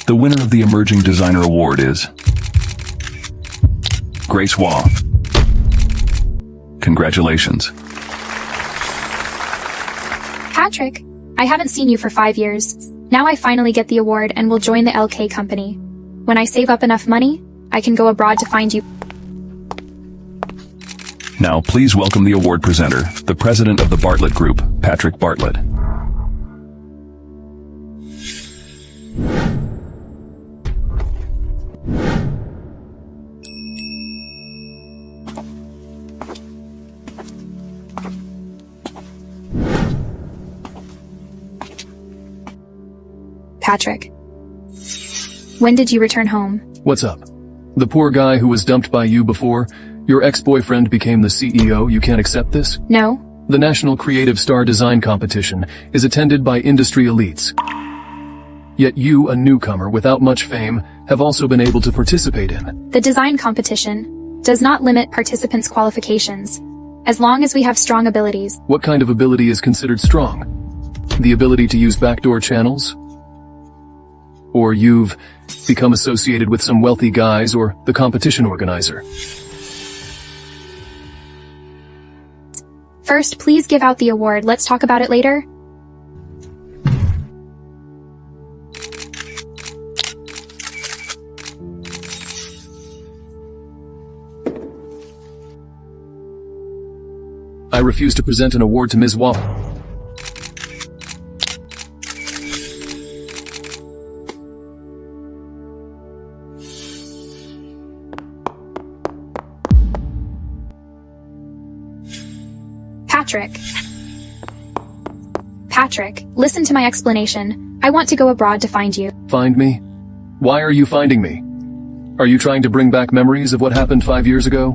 The winner of the Emerging Designer Award is Grace Waugh. Congratulations. Patrick, I haven't seen you for 5 years. Now I finally get the award and will join the LK company. When I save up enough money, I can go abroad to find you. Now please welcome the award presenter, the president of the Bartlett Group, Patrick Bartlett. Patrick, when did you return home? What's up? The poor guy who was dumped by you before, your ex-boyfriend became the CEO, you can't accept this? No. The National Creative Star Design Competition is attended by industry elites. Yet you, a newcomer without much fame, have also been able to participate in. The design competition does not limit participants' qualifications, as long as we have strong abilities. What kind of ability is considered strong? The ability to use backdoor channels? Or you've become associated with some wealthy guys or the competition organizer? First, please give out the award. Let's talk about it later. I refuse to present an award to Ms. Waugh. Patrick, listen to my explanation. I want to go abroad to find you. Find me? Why are you finding me? Are you trying to bring back memories of what happened 5 years ago?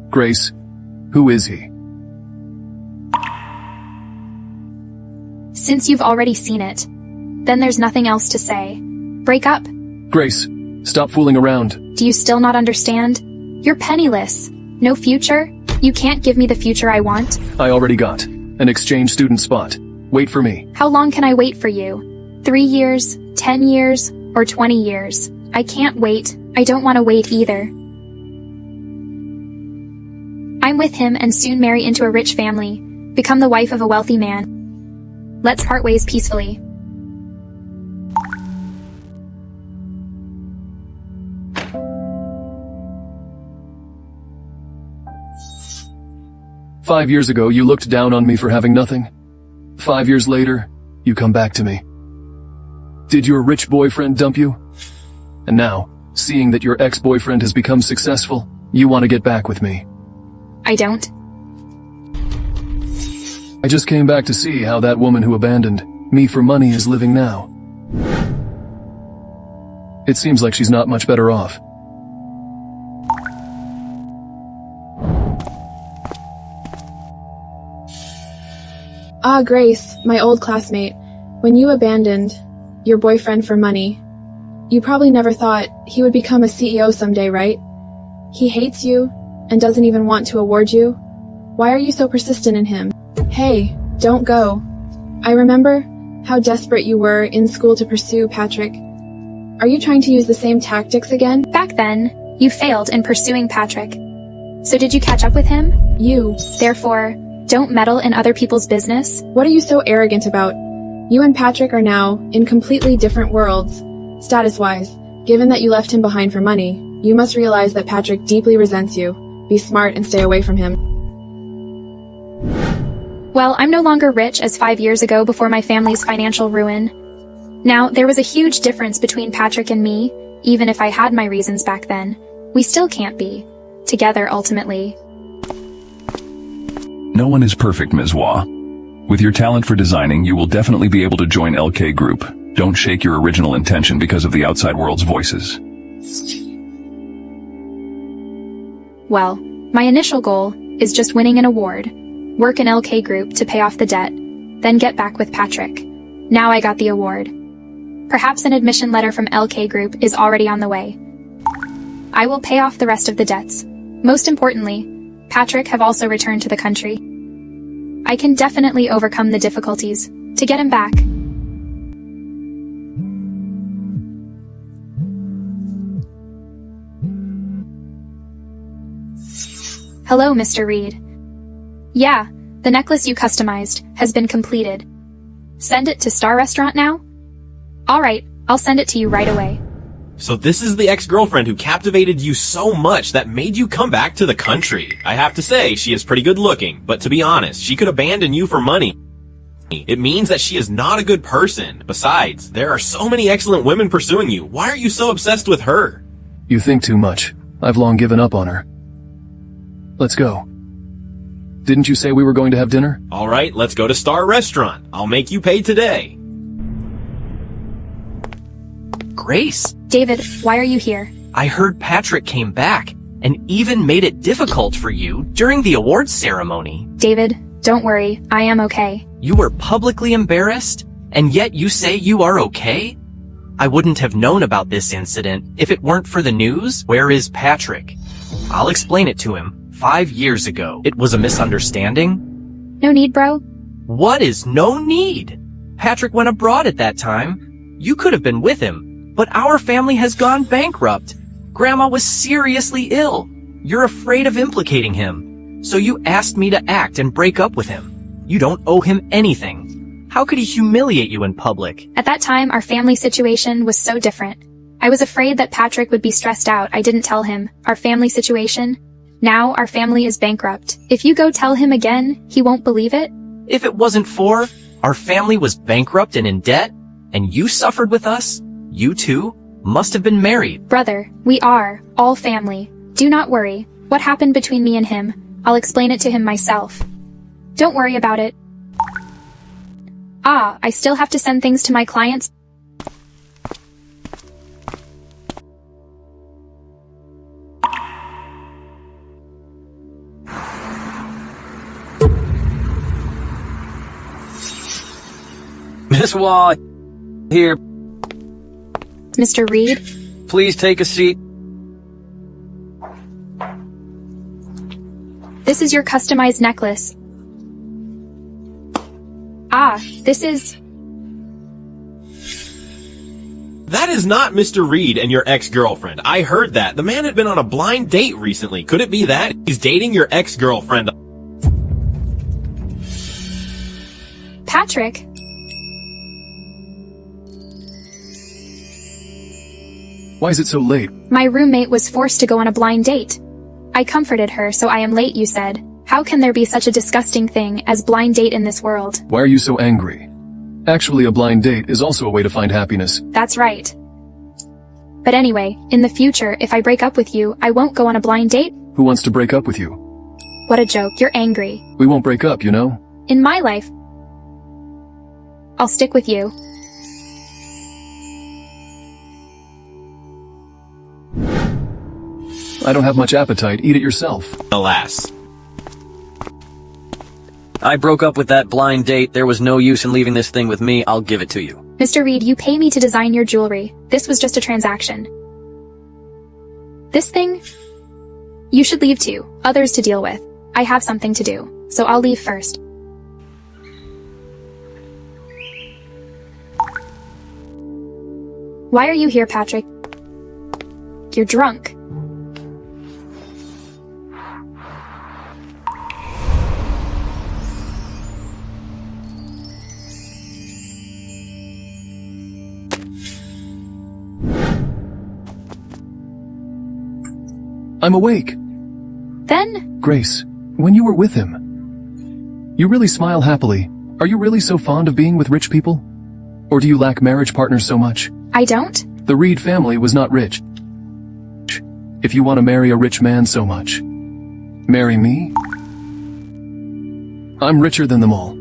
Grace, who is he? Since you've already seen it, then there's nothing else to say. Break up. Grace, stop fooling around. Do you still not understand? You're penniless. No future? You can't give me the future I want? I already got an exchange student spot. Wait for me. How long can I wait for you? 3 years, 10 years, or 20 years? I can't wait. I don't want to wait either. I'm with him and soon marry into a rich family, become the wife of a wealthy man. Let's part ways peacefully. "5 years ago, you looked down on me for having nothing. 5 years later, you come back to me. Did your rich boyfriend dump you? And now, seeing that your ex-boyfriend has become successful, you want to get back with me." I don't. I just came back to see how that woman who abandoned me for money is living now. It seems like she's not much better off. Ah, Grace, my old classmate. When you abandoned your boyfriend for money, you probably never thought he would become a CEO someday, right? He hates you and doesn't even want to award you. Why are you so persistent in him? Hey, don't go. I remember how desperate you were in school to pursue Patrick. Are you trying to use the same tactics again? Back then, you failed in pursuing Patrick. So did you catch up with him? You. Therefore, don't meddle in other people's business. What are you so arrogant about? You and Patrick are now in completely different worlds, status-wise. Given that you left him behind for money, you must realize that Patrick deeply resents you. Be smart and stay away from him. Well, I'm no longer rich as 5 years ago before my family's financial ruin. Now, there was a huge difference between Patrick and me, even if I had my reasons back then. We still can't be together ultimately. No one is perfect, Ms. Waugh. With your talent for designing, you will definitely be able to join LK Group. Don't shake your original intention because of the outside world's voices. Well, my initial goal is just winning an award, work in LK Group to pay off the debt, then get back with Patrick. Now I got the award. Perhaps an admission letter from LK Group is already on the way. I will pay off the rest of the debts. Most importantly, Patrick have also returned to the country. I can definitely overcome the difficulties to get him back. Hello, Mr. Reed. Yeah, the necklace you customized has been completed. Send it to Star Restaurant now? Alright, I'll send it to you right away. So this is the ex-girlfriend who captivated you so much that made you come back to the country. I have to say, she is pretty good looking, but to be honest, she could abandon you for money. It means that she is not a good person. Besides, there are so many excellent women pursuing you. Why are you so obsessed with her? You think too much. I've long given up on her. Let's go. Didn't you say we were going to have dinner? Alright, let's go to Star Restaurant. I'll make you pay today. Grace, David, why are you here? I heard Patrick came back and even made it difficult for you during the awards ceremony. David, don't worry, I am okay. You were publicly embarrassed, and yet you say you are okay? I wouldn't have known about this incident if it weren't for the news. Where is Patrick? I'll explain it to him. 5 years ago, it was a misunderstanding. No need, bro. What is no need? Patrick went abroad at that time. You could have been with him. But our family has gone bankrupt. Grandma was seriously ill. You're afraid of implicating him. So you asked me to act and break up with him. You don't owe him anything. How could he humiliate you in public? At that time, our family situation was so different. I was afraid that Patrick would be stressed out. I didn't tell him our family situation. Now our family is bankrupt. If you go tell him again, he won't believe it. If it wasn't for our family was bankrupt and in debt, and you suffered with us, you two must have been married. Brother, we are all family. Do not worry. What happened between me and him? I'll explain it to him myself. Don't worry about it. Ah, I still have to send things to my clients. Miss Wall, here. Mr. Reed? Please take a seat. This is your customized necklace. Ah, this is... That is not Mr. Reed and your ex-girlfriend. I heard that. The man had been on a blind date recently. Could it be that? He's dating your ex-girlfriend. Patrick? Why is it so late? My roommate was forced to go on a blind date. I comforted her, so I am late, you said. How can there be such a disgusting thing as blind date in this world? Why are you so angry? Actually, a blind date is also a way to find happiness. That's right. But anyway, in the future, if I break up with you, I won't go on a blind date? Who wants to break up with you? What a joke, you're angry. We won't break up, you know? In my life, I'll stick with you. I don't have much appetite. Eat it yourself. Alas. I broke up with that blind date. There was no use in leaving this thing with me. I'll give it to you. Mr. Reed, you pay me to design your jewelry. This was just a transaction. This thing? You should leave too. Others to deal with. I have something to do, so I'll leave first. Why are you here, Patrick? You're drunk. I'm awake. Then? Grace, when you were with him, you really smile happily. Are you really so fond of being with rich people? Or do you lack marriage partners so much? I don't? The Reed family was not rich. If you want to marry a rich man so much, marry me? I'm richer than them all.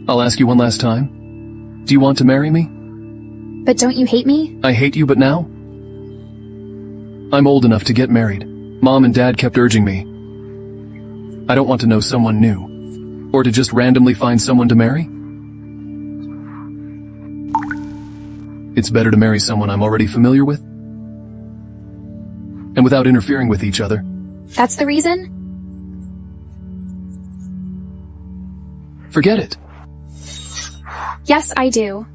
I'll ask you one last time. Do you want to marry me? But don't you hate me? I hate you, but now? I'm old enough to get married. Mom and Dad kept urging me. I don't want to know someone new. Or to just randomly find someone to marry. It's better to marry someone I'm already familiar with. And without interfering with each other. That's the reason? Forget it. Yes, I do.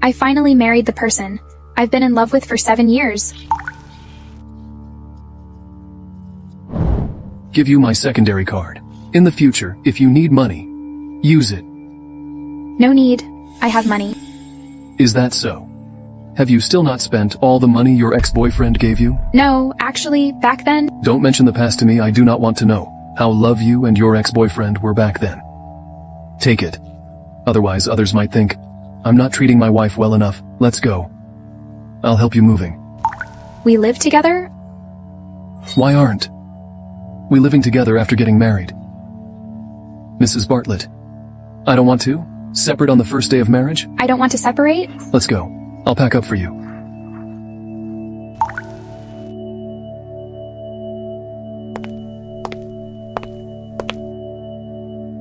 I finally married the person I've been in love with for 7 years. Give you my secondary card. In the future, if you need money, use it. No need. I have money. Is that so? Have you still not spent all the money your ex-boyfriend gave you? No, actually, back then, Don't mention the past to me. I do not want to know how love you and your ex-boyfriend were back then. Take it. Otherwise, others might think, I'm not treating my wife well enough. Let's go. I'll help you moving. we lived together. Why aren't we living together after getting married? Mrs. Bartlett, I don't want to. Separate on the first day of marriage? I don't want to separate. Let's go. I'll pack up for you.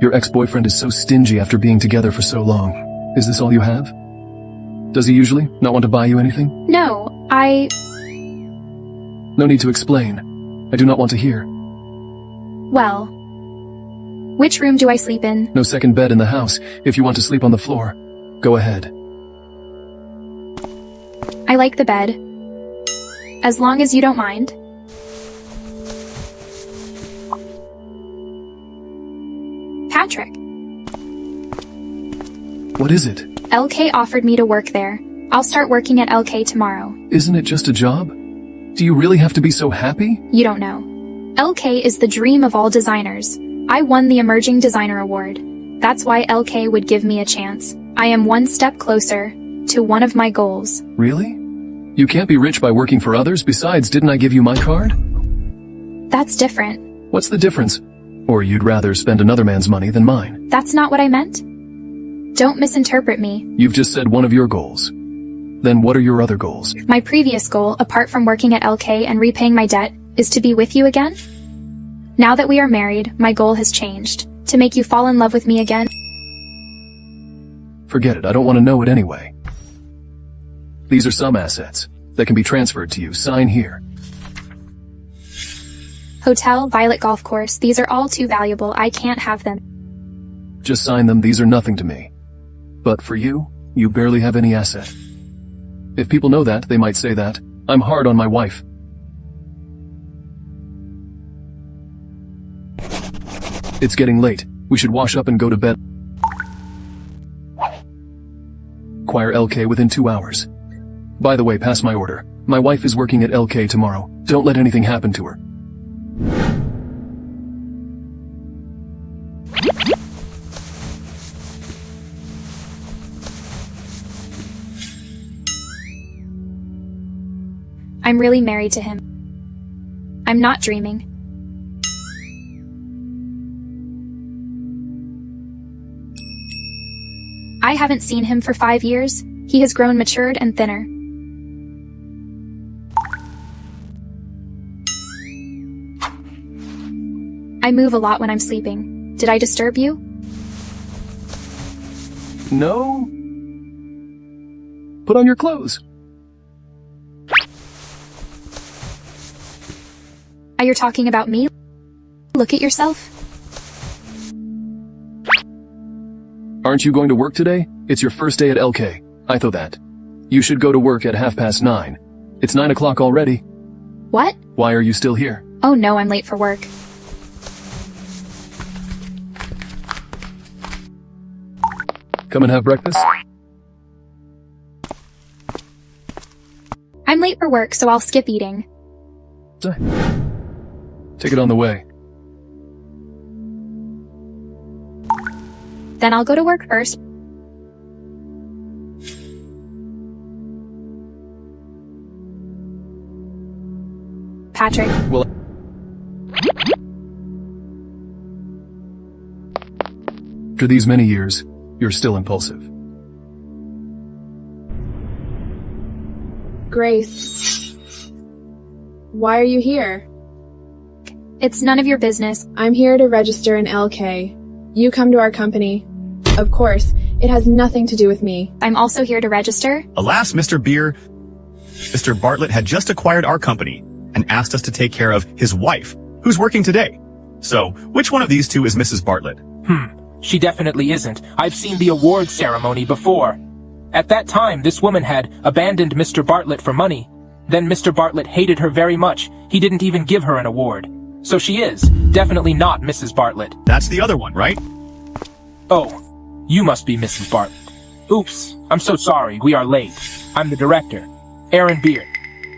Your ex-boyfriend is so stingy after being together for so long. Is this all you have? Does he usually not want to buy you anything? No, No need to explain. I do not want to hear. well, which room do I sleep in? No second bed in the house. If you want to sleep on the floor, go ahead. I like the bed. As long as you don't mind. Patrick, What is it? LK offered me to work there. I'll start working at LK tomorrow. Isn't it just a job? Do you really have to be so happy? You don't know. LK is the dream of all designers. I won the Emerging Designer Award. That's why LK would give me a chance. I am one step closer to one of my goals. Really? You can't be rich by working for others. Besides, didn't I give you my card? That's different. What's the difference? Or you'd rather spend another man's money than mine? That's not what I meant. Don't misinterpret me. You've just said one of your goals. Then what are your other goals? My previous goal, apart from working at LK and repaying my debt, is to be with you again. Now that we are married, my goal has changed. To make you fall in love with me again. Forget it. I don't want to know it anyway. These are some assets that can be transferred to you. Sign here. Hotel, Violet Golf Course, these are all too valuable. I can't have them. Just sign them. These are nothing to me. But for you, you barely have any asset. If people know that, they might say that I'm hard on my wife. It's getting late. We should wash up and go to bed. Acquire LK within 2 hours. By the way, pass my order. My wife is working at LK tomorrow. Don't let anything happen to her. I'm really married to him. I'm not dreaming. I haven't seen him for 5 years. He has grown matured and thinner. I move a lot when I'm sleeping. Did I disturb you? No? Put on your clothes. Are you talking about me? Look at yourself. Aren't you going to work today? It's your first day at LK. I thought that. You should go to work at 9:30. It's 9 o'clock already. What? Why are you still here? Oh no, I'm late for work. Come and have breakfast? I'm late for work, so I'll skip eating. Take it on the way. Then I'll go to work first. Patrick, Well, after these many years, you're still impulsive. Grace. Why are you here? it's none of your business. I'm here to register in LK. You come to our company. Of course, it has nothing to do with me. I'm also here to register. Alas, Mr. Beer, Mr. Bartlett had just acquired our company and asked us to take care of his wife Who's working today? So, which one of these two is Mrs. Bartlett? She definitely isn't. I've seen the award ceremony before. At that time, this woman had abandoned Mr. Bartlett for money. Then Mr. Bartlett hated her very much. He didn't even give her an award. So she is definitely not Mrs. Bartlett. That's the other one, right? Oh, you must be Mrs. Bartlett. Oops, I'm so sorry, we are late. I'm the director, Aaron Beard.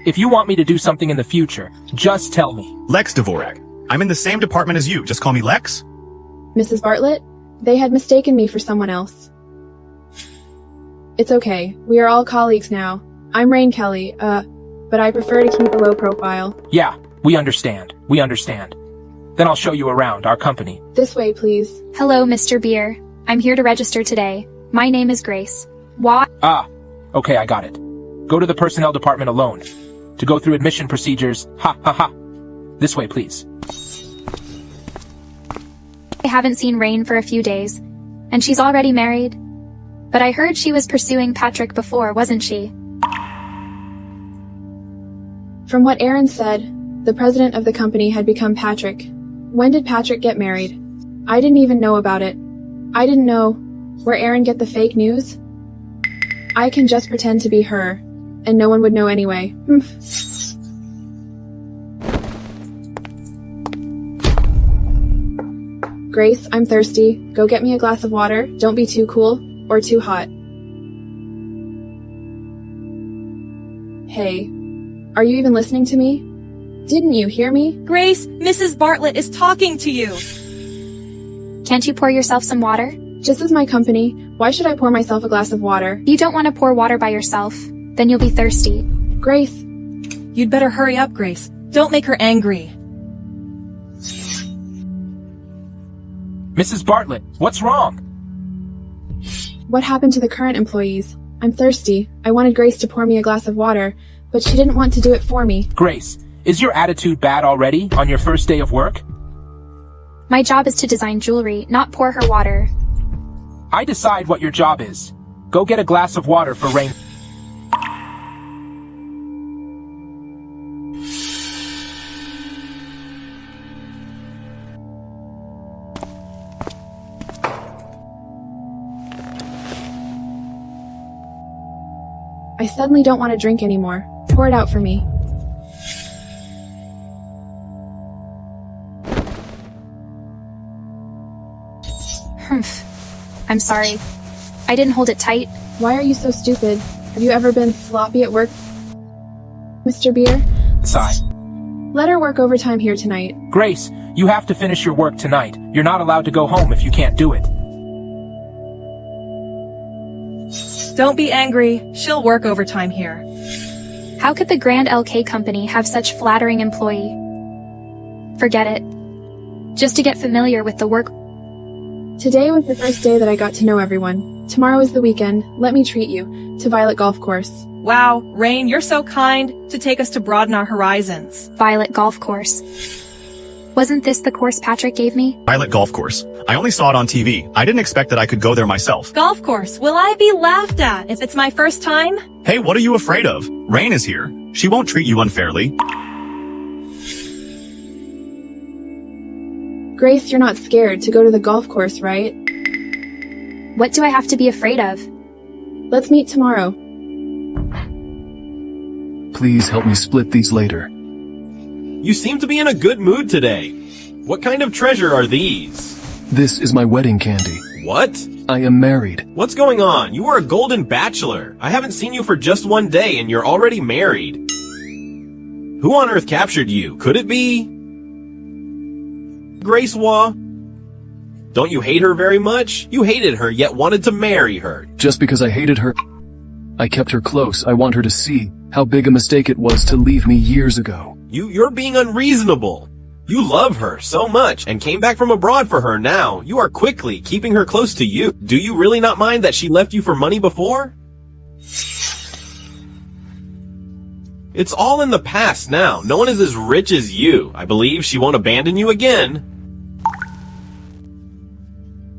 If you want me to do something in the future, just tell me. Lex Dvorak. I'm in the same department as you. Just call me Lex. Mrs. Bartlett, they had mistaken me for someone else. It's okay. We are all colleagues now. I'm Rain Kelly, but I prefer to keep a low profile. Yeah, we understand. We understand. Then I'll show you around our company. This way, please. Hello, Mr. Beer. I'm here to register today. My name is Grace. Why? Okay, I got it. Go to the personnel department alone. To go through admission procedures, ha ha ha. This way, please. I haven't seen Rain for a few days, and she's already married. But I heard she was pursuing Patrick before, wasn't she? From what Aaron said, the president of the company had become Patrick. When did Patrick get married? I didn't even know about it. I didn't know. Where Aaron get the fake news? I can just pretend to be her, and no one would know anyway. Grace, I'm thirsty. Go get me a glass of water. Don't be too cool or too hot. Hey, are you even listening to me? Didn't you hear me? Grace, Mrs. Bartlett is talking to you. Can't you pour yourself some water? Just as my company, why should I pour myself a glass of water? You don't want to pour water by yourself. Then you'll be thirsty. Grace. You'd better hurry up, Grace. Don't make her angry. Mrs. Bartlett, what's wrong? What happened to the current employees? I'm thirsty. I wanted Grace to pour me a glass of water, but she didn't want to do it for me. Grace, is your attitude bad already on your first day of work? My job is to design jewelry, not pour her water. I decide what your job is. Go get a glass of water for Rain. I suddenly don't want to drink anymore. Pour it out for me. Humph. I'm sorry. I didn't hold it tight. Why are you so stupid? Have you ever been sloppy at work, Mr. Beer? Sigh. Let her work overtime here tonight. Grace, you have to finish your work tonight. You're not allowed to go home if you can't do it. Don't be angry. She'll work overtime here. How could the Grand LK company have such flattering employee? Forget it. Just to get familiar with the work. Today was the first day that I got to know everyone. Tomorrow is the weekend. Let me treat you to Violet Golf Course. Wow, Rain, you're so kind to take us to broaden our horizons. Violet Golf Course. Wasn't this the course Patrick gave me? Violet Golf Course. I only saw it on TV. I didn't expect that I could go there myself. Golf course, will I be laughed at if it's my first time? Hey, what are you afraid of? Rain is here. She won't treat you unfairly. Grace, you're not scared to go to the golf course, right? What do I have to be afraid of? Let's meet tomorrow. Please help me split these later. You seem to be in a good mood today. What kind of treasure are these? This is my wedding candy. What? I am married. What's going on? You are a golden bachelor. I haven't seen you for just one day and you're already married. Who on earth captured you? Could it be Grace Wah? Don't you hate her very much? You hated her yet wanted to marry her. Just because I hated her, I kept her close. I want her to see how big a mistake it was to leave me years ago. You're being unreasonable. You love her so much and came back from abroad for her now. You are quickly keeping her close to you. Do you really not mind that she left you for money before? It's all in the past now. No one is as rich as you. I believe she won't abandon you again.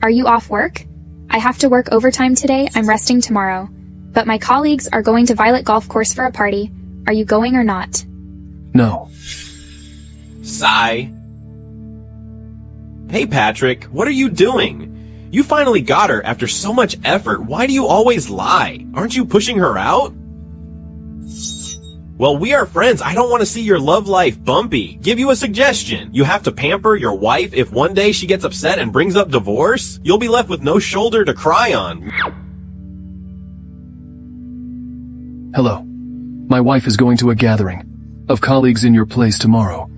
Are you off work? I have to work overtime today. I'm resting tomorrow. But my colleagues are going to Violet Golf Course for a party. Are you going or not? No. Sigh. Hey Patrick, what are you doing? You finally got her after so much effort. Why do you always lie? Aren't you pushing her out? Well, we are friends. I don't want to see your love life bumpy. Give you a suggestion. You have to pamper your wife. If one day she gets upset and brings up divorce, you'll be left with no shoulder to cry on. Hello. My wife is going to a gathering of colleagues in your place tomorrow.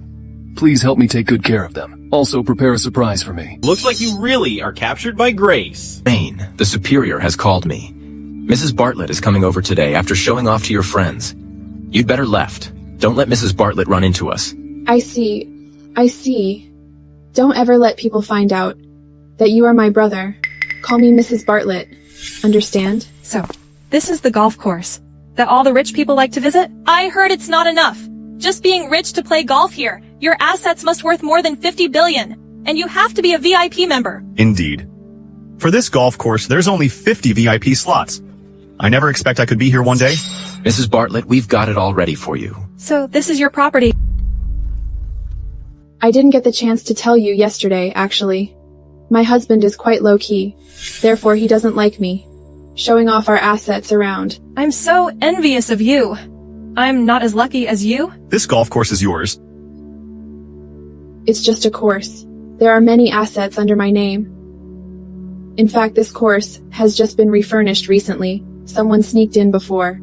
Please help me take good care of them. Also prepare a surprise for me. Looks like you really are captured by Grace. Rain, the superior, has called me. Mrs. Bartlett is coming over today after showing off to your friends. You'd better left. Don't let Mrs. Bartlett run into us. I see. Don't ever let people find out that you are my brother. Call me Mrs. Bartlett. Understand? So, this is the golf course that all the rich people like to visit? I heard it's not enough. Just being rich to play golf here. Your assets must worth more than 50 billion. And you have to be a VIP member. Indeed. For this golf course, there's only 50 VIP slots. I never expect I could be here one day. Mrs. Bartlett, we've got it all ready for you. So, this is your property. I didn't get the chance to tell you yesterday, actually. My husband is quite low-key. Therefore, he doesn't like me showing off our assets around. I'm so envious of you. I'm not as lucky as you. This golf course is yours. It's just a course. There are many assets under my name. In fact, this course has just been refurnished recently. Someone sneaked in before.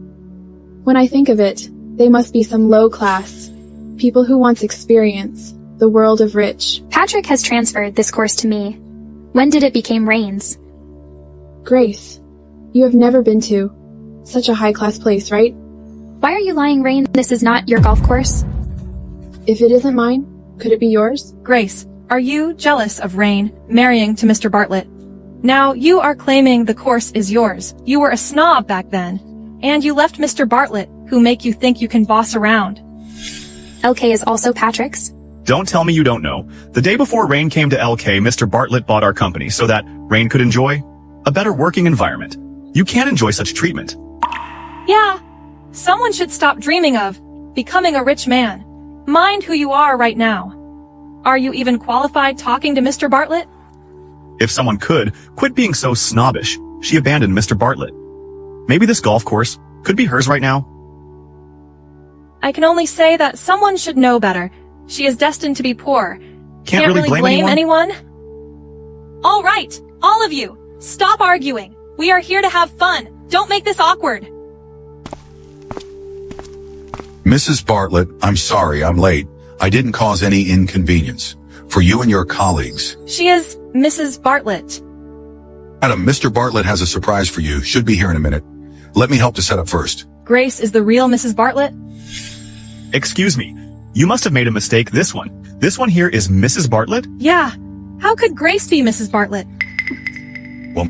When I think of it, they must be some low class. People who once experience the world of rich. Patrick has transferred this course to me. When did it become Rain's? Grace, you have never been to such a high-class place, right? Why are you lying, Rain? This is not your golf course. If it isn't mine, could it be yours? Grace, are you jealous of Rain marrying to Mr. Bartlett? Now, you are claiming the course is yours. You were a snob back then. And you left Mr. Bartlett, who make you think you can boss around. LK is also Patrick's? Don't tell me you don't know. The day before Rain came to LK, Mr. Bartlett bought our company so that Rain could enjoy a better working environment. You can't enjoy such treatment. Yeah. Someone should stop dreaming of becoming a rich man. Mind who you are right now. Are you even qualified talking to Mr. Bartlett? If someone could, quit being so snobbish. She abandoned Mr. Bartlett. Maybe this golf course could be hers right now. I can only say that someone should know better. She is destined to be poor. Can't really blame anyone? All right, all of you, stop arguing. We are here to have fun. Don't make this awkward. Mrs. Bartlett, I'm sorry I'm late. I didn't cause any inconvenience for you and your colleagues. She is Mrs. Bartlett. Madam, Mr. Bartlett has a surprise for you. Should be here in a minute. Let me help to set up first. Grace is the real Mrs. Bartlett? Excuse me. You must have made a mistake. This one here is Mrs. Bartlett? Yeah. How could Grace be Mrs. Bartlett? Well,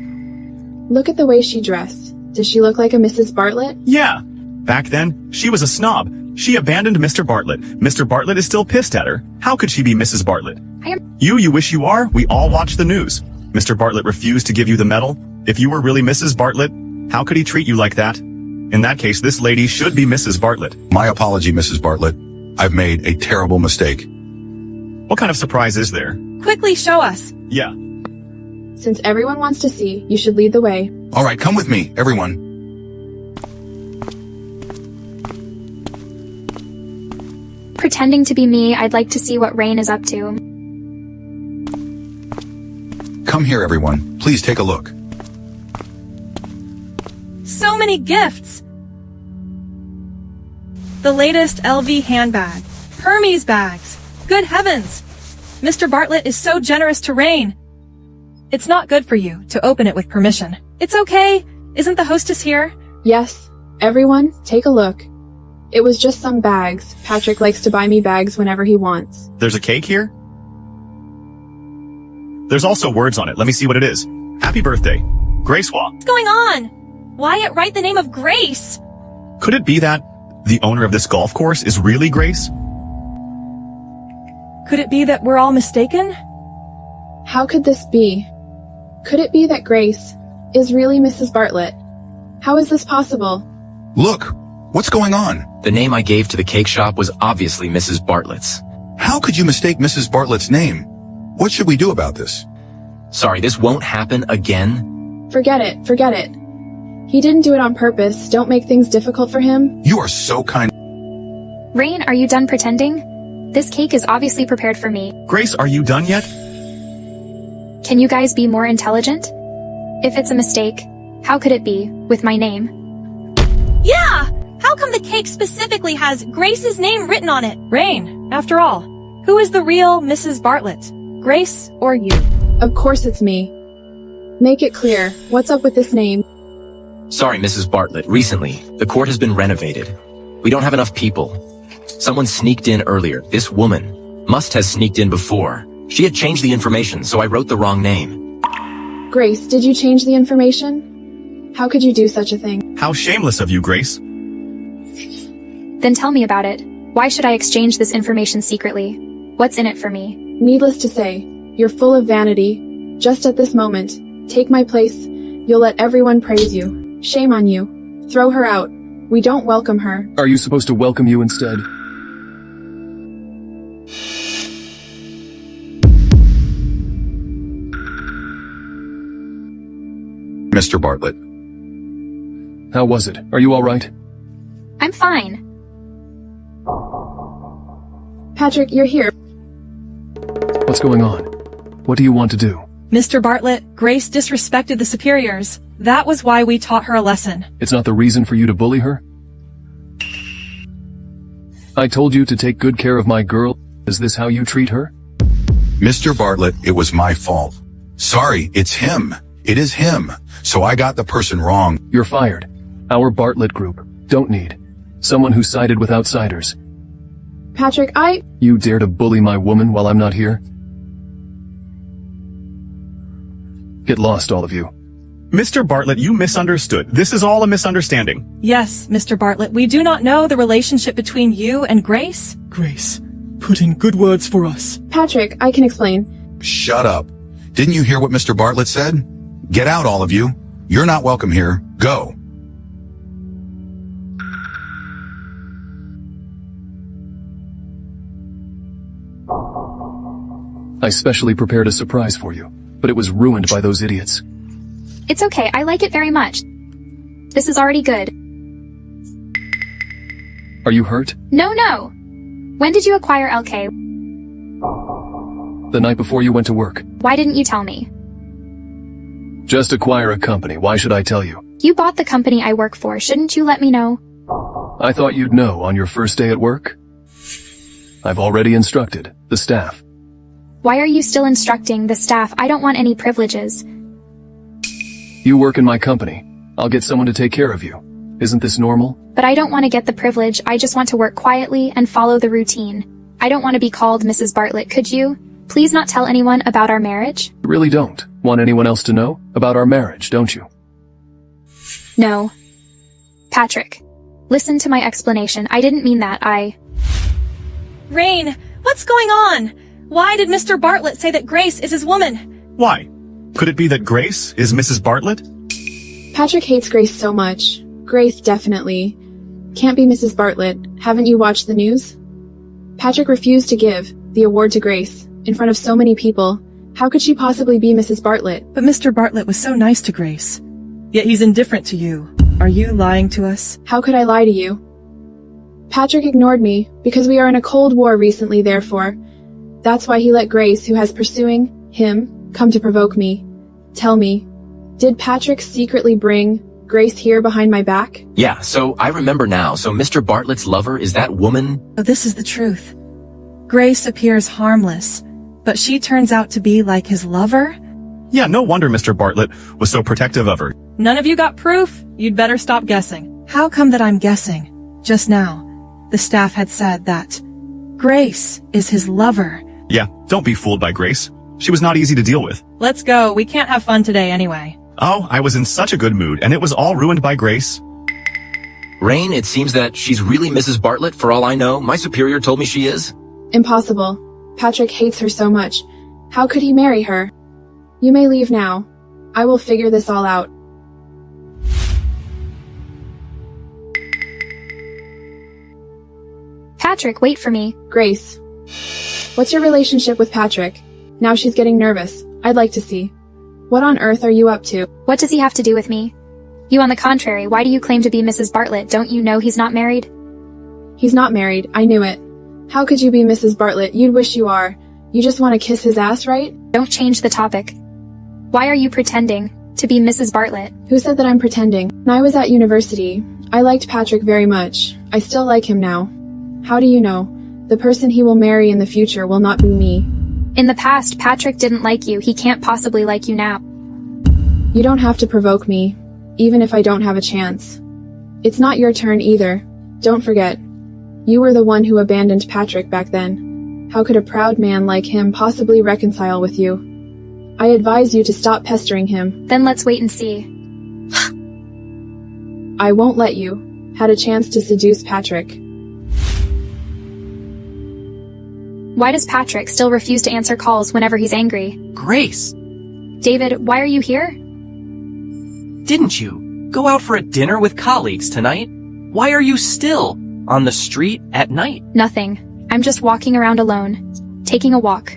look at the way she dressed. Does she look like a Mrs. Bartlett? Yeah. Back then, she was a snob. She abandoned Mr. Bartlett. Mr. Bartlett is still pissed at her. How could she be Mrs. Bartlett? You wish you are? We all watch the news. Mr. Bartlett refused to give you the medal. If you were really Mrs. Bartlett, how could he treat you like that? In that case, this lady should be Mrs. Bartlett. My apology, Mrs. Bartlett. I've made a terrible mistake. What kind of surprise is there? Quickly show us. Yeah. Since everyone wants to see, you should lead the way. All right, come with me, everyone. Pretending to be me, I'd like to see what Rain is up to. Come here, everyone. Please take a look. So many gifts. The latest LV handbag. Hermes bags. Good heavens. Mr. Bartlett is so generous to Rain. It's not good for you to open it with permission. It's okay. Isn't the hostess here? Yes. Everyone, take a look. It was just some bags. Patrick likes to buy me bags whenever he wants. There's a cake here? There's also words on it. Let me see what it is. Happy birthday. Grace Wah. What's going on? Why write the name of Grace? Could it be that the owner of this golf course is really Grace? Could it be that we're all mistaken? How could this be? Could it be that Grace is really Mrs. Bartlett? How is this possible? Look, what's going on? The name I gave to the cake shop was obviously Mrs. Bartlett's. How could you mistake Mrs. Bartlett's name? What should we do about this? Sorry, this won't happen again. Forget it, forget it. He didn't do it on purpose. Don't make things difficult for him. You are so kind. Rain, are you done pretending? This cake is obviously prepared for me. Grace, are you done yet? Can you guys be more intelligent? If it's a mistake, how could it be, with my name? Yeah! How come the cake specifically has Grace's name written on it? Rain, after all, who is the real Mrs. Bartlett? Grace or you? Of course it's me. Make it clear. What's up with this name? Sorry, Mrs. Bartlett. Recently, the court has been renovated. We don't have enough people. Someone sneaked in earlier. This woman must have sneaked in before. She had changed the information, so I wrote the wrong name. Grace, did you change the information? How could you do such a thing? How shameless of you, Grace. Then tell me about it. Why should I exchange this information secretly? What's in it for me? Needless to say, you're full of vanity. Just at this moment, take my place. You'll let everyone praise you. Shame on you. Throw her out. We don't welcome her. Are you supposed to welcome you instead? Mr. Bartlett. How was it? Are you all right? I'm fine. Patrick, you're here. What's going on? What do you want to do? Mr. Bartlett, Grace disrespected the superiors. That was why we taught her a lesson. It's not the reason for you to bully her? I told you to take good care of my girl. Is this how you treat her? Mr. Bartlett, it was my fault. Sorry, it's him. It is him. So I got the person wrong. You're fired. Our Bartlett group don't need someone who sided with outsiders. Patrick, You dare to bully my woman while I'm not here? Get lost, all of you. Mr. Bartlett, you misunderstood. This is all a misunderstanding. Yes, Mr. Bartlett, we do not know the relationship between you and Grace. Grace, put in good words for us. Patrick, I can explain. Shut up. Didn't you hear what Mr. Bartlett said? Get out, all of you. You're not welcome here. Go. I specially prepared a surprise for you, but it was ruined by those idiots. It's okay, I like it very much. This is already good. Are you hurt? No. When did you acquire LK? The night before you went to work. Why didn't you tell me? Just acquire a company. Why should I tell you? You bought the company I work for. Shouldn't you let me know? I thought you'd know on your first day at work. I've already instructed the staff. Why are you still instructing the staff? I don't want any privileges. You work in my company. I'll get someone to take care of you. Isn't this normal? But I don't want to get the privilege. I just want to work quietly and follow the routine. I don't want to be called Mrs. Bartlett. Could you please not tell anyone about our marriage? You really don't want anyone else to know about our marriage, don't you? No. Patrick, listen to my explanation. I didn't mean that. Rain, what's going on? Why did Mr. Bartlett say that Grace is his woman? Why? Could it be that Grace is Mrs. Bartlett? Patrick hates Grace so much. Grace definitely. Can't be Mrs. Bartlett. Haven't you watched the news? Patrick refused to give the award to Grace in front of so many people. How could she possibly be Mrs. Bartlett? But Mr. Bartlett was so nice to Grace. Yet he's indifferent to you. Are you lying to us? How could I lie to you? Patrick ignored me because we are in a cold war recently, therefore. That's why he let Grace, who has pursuing him, come to provoke me. Tell me, did Patrick secretly bring Grace here behind my back? Yeah, so I remember now. So Mr. Bartlett's lover is that woman? Oh, this is the truth. Grace appears harmless, but she turns out to be like his lover? Yeah, no wonder Mr. Bartlett was so protective of her. None of you got proof? You'd better stop guessing. How come that I'm guessing? Just now, the staff had said that Grace is his lover. Yeah, don't be fooled by Grace. She was not easy to deal with. Let's go. We can't have fun today anyway. Oh, I was in such a good mood, and it was all ruined by Grace. Rain, it seems that she's really Mrs. Bartlett for all I know. My superior told me she is. Impossible. Patrick hates her so much. How could he marry her? You may leave now. I will figure this all out. Patrick, wait for me. Grace. What's your relationship with Patrick? Now she's getting nervous. I'd like to see. What on earth are you up to? What does he have to do with me? You, on the contrary, why do you claim to be Mrs. Bartlett? Don't you know he's not married? He's not married. I knew it. How could you be Mrs. Bartlett? You'd wish you are. You just want to kiss his ass, right? Don't change the topic. Why are you pretending to be Mrs. Bartlett? Who said that I'm pretending? When I was at university, I liked Patrick very much. I still like him now. How do you know? The person he will marry in the future will not be me. In the past, Patrick didn't like you. He can't possibly like you now. You don't have to provoke me, even if I don't have a chance. It's not your turn either. Don't forget. You were the one who abandoned Patrick back then. How could a proud man like him possibly reconcile with you? I advise you to stop pestering him. Then let's wait and see. I won't let you. Had a chance to seduce Patrick. Why does Patrick still refuse to answer calls whenever he's angry? Grace, David, why are you here? didn't you go out for a dinner with colleagues tonight? Why are you still on the street at night? Nothing. I'm just walking around alone. Taking a walk.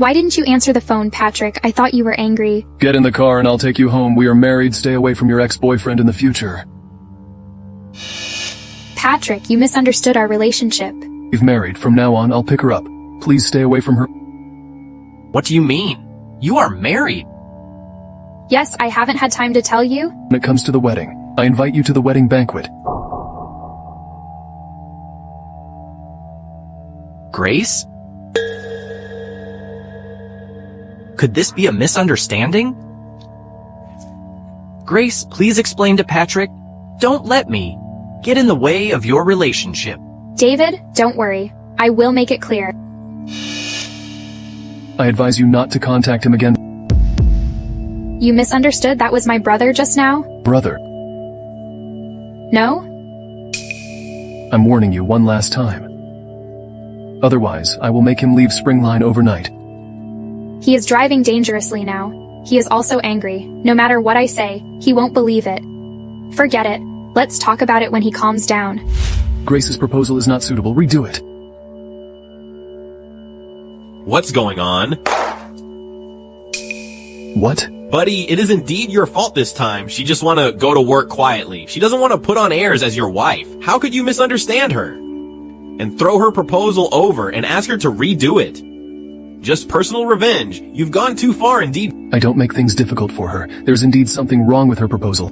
Why didn't you answer the phone, Patrick? I thought you were angry. Get in the car and I'll take you home. We are married. Stay away from your ex-boyfriend in the future. Patrick, you misunderstood our relationship. We've married. From now on, I'll pick her up. Please stay away from her. What do you mean? You are married. Yes, I haven't had time to tell you. When it comes to the wedding, I invite you to the wedding banquet. Grace? Could this be a misunderstanding? Grace, please explain to Patrick. Don't let me get in the way of your relationship. David, don't worry. I will make it clear. I advise you not to contact him again. You misunderstood that was my brother just now? Brother, No? I'm warning you one last time. Otherwise, I will make him leave Springline overnight. He is driving dangerously now. He is also angry. No matter what I say, he won't believe it. Forget it. Let's talk about it when he calms down. Grace's proposal is not suitable. Redo it. What's going on? What? Buddy, it is indeed your fault this time. She just want to go to work quietly. She doesn't want to put on airs as your wife. How could you misunderstand her? And throw her proposal over and ask her to redo it. Just personal revenge. You've gone too far indeed. I don't make things difficult for her. There's indeed something wrong with her proposal.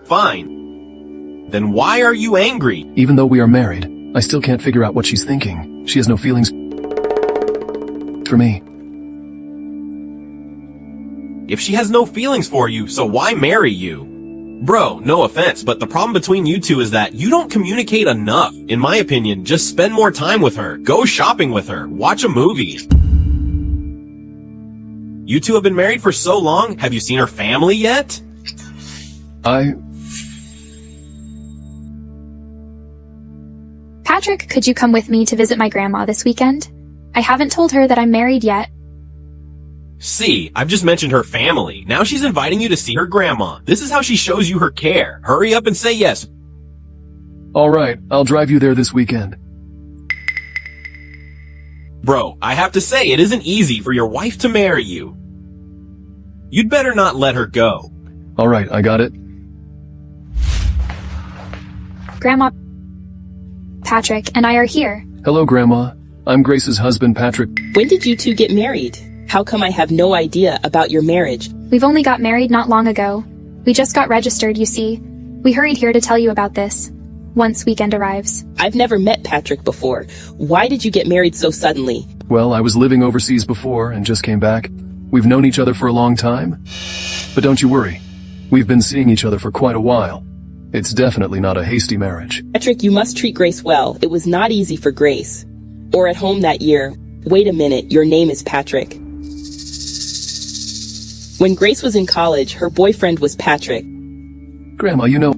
Fine. Then why are you angry? Even though we are married, I still can't figure out what she's thinking. She has no feelings for me. If she has no feelings for you, so why marry you? Bro, no offense, but the problem between you two is that you don't communicate enough. In my opinion, just spend more time with her. Go shopping with her. Watch a movie. You two have been married for so long. Have you seen her family yet? Patrick, could you come with me to visit my grandma this weekend? I haven't told her that I'm married yet. See, I've just mentioned her family. Now she's inviting you to see her grandma. This is how she shows you her care. Hurry up and say yes. Alright, I'll drive you there this weekend. Bro, I have to say, it isn't easy for your wife to marry you. You'd better not let her go. Alright, I got it. Grandma, Patrick, and I are here. Hello, Grandma. I'm Grace's husband, Patrick. When did you two get married? How come I have no idea about your marriage? We've only got married not long ago. We just got registered, you see. We hurried here to tell you about this. Once weekend arrives. I've never met Patrick before. Why did you get married so suddenly? Well, I was living overseas before and just came back. We've known each other for a long time. But don't you worry. We've been seeing each other for quite a while. It's definitely not a hasty marriage. Patrick, you must treat Grace well. It was not easy for Grace. Or at home that year. Wait a minute, your name is Patrick. When Grace was in college, her boyfriend was Patrick. Grandma, you know...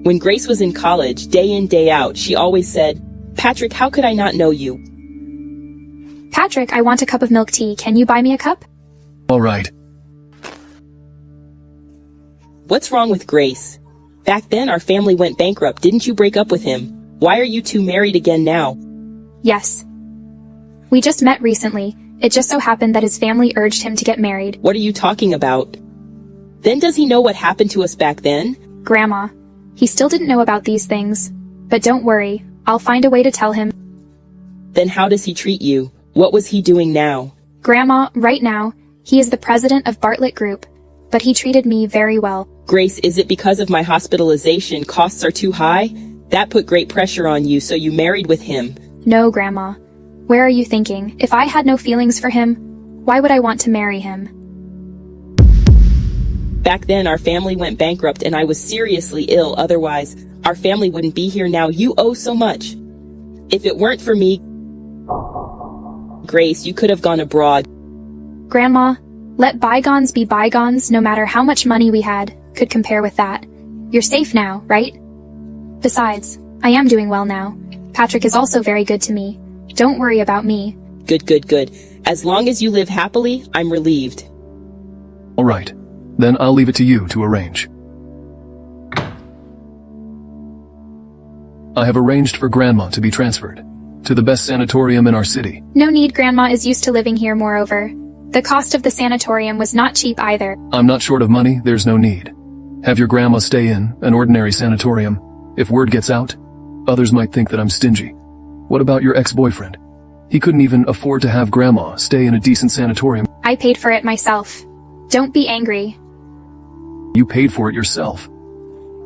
When Grace was in college, day in, day out, she always said, Patrick, how could I not know you? Patrick, I want a cup of milk tea. Can you buy me a cup? Alright. What's wrong with Grace? Back then our family went bankrupt. Didn't you break up with him? Why are you two married again now? Yes. We just met recently. It just so happened that his family urged him to get married. What are you talking about? Then does he know what happened to us back then? Grandma, he still didn't know about these things. But don't worry, I'll find a way to tell him. Then how does he treat you? What was he doing now? Grandma, right now, he is the president of Bartlett Group, but he treated me very well. Grace, is it because of my hospitalization costs are too high? That put great pressure on you, so you married with him. No, Grandma. Where are you thinking? If I had no feelings for him, why would I want to marry him? Back then our family went bankrupt and I was seriously ill, otherwise our family wouldn't be here now. You owe so much. If it weren't for me, Grace, you could have gone abroad. Grandma, let bygones be bygones. No matter how much money we had could compare with that. You're safe now, right? Besides, I am doing well now. Patrick is also very good to me. Don't worry about me. Good, good, good. As long as you live happily, I'm relieved. All right. Then I'll leave it to you to arrange. I have arranged for Grandma to be transferred to the best sanatorium in our city. No need, Grandma is used to living here. Moreover, the cost of the sanatorium was not cheap either. I'm not short of money, there's no need. Have your grandma stay in an ordinary sanatorium. If word gets out, others might think that I'm stingy. What about your ex-boyfriend? He couldn't even afford to have Grandma stay in a decent sanatorium. I paid for it myself. Don't be angry. You paid for it yourself.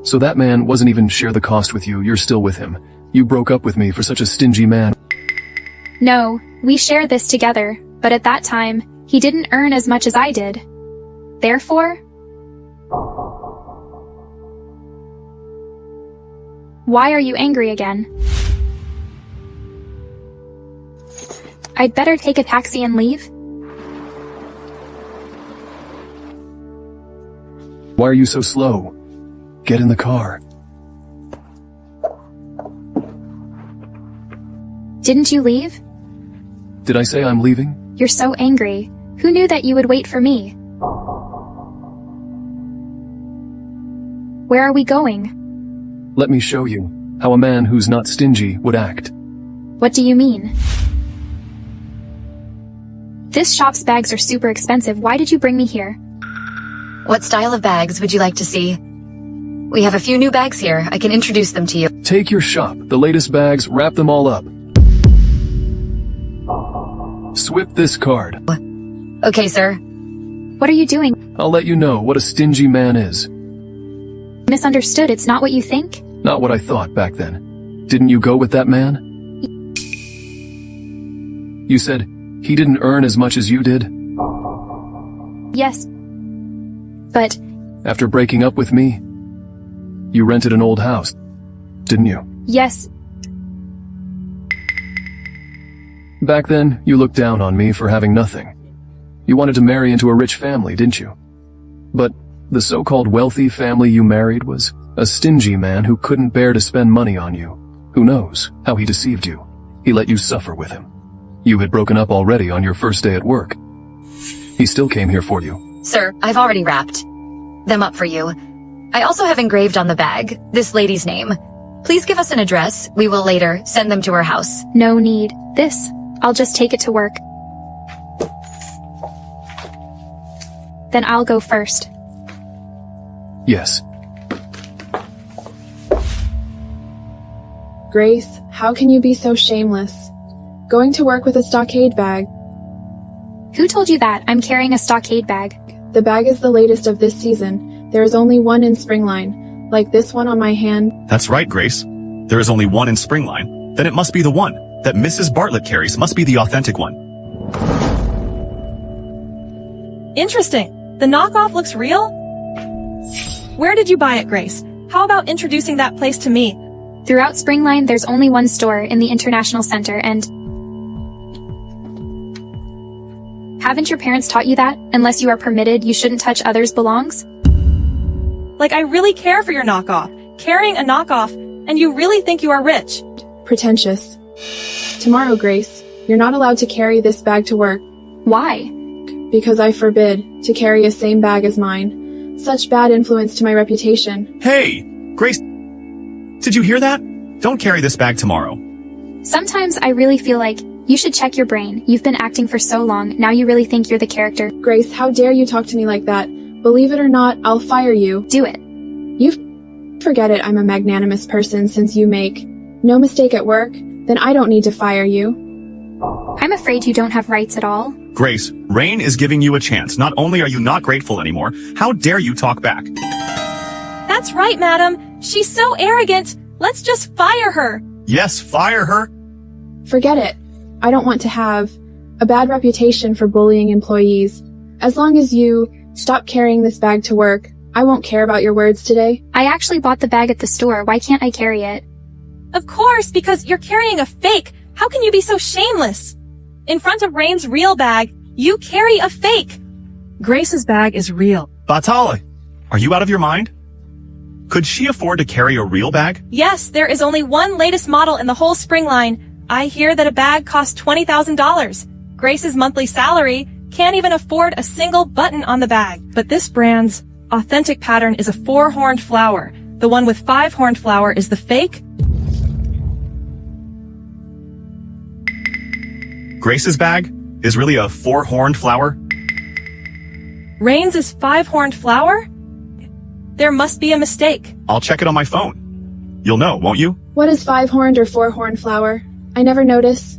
So that man wasn't even share the cost with you, you're still with him. You broke up with me for such a stingy man. No, we share this together, but at that time, he didn't earn as much as I did. Therefore, why are you angry again? I'd better take a taxi and leave. Why are you so slow? Get in the car. Didn't you leave? Did I say I'm leaving? You're so angry. Who knew that you would wait for me? Where are we going? Let me show you how a man who's not stingy would act. What do you mean? This shop's bags are super expensive. Why did you bring me here? What style of bags would you like to see? We have a few new bags here. I can introduce them to you. Take your shop, the latest bags, wrap them all up. Swip this card. Okay, sir. What are you doing? I'll let you know what a stingy man is. Misunderstood, it's not what you think? Not what I thought back then. Didn't you go with that man? You said he didn't earn as much as you did? Yes. But after breaking up with me, you rented an old house, didn't you? yes, Back then, you looked down on me for having nothing. You wanted to marry into a rich family, didn't you? But the so-called wealthy family you married was a stingy man who couldn't bear to spend money on you. Who knows how he deceived you? He let you suffer with him. You had broken up already on your first day at work. He still came here for you. Sir, I've already wrapped them up for you. I also have engraved on the bag this lady's name. Please give us an address. We will later send them to her house. no need. This, I'll just take it to work. Then I'll go first. Yes. Grace, how can you be so shameless? Going to work with a stockade bag. Who told you that? I'm carrying a stockade bag. The bag is the latest of this season. There is only one in Springline, like this one on my hand. That's right, Grace. There is only one in Springline. Then it must be the one that Mrs. Bartlett carries must be the authentic one. Interesting. The knockoff looks real? Where did you buy it, Grace? How about introducing that place to me? Throughout Springline, there's only one store in the International Center, and haven't your parents taught you that? Unless you are permitted, you shouldn't touch others' belongs? Like, I really care for your knockoff. Carrying a knockoff, and you really think you are rich. Pretentious. Tomorrow, Grace, you're not allowed to carry this bag to work. Why? Because I forbid to carry a same bag as mine. Such bad influence to my reputation. Hey, Grace, did you hear that? Don't carry this bag tomorrow. Sometimes I really feel like you should check your brain. You've been acting for so long, now you really think you're the character. Grace, how dare you talk to me like that? Believe it or not, I'll fire you. Do it. You forget it, I'm a magnanimous person since you make no mistake at work, then I don't need to fire you. I'm afraid you don't have rights at all. Grace, Rain is giving you a chance. Not only are you not grateful anymore, how dare you talk back? That's right, madam. She's so arrogant. Let's just fire her. Yes, fire her. Forget it. I don't want to have a bad reputation for bullying employees. As long as you stop carrying this bag to work, I won't care about your words today. I actually bought the bag at the store. Why can't I carry it? Of course, because you're carrying a fake. How can you be so shameless? In front of Rain's real bag, you carry a fake. Grace's bag is real. Batale, are you out of your mind? Could she afford to carry a real bag? Yes, there is only one latest model in the whole spring line. I hear that a bag costs $20,000. Grace's monthly salary can't even afford a single button on the bag. But this brand's authentic pattern is a 4-horned flower. The one with 5-horned flower is the fake. Grace's bag is really a 4-horned flower? Rain's is 5-horned flower? There must be a mistake. I'll check it on my phone. You'll know, won't you? What is 5-horned or 4-horned flower? I never notice.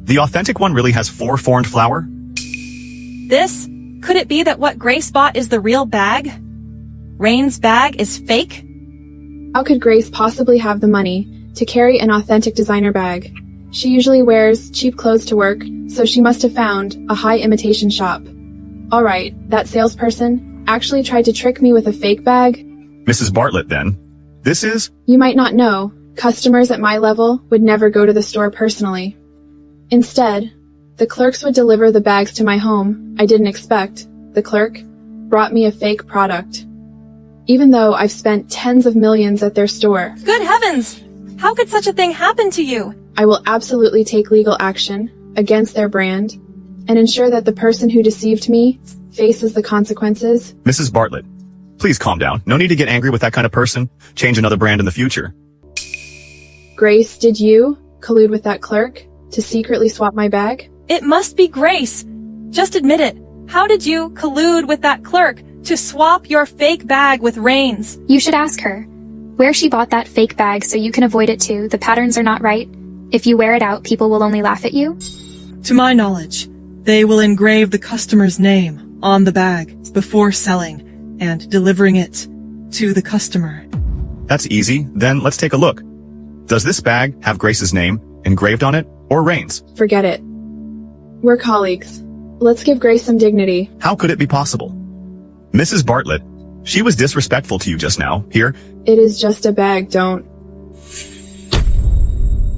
The authentic one really has 4-horned flower? This? Could it be that what Grace bought is the real bag? Rain's bag is fake? How could Grace possibly have the money to carry an authentic designer bag? She usually wears cheap clothes to work, so she must have found a high imitation shop. Alright, that salesperson actually tried to trick me with a fake bag. Mrs. Bartlett, then. This is? You might not know, customers at my level would never go to the store personally. Instead, the clerks would deliver the bags to my home. I didn't expect. The clerk brought me a fake product. Even though I've spent tens of millions at their store. Good heavens! How could such a thing happen to you? I will absolutely take legal action against their brand and ensure that the person who deceived me faces the consequences. Mrs. Bartlett, please calm down. No need to get angry with that kind of person. Change another brand in the future. Grace, did you collude with that clerk to secretly swap my bag? It must be Grace. Just admit it. How did you collude with that clerk to swap your fake bag with Rain's? You should ask her where she bought that fake bag so you can avoid it too. The patterns are not right. If you wear it out, people will only laugh at you. To my knowledge, they will engrave the customer's name on the bag before selling and delivering it to the customer. That's easy. Then let's take a look. Does this bag have Grace's name engraved on it or Rain's? Forget it. We're colleagues. Let's give Grace some dignity. How could it be possible? Mrs. Bartlett, she was disrespectful to you just now. Here. It is just a bag, don't.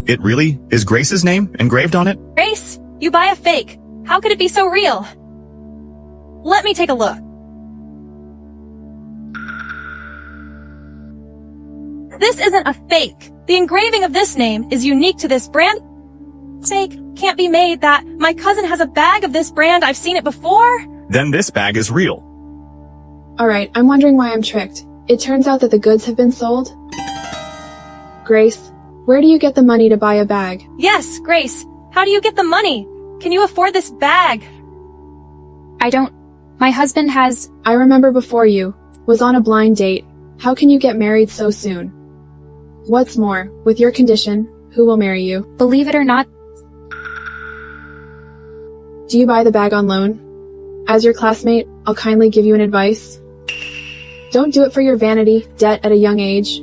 It really is Grace's name engraved on it? Grace, you buy a fake. How could it be so real? Let me take a look. This isn't a fake. The engraving of this name is unique to this brand. Fake can't be made that my cousin has a bag of this brand. I've seen it before. Then this bag is real. Alright, I'm wondering why I'm tricked. It turns out that the goods have been sold. Grace, where do you get the money to buy a bag? Yes, Grace. How do you get the money? Can you afford this bag? I don't. My husband has... I remember before you was on a blind date. How can you get married so soon? What's more, with your condition, who will marry you? Believe it or not. Do you buy the bag on loan? As your classmate, I'll kindly give you an advice. Don't do it for your vanity, debt at a young age.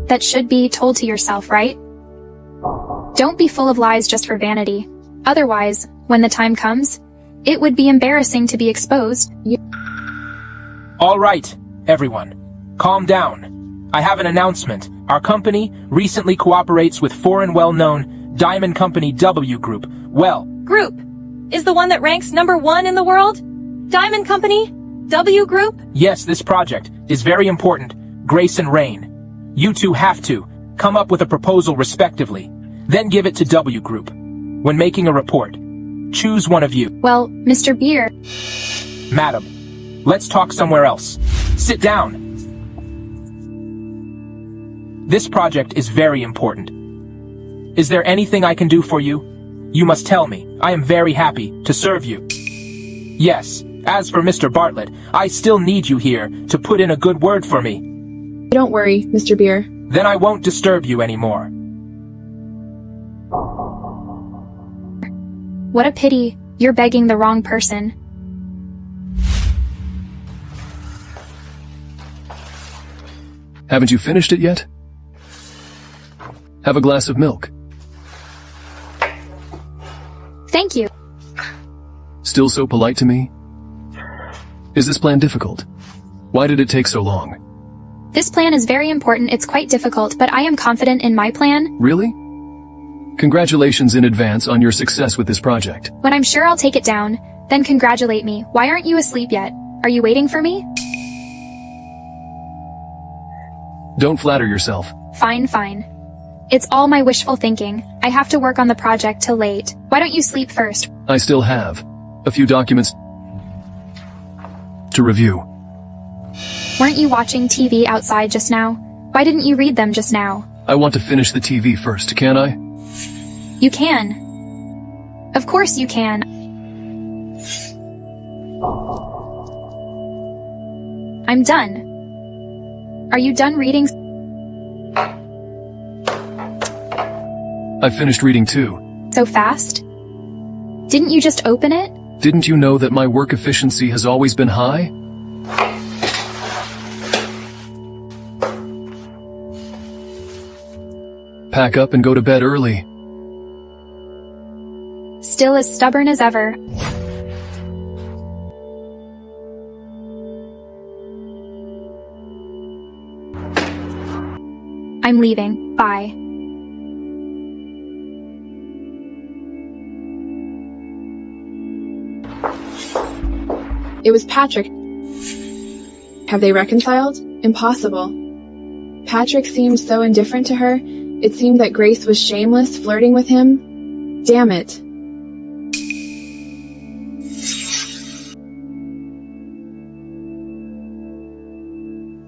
That should be told to yourself, right? Don't be full of lies just for vanity. Otherwise, when the time comes, it would be embarrassing to be exposed. All right, everyone. Calm down. I have an announcement. Our company recently cooperates with foreign well-known diamond company W Group. Group is the one that ranks #1 in the world? Diamond Company? W Group? Yes, this project is very important. Grace and Rain. You two have to come up with a proposal respectively. Then give it to W Group. When making a report, choose one of you. Well, Mr. Beer. Madam, Let's talk somewhere else. Sit down. This project is very important. Is there anything I can do for you? You must tell me. I am very happy to serve you. Yes, as for Mr. Bartlett, I still need you here to put in a good word for me. Don't worry, Mr. Beer. Then I won't disturb you anymore. What a pity. You're begging the wrong person. Haven't you finished it yet? Have a glass of milk. Thank you. Still so polite to me? Is this plan difficult? Why did it take so long? This plan is very important. It's quite difficult, but I am confident in my plan. Really? Congratulations in advance on your success with this project. When I'm sure I'll take it down, then congratulate me. Why aren't you asleep yet? Are you waiting for me? Don't flatter yourself. Fine, fine. It's all my wishful thinking. I have to work on the project till late. Why don't you sleep first? I still have a few documents to review. Weren't you watching TV outside just now? Why didn't you read them just now? I want to finish the TV first, can I? You can. Of course you can. I'm done. Are you done reading? I finished reading too. So fast? Didn't you just open it? Didn't you know that my work efficiency has always been high? Pack up and go to bed early. Still as stubborn as ever. I'm leaving. Bye. It was Patrick. Have they reconciled? Impossible. Patrick seemed so indifferent to her. It seemed that Grace was shameless, flirting with him. Damn it.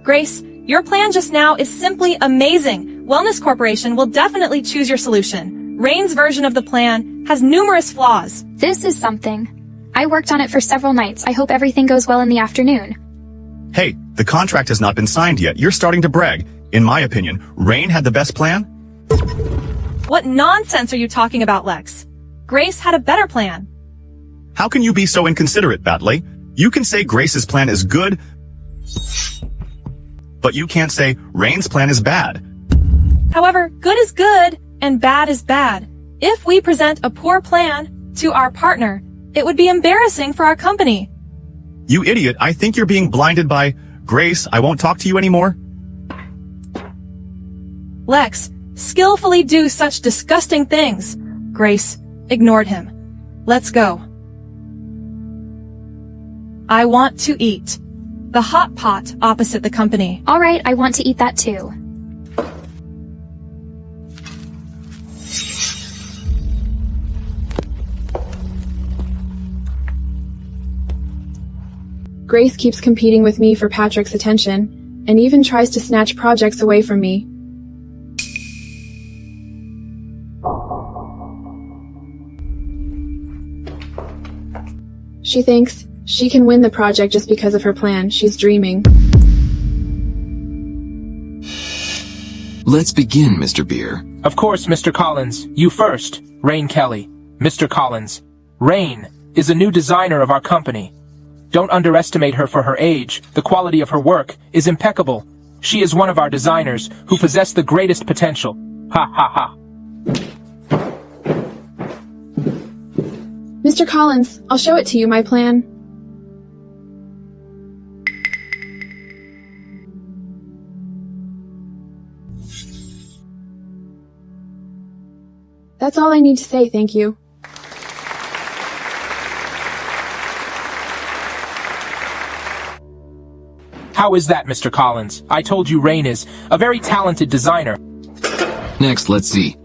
Grace, your plan just now is simply amazing. Wellness Corporation will definitely choose your solution. Rain's version of the plan has numerous flaws. This is something. I worked on it for several nights. I hope everything goes well in the afternoon. Hey, the contract has not been signed yet. You're starting to brag. In my opinion, Rain had the best plan? What nonsense are you talking about, Lex? Grace had a better plan. How can you be so inconsiderate, Batley? You can say Grace's plan is good, but you can't say Rain's plan is bad. However, good is good and bad is bad. If we present a poor plan to our partner, it would be embarrassing for our company. You idiot, I think you're being blinded by Grace. I won't talk to you anymore. Lex, skillfully do such disgusting things. Grace ignored him. Let's go. I want to eat. The hot pot opposite the company. All right, I want to eat that too. Grace keeps competing with me for Patrick's attention, and even tries to snatch projects away from me. She thinks she can win the project just because of her plan. She's dreaming. Let's begin, Mr. Beer. Of course, Mr. Collins. You first. Rain Kelly. Mr. Collins. Rain is a new designer of our company. Don't underestimate her for her age. The quality of her work is impeccable. She is one of our designers who possess the greatest potential. Ha ha ha. Mr. Collins, I'll show it to you, my plan. That's all I need to say, thank you. How is that, Mr. Collins? I told you Rain is a very talented designer. Next, let's see.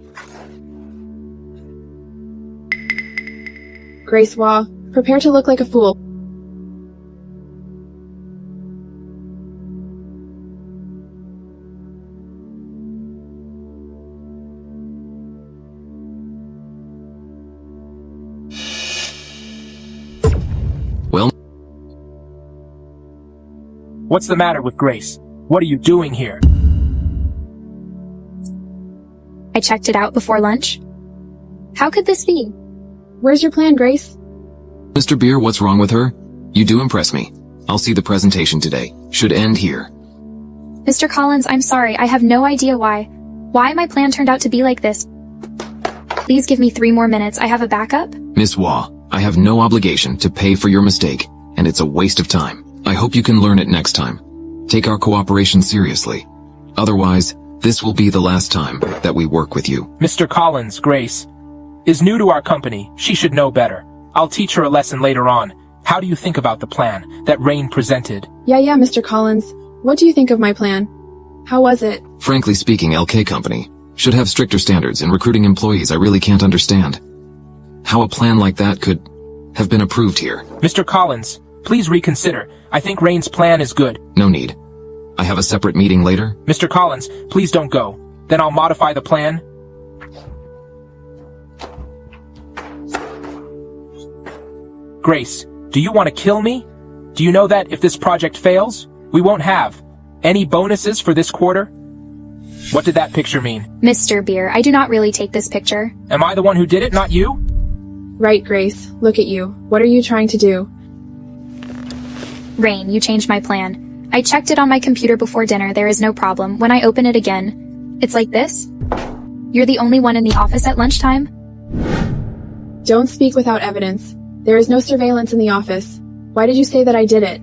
Grace Waugh, prepare to look like a fool. What's the matter with Grace? What are you doing here? I checked it out before lunch. How could this be? Where's your plan, Grace? Mr. Beer, what's wrong with her? You do impress me. I'll see the presentation today. Should end here. Mr. Collins, I'm sorry. I have no idea why my plan turned out to be like this. Please give me 3 more minutes. I have a backup. Miss Wah, I have no obligation to pay for your mistake, and it's a waste of time. I hope you can learn it next time. Take our cooperation seriously. Otherwise, this will be the last time that we work with you. Mr. Collins, Grace is new to our company. She should know better. I'll teach her a lesson later on. How do you think about the plan that Rain presented? Yeah, Mr. Collins. What do you think of my plan? How was it? Frankly speaking, LK Company should have stricter standards in recruiting employees. I really can't understand how a plan like that could have been approved here. Mr. Collins, please reconsider. I think Rain's plan is good. No need. I have a separate meeting later. Mr. Collins, please don't go. Then I'll modify the plan. Grace, do you want to kill me? Do you know that if this project fails, we won't have any bonuses for this quarter? What did that picture mean? Mr. Beer, I do not really take this picture. Am I the one who did it, not you? Right, Grace. Look at you. What are you trying to do? Rain, you changed my plan. I checked it on my computer before dinner. There is no problem. When I open it again, it's like this. You're the only one in the office at lunchtime? Don't speak without evidence. There is no surveillance in the office. Why did you say that I did it?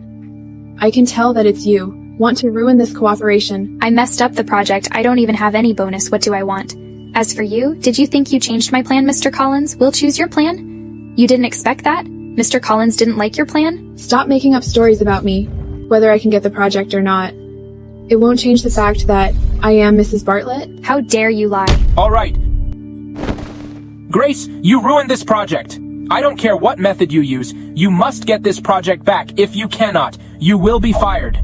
I can tell that it's you. Want to ruin this cooperation. I messed up the project. I don't even have any bonus. What do I want? As for you, did you think you changed my plan, Mr. Collins? We'll choose your plan? You didn't expect that? Mr. Collins didn't like your plan? Stop making up stories about me, whether I can get the project or not. It won't change the fact that I am Mrs. Bartlett. How dare you lie? All right. Grace, you ruined this project. I don't care what method you use. You must get this project back. If you cannot, you will be fired.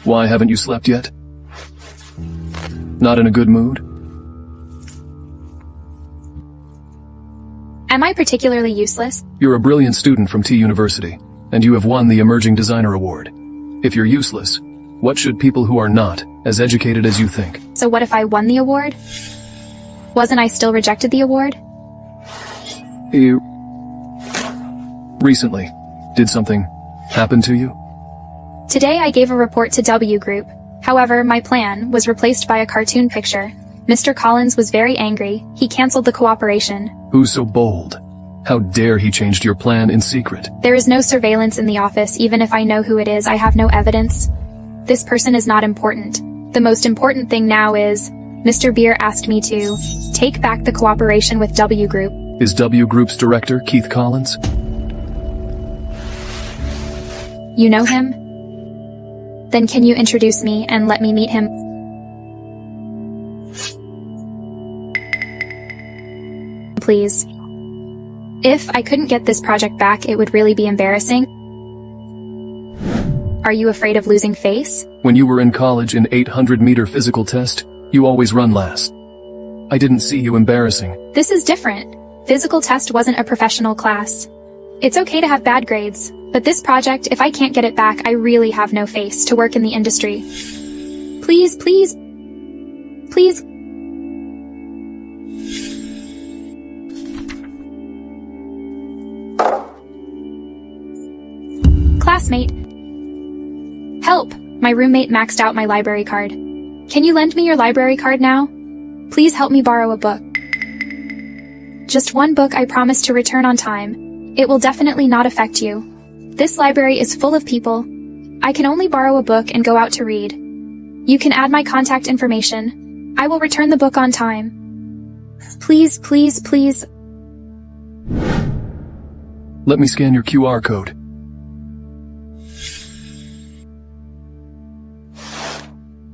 Why haven't you slept yet? Not in a good mood? Am I particularly useless? You're a brilliant student from T University, and you have won the Emerging Designer Award. If you're useless, what should people who are not as educated as you think? So what if I won the award? Wasn't I still rejected the award? Recently, did something happen to you? Today I gave a report to W Group. However, my plan was replaced by a cartoon picture. Mr. Collins was very angry. He canceled the cooperation. Who's so bold? How dare he changed your plan in secret? There is no surveillance in the office. Even if I know who it is, I have no evidence. This person is not important. The most important thing now is, Mr. Beer asked me to take back the cooperation with W Group. Is W Group's director Keith Collins? You know him? Then can you introduce me and let me meet him? Please. If I couldn't get this project back, it would really be embarrassing. Are you afraid of losing face? When you were in college in 800-meter physical test, you always run last. I didn't see you embarrassing. This is different. Physical test wasn't a professional class. It's okay to have bad grades, but this project, if I can't get it back, I really have no face to work in the industry. Please, please, please. Classmate. Help! My roommate maxed out my library card. Can you lend me your library card now? Please help me borrow a book. Just one book, I promise to return on time. It will definitely not affect you. This library is full of people. I can only borrow a book and go out to read. You can add my contact information. I will return the book on time. Please, please, please. Let me scan your QR code.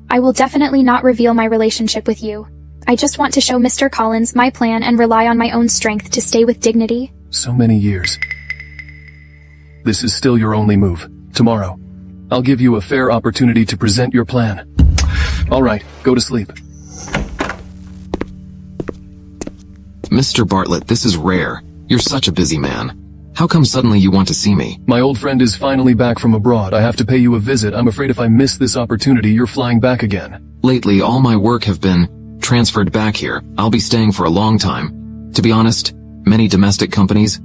I will definitely not reveal my relationship with you. I just want to show Mr. Collins my plan and rely on my own strength to stay with dignity. So many years. This is still your only move. Tomorrow, I'll give you a fair opportunity to present your plan. All right, go to sleep. Mr. Bartlett, this is rare. You're such a busy man. How come suddenly you want to see me? My old friend is finally back from abroad. I have to pay you a visit. I'm afraid if I miss this opportunity, you're flying back again. Lately, all my work have been transferred back here. I'll be staying for a long time. To be honest, many domestic companies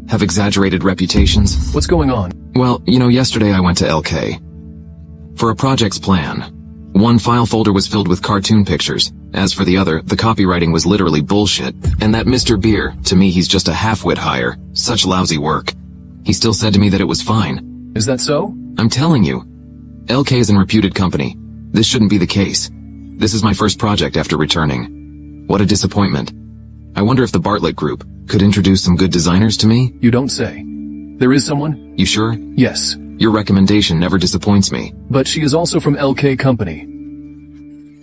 have exaggerated reputations. What's going on? Well, yesterday I went to LK for a project's plan. One file folder was filled with cartoon pictures. As for the other, the copywriting was literally bullshit. And that Mr. Beer, to me he's just a half-wit hire. Such lousy work. He still said to me that it was fine. Is that so? I'm telling you. LK is a reputed company. This shouldn't be the case. This is my first project after returning. What a disappointment. I wonder if the Bartlett Group could introduce some good designers to me? You don't say. There is someone? You sure? Yes. Your recommendation never disappoints me. But she is also from LK Company.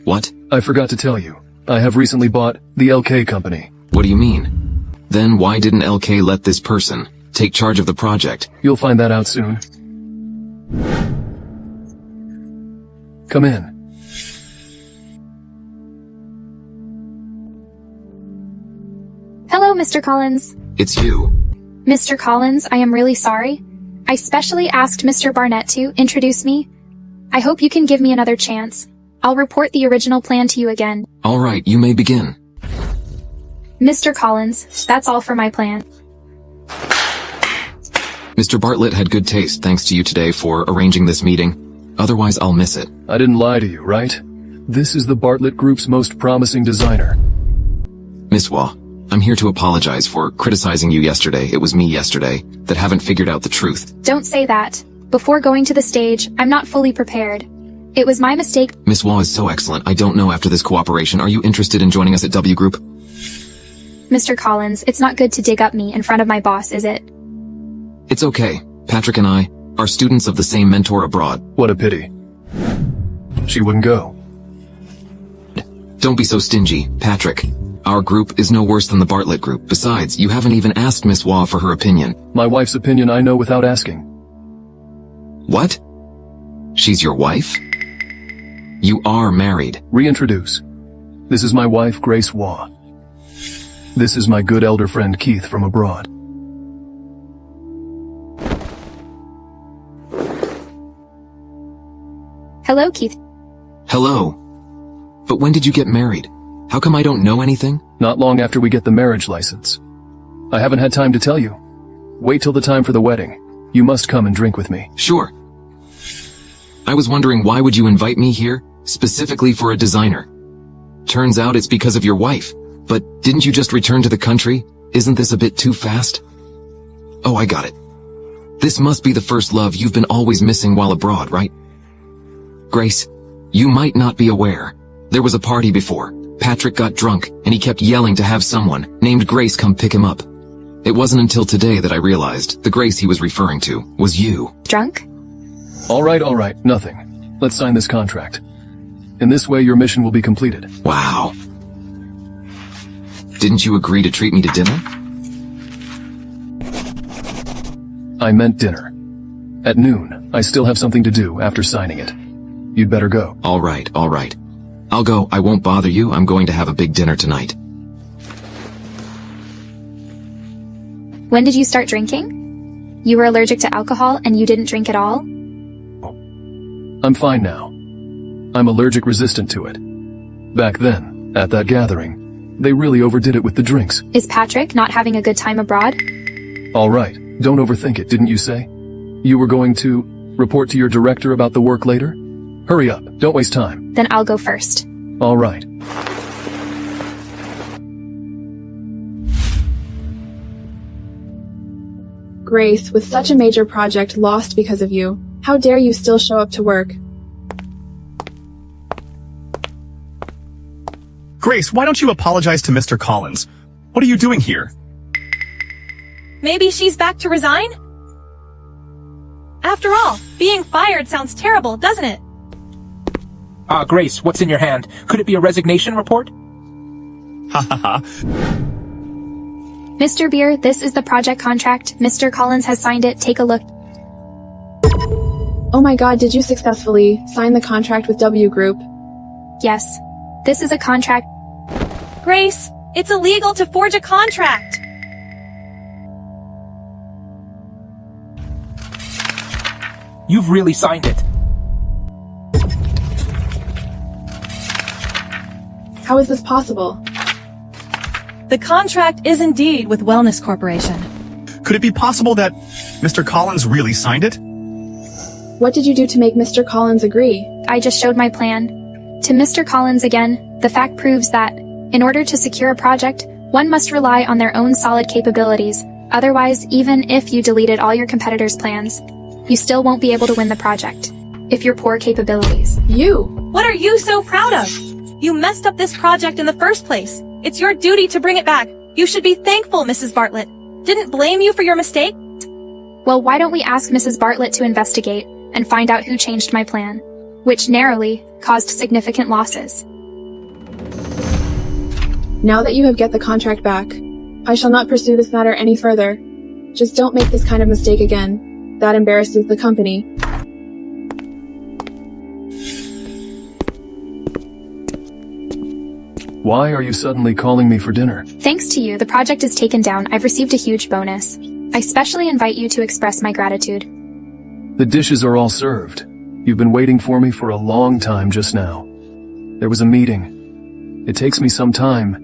What? I forgot to tell you. I have recently bought the LK Company. What do you mean? Then why didn't LK let this person take charge of the project? You'll find that out soon. Come in. Hello, Mr. Collins. It's you. Mr. Collins, I am really sorry. I specially asked Mr. Barnett to introduce me. I hope you can give me another chance. I'll report the original plan to you again. All right, you may begin. Mr. Collins, that's all for my plan. Mr. Bartlett had good taste thanks to you today for arranging this meeting. Otherwise, I'll miss it. I didn't lie to you, right? This is the Bartlett Group's most promising designer. Miss Wah, I'm here to apologize for criticizing you yesterday. It was me yesterday that haven't figured out the truth. Don't say that. Before going to the stage, I'm not fully prepared. It was my mistake. Miss Wah is so excellent. I don't know after this cooperation. Are you interested in joining us at W Group? Mr. Collins, it's not good to dig up me in front of my boss, is it? It's okay. Patrick and I are students of the same mentor abroad. What a pity. She wouldn't go. Don't be so stingy, Patrick. Our group is no worse than the Bartlett Group. Besides, you haven't even asked Miss Wah for her opinion. My wife's opinion I know without asking. What? She's your wife? You are married. Reintroduce. This is my wife, Grace Wah. This is my good elder friend, Keith, from abroad. Hello, Keith. Hello. But when did you get married? How come I don't know anything? Not long after we get the marriage license. I haven't had time to tell you. Wait till the time for the wedding. You must come and drink with me. Sure. I was wondering why would you invite me here, specifically for a designer? Turns out it's because of your wife. But didn't you just return to the country? Isn't this a bit too fast? Oh, I got it. This must be the first love you've been always missing while abroad, right? Grace, you might not be aware. There was a party before. Patrick got drunk, and he kept yelling to have someone named Grace come pick him up. It wasn't until today that I realized the Grace he was referring to was you. Drunk? All right, nothing. Let's sign this contract. In this way, your mission will be completed. Wow. Didn't you agree to treat me to dinner? I meant dinner. At noon, I still have something to do after signing it. You'd better go. All right. I'll go. I won't bother you. I'm going to have a big dinner tonight. When did you start drinking? You were allergic to alcohol and you didn't drink at all? I'm fine now. I'm allergic resistant to it. Back then, at that gathering, they really overdid it with the drinks. Is Patrick not having a good time abroad? All right, don't overthink it, didn't you say? You were going to report to your director about the work later? Hurry up, don't waste time. Then I'll go first. All right. Grace, with such a major project lost because of you, how dare you still show up to work? Grace, why don't you apologize to Mr. Collins? What are you doing here? Maybe she's back to resign? After all, being fired sounds terrible, doesn't it? Grace, what's in your hand? Could it be a resignation report? Ha ha ha. Mr. Beer, this is the project contract. Mr. Collins has signed it. Take a look. Oh my god, did you successfully sign the contract with W Group? Yes. This is a contract. Grace, It's illegal to forge a contract. You've really signed it. How is this possible? The contract is indeed with Wellness Corporation. Could it be possible that Mr. Collins really signed it? What did you do to make Mr. Collins agree? I just showed my plan. To Mr. Collins again, the fact proves that, in order to secure a project, one must rely on their own solid capabilities. Otherwise, even if you deleted all your competitors' plans, you still won't be able to win the project. If your poor capabilities. You! What are you so proud of? You messed up this project in the first place. It's your duty to bring it back. You should be thankful, Mrs. Bartlett. Didn't blame you for your mistake? Well, why don't we ask Mrs. Bartlett to investigate and find out who changed my plan, which narrowly caused significant losses. Now that you have get the contract back, I shall not pursue this matter any further. Just don't make this kind of mistake again. That embarrasses the company. Why are you suddenly calling me for dinner? Thanks to you, the project is taken down. I've received a huge bonus. I specially invite you to express my gratitude. The dishes are all served. You've been waiting for me for a long time just now. There was a meeting. It takes me some time.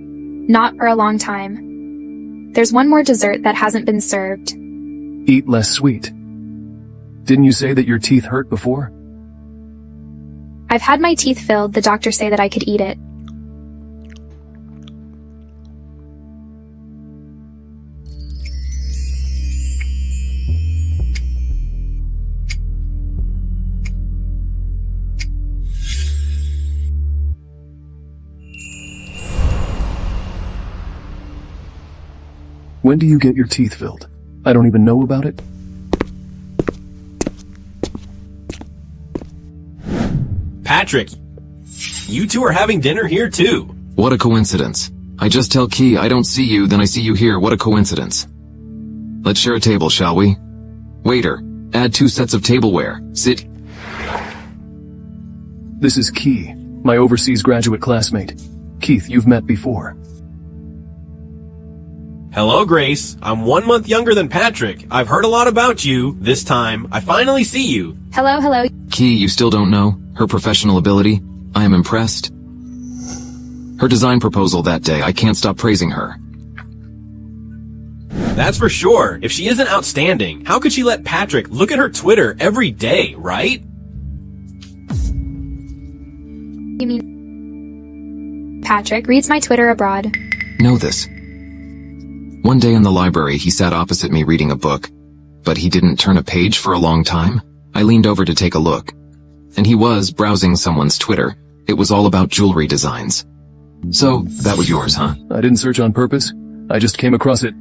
Not for a long time. There's one more dessert that hasn't been served. Eat less sweet. Didn't you say that your teeth hurt before? I've had my teeth filled. The doctors say that I could eat it. When do you get your teeth filled? I don't even know about it. Patrick, you two are having dinner here too. What a coincidence. I just tell Key I don't see you, then I see you here. What a coincidence. Let's share a table, shall we? Waiter, add 2 sets of tableware. Sit. This is Key, my overseas graduate classmate. Keith, you've met before. Hello, Grace. I'm 1 month younger than Patrick. I've heard a lot about you. This time, I finally see you. Hello, hello. Key, you still don't know? Her professional ability? I am impressed. Her design proposal that day, I can't stop praising her. That's for sure. If she isn't outstanding, how could she let Patrick look at her Twitter every day, right? You mean Patrick reads my Twitter abroad? Know this. One day in the library, he sat opposite me reading a book, but he didn't turn a page for a long time. I leaned over to take a look, and he was browsing someone's Twitter. It was all about jewelry designs. So, that was yours, huh? I didn't search on purpose. I just came across it.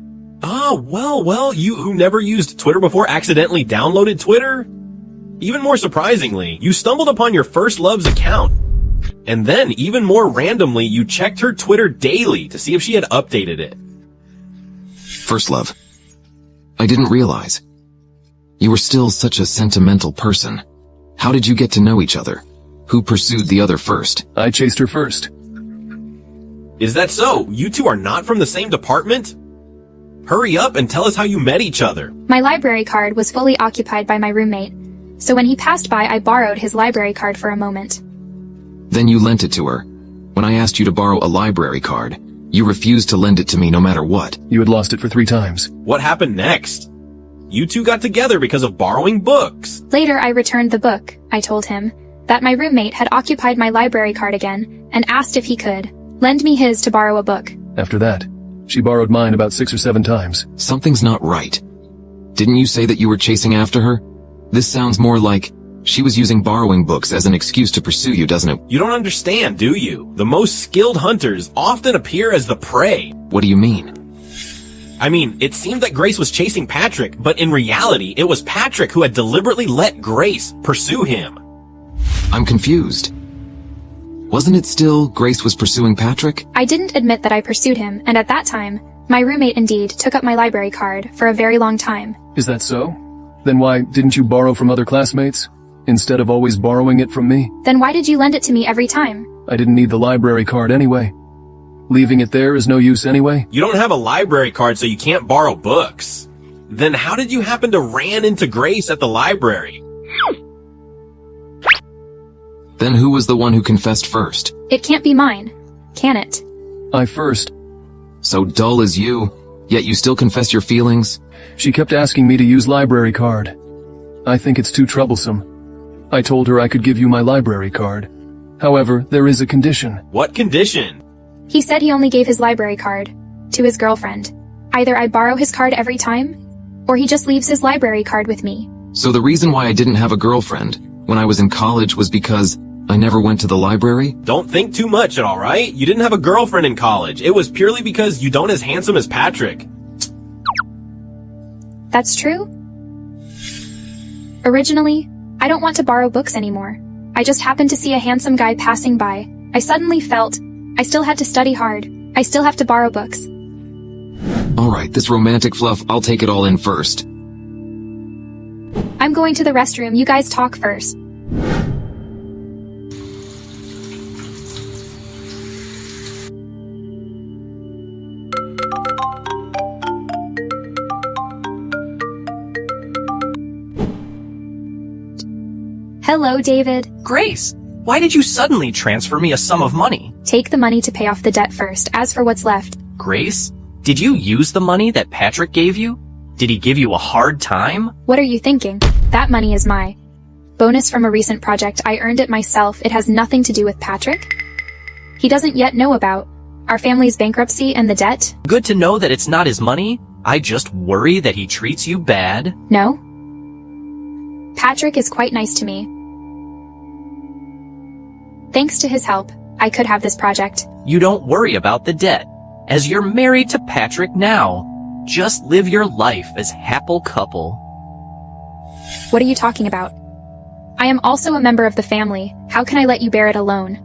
Oh, well, you who never used Twitter before accidentally downloaded Twitter? Even more surprisingly, you stumbled upon your first love's account. And then, even more randomly, you checked her Twitter daily to see if she had updated it. First love. I didn't realize. You were still such a sentimental person. How did you get to know each other? Who pursued the other first? I chased her first. Is that so? You two are not from the same department? Hurry up and tell us how you met each other. My library card was fully occupied by my roommate, so when he passed by, I borrowed his library card for a moment. Then you lent it to her. When I asked you to borrow a library card, you refused to lend it to me no matter what. You had lost it for 3 times. What happened next? You two got together because of borrowing books. Later, I returned the book. I told him that my roommate had occupied my library card again and asked if he could lend me his to borrow a book. After that, she borrowed mine about 6 or 7 times. Something's not right. Didn't you say that you were chasing after her? This sounds more like she was using borrowing books as an excuse to pursue you, doesn't it? You don't understand, do you? The most skilled hunters often appear as the prey. What do you mean? I mean, it seemed that Grace was chasing Patrick, but in reality, it was Patrick who had deliberately let Grace pursue him. I'm confused. Wasn't it still Grace was pursuing Patrick? I didn't admit that I pursued him, and at that time, my roommate indeed took up my library card for a very long time. Is that so? Then why didn't you borrow from other classmates, instead of always borrowing it from me? Then why did you lend it to me every time? I didn't need the library card anyway. Leaving it there is no use anyway? You don't have a library card, so you can't borrow books. Then how did you happen to ran into Grace at the library? Then who was the one who confessed first? It can't be mine, can it? I first. So dull as you, yet you still confess your feelings? She kept asking me to use library card. I think it's too troublesome. I told her I could give you my library card. However, there is a condition. What condition? He said he only gave his library card to his girlfriend. Either I borrow his card every time, or he just leaves his library card with me. So the reason why I didn't have a girlfriend when I was in college was because I never went to the library? Don't think too much, alright? You didn't have a girlfriend in college. It was purely because you don't as handsome as Patrick. That's true? Originally, I don't want to borrow books anymore. I just happened to see a handsome guy passing by. I suddenly felt I still had to study hard. I still have to borrow books. Alright, this romantic fluff, I'll take it all in first. I'm going to the restroom. You guys talk first. Hello, David. Grace, why did you suddenly transfer me a sum of money? Take the money to pay off the debt first. As for what's left, Grace, did you use the money that Patrick gave you? Did he give you a hard time? what are you thinking? That money is my bonus from a recent project. I earned it myself. It has nothing to do with Patrick. He doesn't yet know about our family's bankruptcy and the debt. Good to know that it's not his money. I just worry that he treats you bad. No? Patrick is quite nice to me. Thanks to his help, I could have this project. You don't worry about the debt, as you're married to Patrick now. Just live your life as happy couple. What are you talking about? I am also a member of the family. How can I let you bear it alone?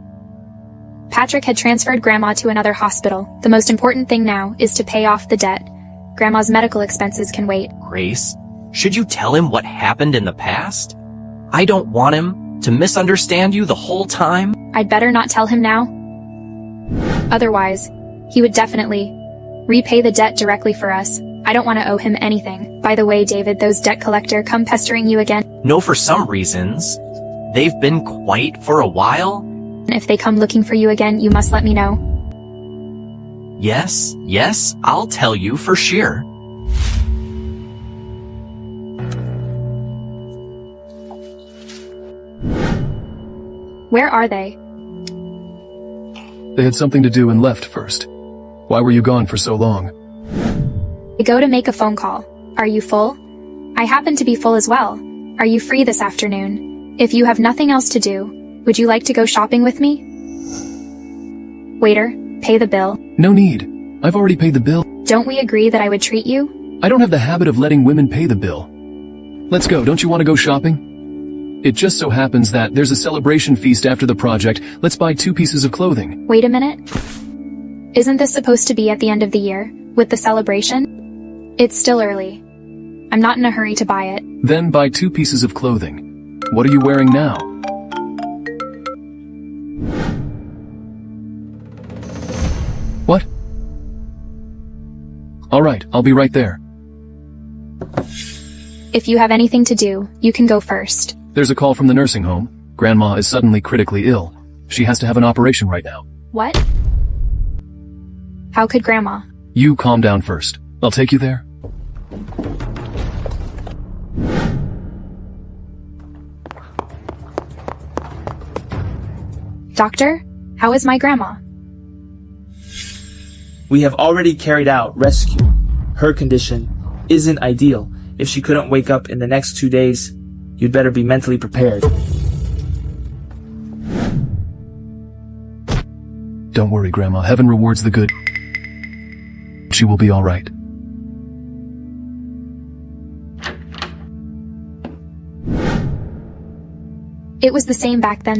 Patrick had transferred Grandma to another hospital. The most important thing now is to pay off the debt. Grandma's medical expenses can wait. Grace, should you tell him what happened in the past? I don't want him to misunderstand you the whole time. I'd better not tell him now. Otherwise, he would definitely repay the debt directly for us. I don't want to owe him anything. By the way, David, those debt collector come pestering you again? No, for some reasons. They've been quite for a while. If they come looking for you again, you must let me know. Yes, I'll tell you for sure. Where are they? They had something to do and left first. Why were you gone for so long? I go to make a phone call. Are you full? I happen to be full as well. Are you free this afternoon? If you have nothing else to do, would you like to go shopping with me? Waiter, pay the bill. No need. I've already paid the bill. Don't we agree that I would treat you? I don't have the habit of letting women pay the bill. Let's go. Don't you want to go shopping? It just so happens that there's a celebration feast after the project. Let's buy 2 pieces of clothing. Wait a minute. Isn't this supposed to be at the end of the year, with the celebration? It's still early. I'm not in a hurry to buy it. Then buy 2 pieces of clothing. What are you wearing now? What? Alright, I'll be right there. If you have anything to do, you can go first. There's a call from the nursing home. Grandma is suddenly critically ill. She has to have an operation right now. What? How could Grandma? You calm down first. I'll take you there. Doctor, how is my grandma? We have already carried out rescue. Her condition isn't ideal. If she couldn't wake up in the next 2 days, you'd better be mentally prepared. Don't worry, Grandma. Heaven rewards the good. She will be all right. It was the same back then.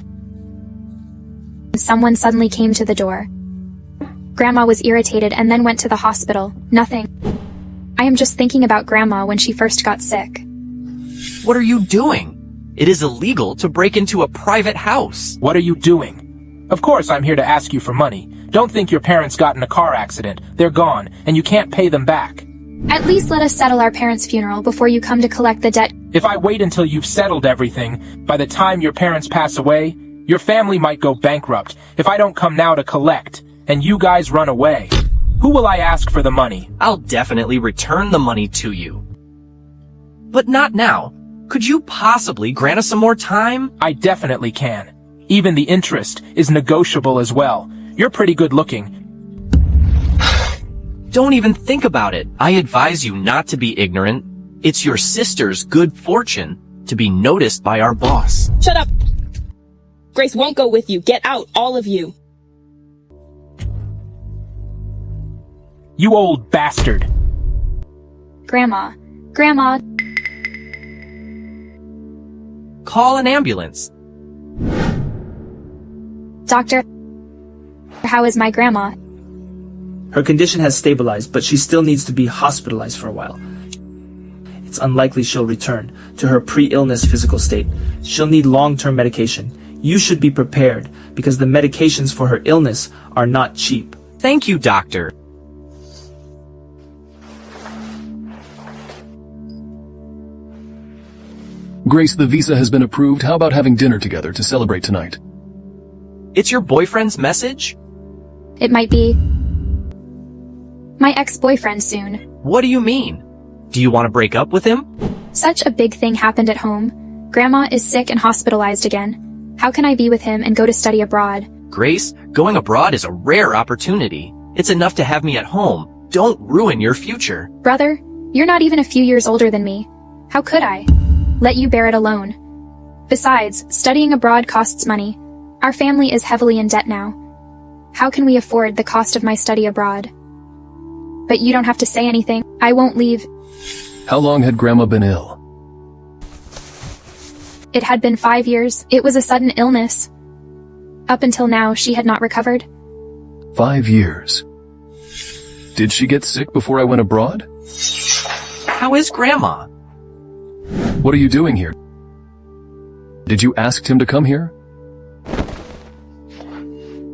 Someone suddenly came to the door. Grandma was irritated and then went to the hospital. Nothing. I am just thinking about Grandma when she first got sick. What are you doing? It is illegal to break into a private house. What are you doing? Of course I'm here to ask you for money. Don't think your parents got in a car accident. They're gone, and you can't pay them back. At least let us settle our parents' funeral before you come to collect the debt. If I wait until you've settled everything, by the time your parents pass away, your family might go bankrupt if I don't come now to collect, and you guys run away. Who will I ask for the money? I'll definitely return the money to you. But not now. Could you possibly grant us some more time? I definitely can. Even the interest is negotiable as well. You're pretty good looking. Don't even think about it. I advise you not to be ignorant. It's your sister's good fortune to be noticed by our boss. Shut up! Grace won't go with you. Get out, all of you. You old bastard. Grandma. Call an ambulance. Doctor, how is my grandma? Her condition has stabilized, but she still needs to be hospitalized for a while. It's unlikely she'll return to her pre-illness physical state. She'll need long-term medication. You should be prepared, because the medications for her illness are not cheap. Thank you, doctor. Grace, the visa has been approved. How about having dinner together to celebrate tonight? It's your boyfriend's message? It might be my ex-boyfriend soon. What do you mean? Do you want to break up with him? Such a big thing happened at home. Grandma is sick and hospitalized again. How can I be with him and go to study abroad? Grace, going abroad is a rare opportunity. It's enough to have me at home. Don't ruin your future. Brother, you're not even a few years older than me. How could I let you bear it alone? Besides, studying abroad costs money. Our family is heavily in debt now. How can we afford the cost of my study abroad? But you don't have to say anything. I won't leave. How long had Grandma been ill? It had been 5 years. It was a sudden illness. Up until now, she had not recovered. 5 years. Did she get sick before I went abroad? How is Grandma? What are you doing here? Did you ask him to come here?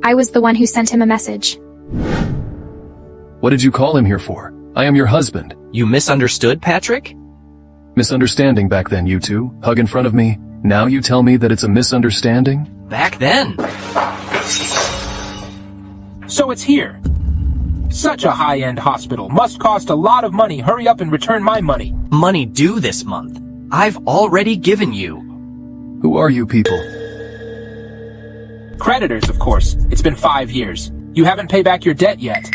I was the one who sent him a message. What did you call him here for? I am your husband. You misunderstood, Patrick? Misunderstanding back then, you two. Hug in front of me. Now you tell me that it's a misunderstanding? Back then. So it's here. Such a high-end hospital. Must cost a lot of money. Hurry up and return my money. Money due this month. I've already given you. Who are you people? Creditors, of course. It's been 5 years. You haven't paid back your debt yet.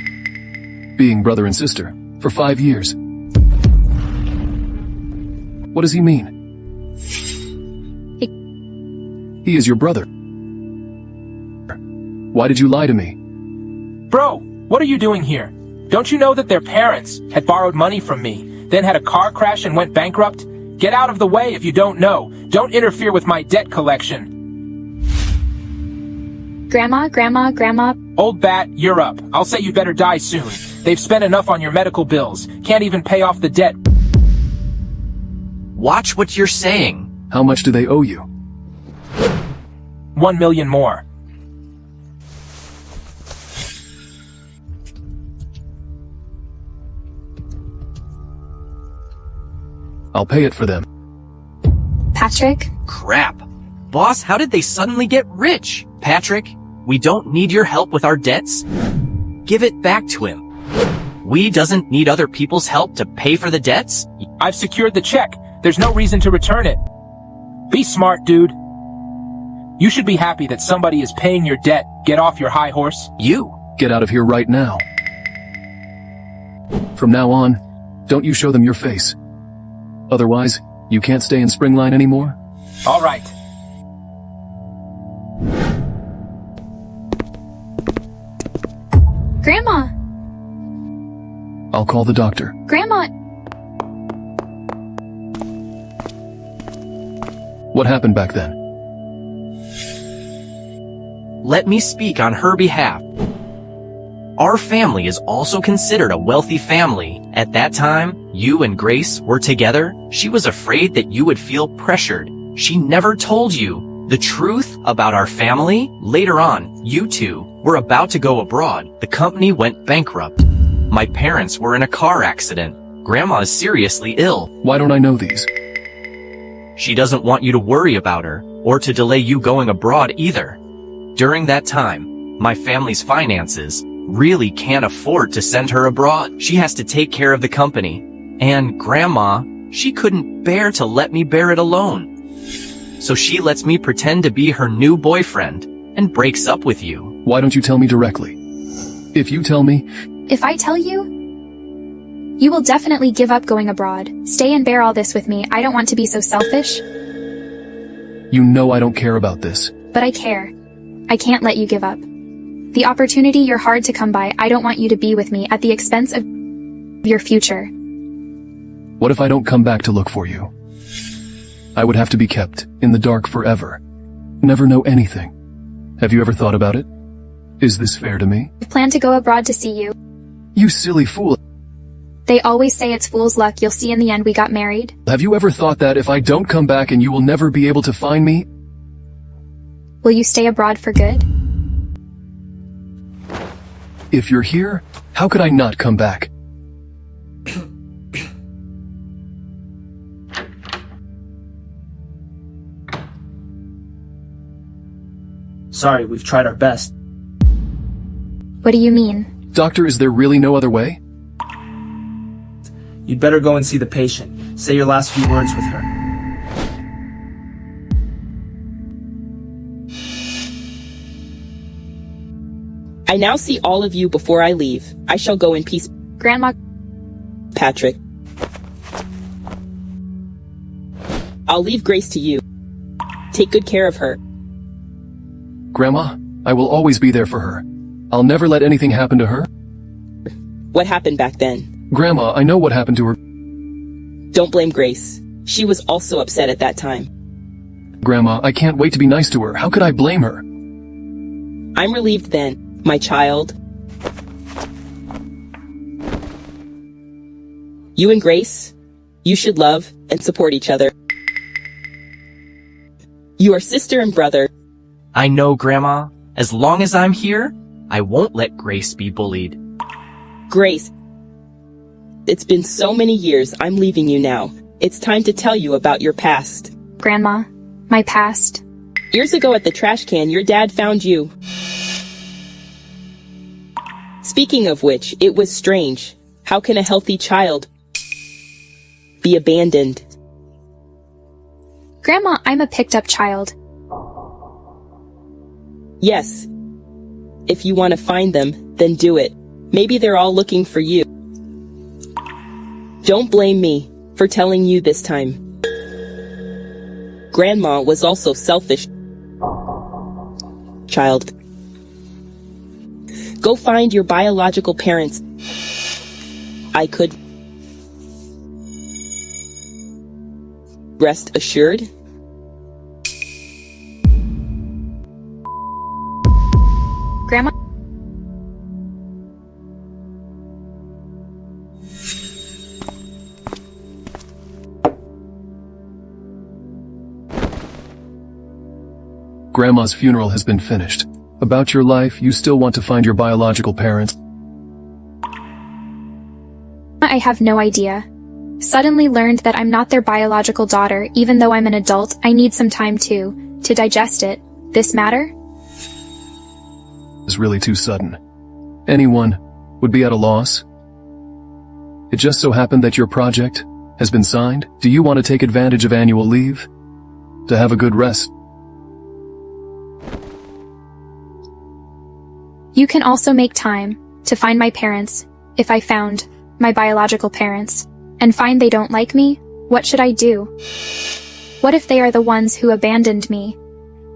Being brother and sister for 5 years. What does he mean? He is your brother. Why did you lie to me? Bro, what are you doing here? Don't you know that their parents had borrowed money from me, then had a car crash and went bankrupt? Get out of the way if you don't know. Don't interfere with my debt collection. Grandma. Old bat, you're up. I'll say you'd better die soon. They've spent enough on your medical bills. Can't even pay off the debt. Watch what you're saying. How much do they owe you? 1 million more. I'll pay it for them. Patrick? Crap. Boss, how did they suddenly get rich? Patrick, we don't need your help with our debts. Give it back to him. We doesn't need other people's help to pay for the debts. I've secured the check. There's no reason to return it. Be smart, dude. You should be happy that somebody is paying your debt. Get off your high horse. You. Get out of here right now. From now on, don't you show them your face. Otherwise, you can't stay in Springline anymore? All right. Grandma! I'll call the doctor. Grandma! What happened back then? Let me speak on her behalf. Our family is also considered a wealthy family. At that time, you and Grace were together. She was afraid that you would feel pressured. She never told you the truth about our family. Later on, you two were about to go abroad, the company went bankrupt. My parents were in a car accident. Grandma is seriously ill. Why don't I know these? She doesn't want you to worry about her, or to delay you going abroad either. During that time, my family's finances really can't afford to send her abroad. She has to take care of the company. And Grandma, she couldn't bear to let me bear it alone. So she lets me pretend to be her new boyfriend and breaks up with you. Why don't you tell me directly? If you tell me... If I tell you, you will definitely give up going abroad. Stay and bear all this with me. I don't want to be so selfish. You know I don't care about this. But I care. I can't let you give up. The opportunity you're hard to come by, I don't want you to be with me at the expense of your future. What if I don't come back to look for you? I would have to be kept in the dark forever. Never know anything. Have you ever thought about it? Is this fair to me? I plan to go abroad to see you. You silly fool. They always say it's fool's luck. You'll see in the end we got married. Have you ever thought that if I don't come back and you will never be able to find me? Will you stay abroad for good? If you're here, how could I not come back? Sorry, we've tried our best. What do you mean? Doctor, is there really no other way? You'd better go and see the patient. Say your last few words with her. I now see all of you before I leave. I shall go in peace. Grandma. Patrick. I'll leave Grace to you. Take good care of her. Grandma, I will always be there for her. I'll never let anything happen to her. What happened back then? Grandma, I know what happened to her. Don't blame Grace. She was also upset at that time. Grandma, I can't wait to be nice to her. How could I blame her? I'm relieved then, my child. You and Grace, you should love and support each other. You are sister and brother. I know, Grandma. As long as I'm here, I won't let Grace be bullied. Grace, it's been so many years. I'm leaving you now. It's time to tell you about your past. Grandma, my past. Years ago at the trash can, your dad found you. Speaking of which, it was strange. How can a healthy child be abandoned? Grandma, I'm a picked-up child. Yes. If you want to find them, then do it. Maybe they're all looking for you. Don't blame me for telling you this time. Grandma was also selfish. Child. Go find your biological parents. I could rest assured. Grandma? Grandma's funeral has been finished. About your life, you still want to find your biological parents? I have no idea. Suddenly learned that I'm not their biological daughter. Even though I'm an adult, I need some time to digest it. This matter? Is really too sudden. Anyone would be at a loss. It just so happened that your project has been signed. Do you want to take advantage of annual leave to have a good rest? You can also make time to find my parents. If I found my biological parents and find they don't like me, what should I do? What if they are the ones who abandoned me?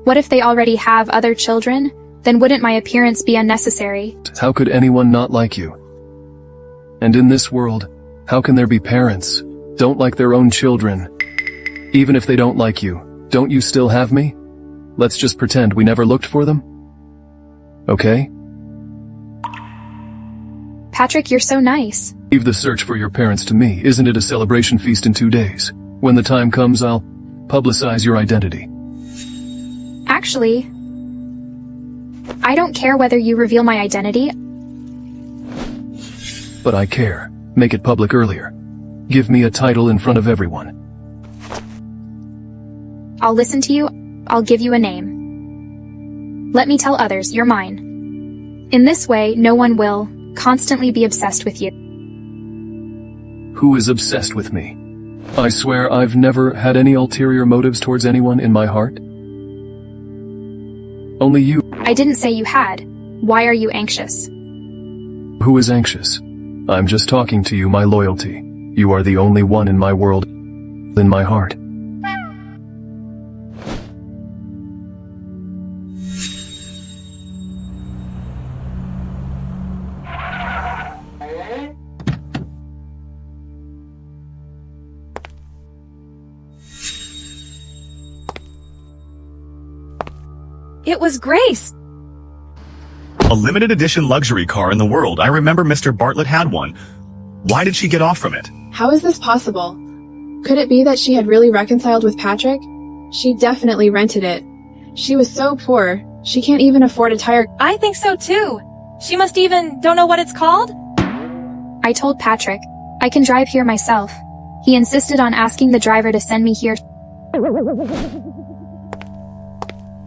What if they already have other children? Then wouldn't my appearance be unnecessary? How could anyone not like you? And in this world, how can there be parents don't like their own children? Even if they don't like you, don't you still have me? Let's just pretend we never looked for them. Okay? Patrick, you're so nice. Leave the search for your parents to me. Isn't it a celebration feast in 2 days? When the time comes, I'll publicize your identity. Actually, I don't care whether you reveal my identity. But I care. Make it public earlier. Give me a title in front of everyone. I'll listen to you. I'll give you a name. Let me tell others you're mine. In this way, no one will constantly be obsessed with you. Who is obsessed with me? I swear I've never had any ulterior motives towards anyone in my heart. Only you. I didn't say you had. Why are you anxious? Who is anxious? I'm just talking to you, my loyalty. You are the only one in my world, in my heart. It was Grace! A limited edition luxury car in the world. I remember Mr. Bartlett had one. Why did she get off from it? How is this possible? Could it be that she had really reconciled with Patrick? She definitely rented it. She was so poor, she can't even afford a tire. I think so too. She must even don't know what it's called? I told Patrick, I can drive here myself. He insisted on asking the driver to send me here.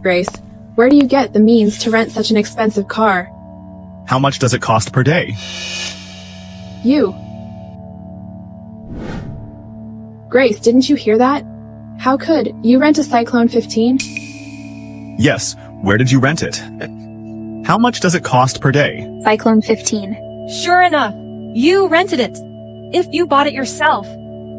Grace, where do you get the means to rent such an expensive car? How much does it cost per day? You. Grace, didn't you hear that? How could you rent a Cyclone 15? Yes, where did you rent it? How much does it cost per day? Cyclone 15. Sure enough, you rented it. If you bought it yourself,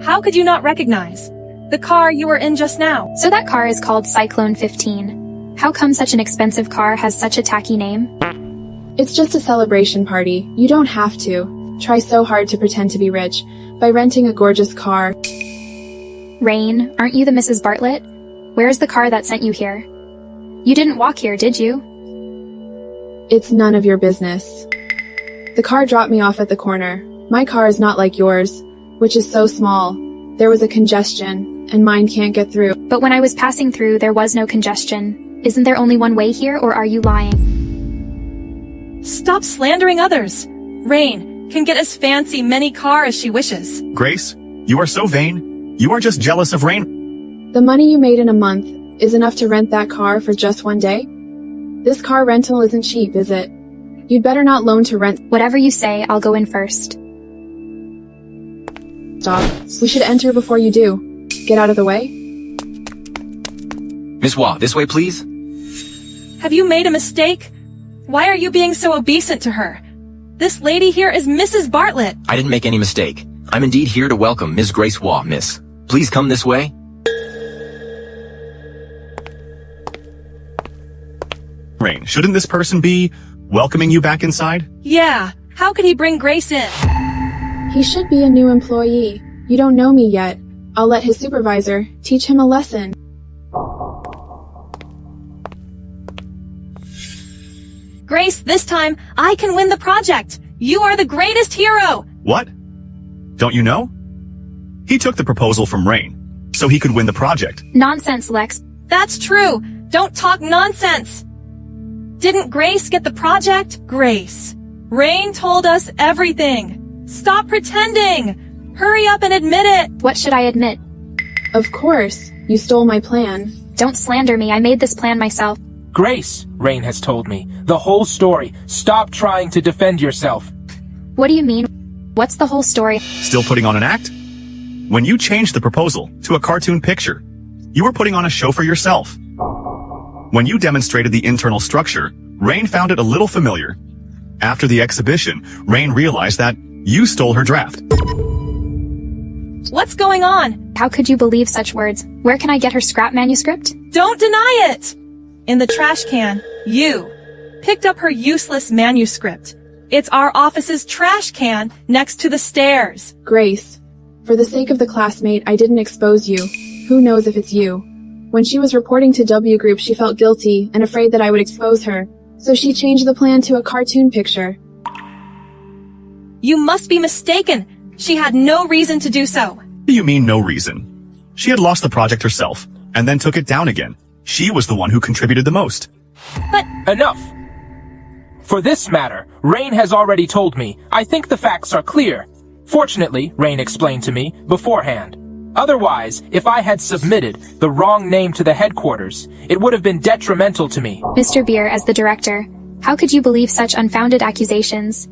how could you not recognize the car you were in just now? So that car is called Cyclone 15. How come such an expensive car has such a tacky name? It's just a celebration party. You don't have to try so hard to pretend to be rich by renting a gorgeous car. Rain, aren't you the Mrs. Bartlett? Where's the car that sent you here? You didn't walk here, did you? It's none of your business. The car dropped me off at the corner. My car is not like yours, which is so small. There was a congestion, and mine can't get through. But when I was passing through, there was no congestion. Isn't there only one way here, or are you lying? Stop slandering others. Rain can get as fancy many car as she wishes. Grace, you are so vain. You are just jealous of Rain. The money you made in a month is enough to rent that car for just one day? This car rental isn't cheap, is it? You'd better not loan to rent. Whatever you say, I'll go in first. Stop. We should enter before you do. Get out of the way. Miss Wah, this way please? Have you made a mistake? Why are you being so obeisant to her? This lady here is Mrs. Bartlett. I didn't make any mistake. I'm indeed here to welcome Ms. Grace Wah, miss. Please come this way. Rain, shouldn't this person be welcoming you back inside? Yeah, how could he bring Grace in? He should be a new employee. You don't know me yet. I'll let his supervisor teach him a lesson. Grace, this time, I can win the project. You are the greatest hero. What? Don't you know? He took the proposal from Rain, so he could win the project. Nonsense, Lex. That's true. Don't talk nonsense. Didn't Grace get the project? Grace. Rain told us everything. Stop pretending. Hurry up and admit it. What should I admit? Of course. You stole my plan. Don't slander me. I made this plan myself. Grace, Rain has told me. The whole story. Stop trying to defend yourself. What do you mean? What's the whole story? Still putting on an act? When you changed the proposal to a cartoon picture, you were putting on a show for yourself. When you demonstrated the internal structure, Rain found it a little familiar. After the exhibition, Rain realized that you stole her draft. What's going on? How could you believe such words? Where can I get her scrap manuscript? Don't deny it! In the trash can, you picked up her useless manuscript. It's our office's trash can next to the stairs. Grace, for the sake of the classmate, I didn't expose you. Who knows if it's you? When she was reporting to W Group, she felt guilty and afraid that I would expose her. So she changed the plan to a cartoon picture. You must be mistaken. She had no reason to do so. What do you mean no reason? She had lost the project herself, and then took it down again. She was the one who contributed the most. But enough! For this matter, Rain has already told me. I think the facts are clear. Fortunately, Rain explained to me beforehand. Otherwise, if I had submitted the wrong name to the headquarters, it would have been detrimental to me. Mr. Beer, as the director, how could you believe such unfounded accusations?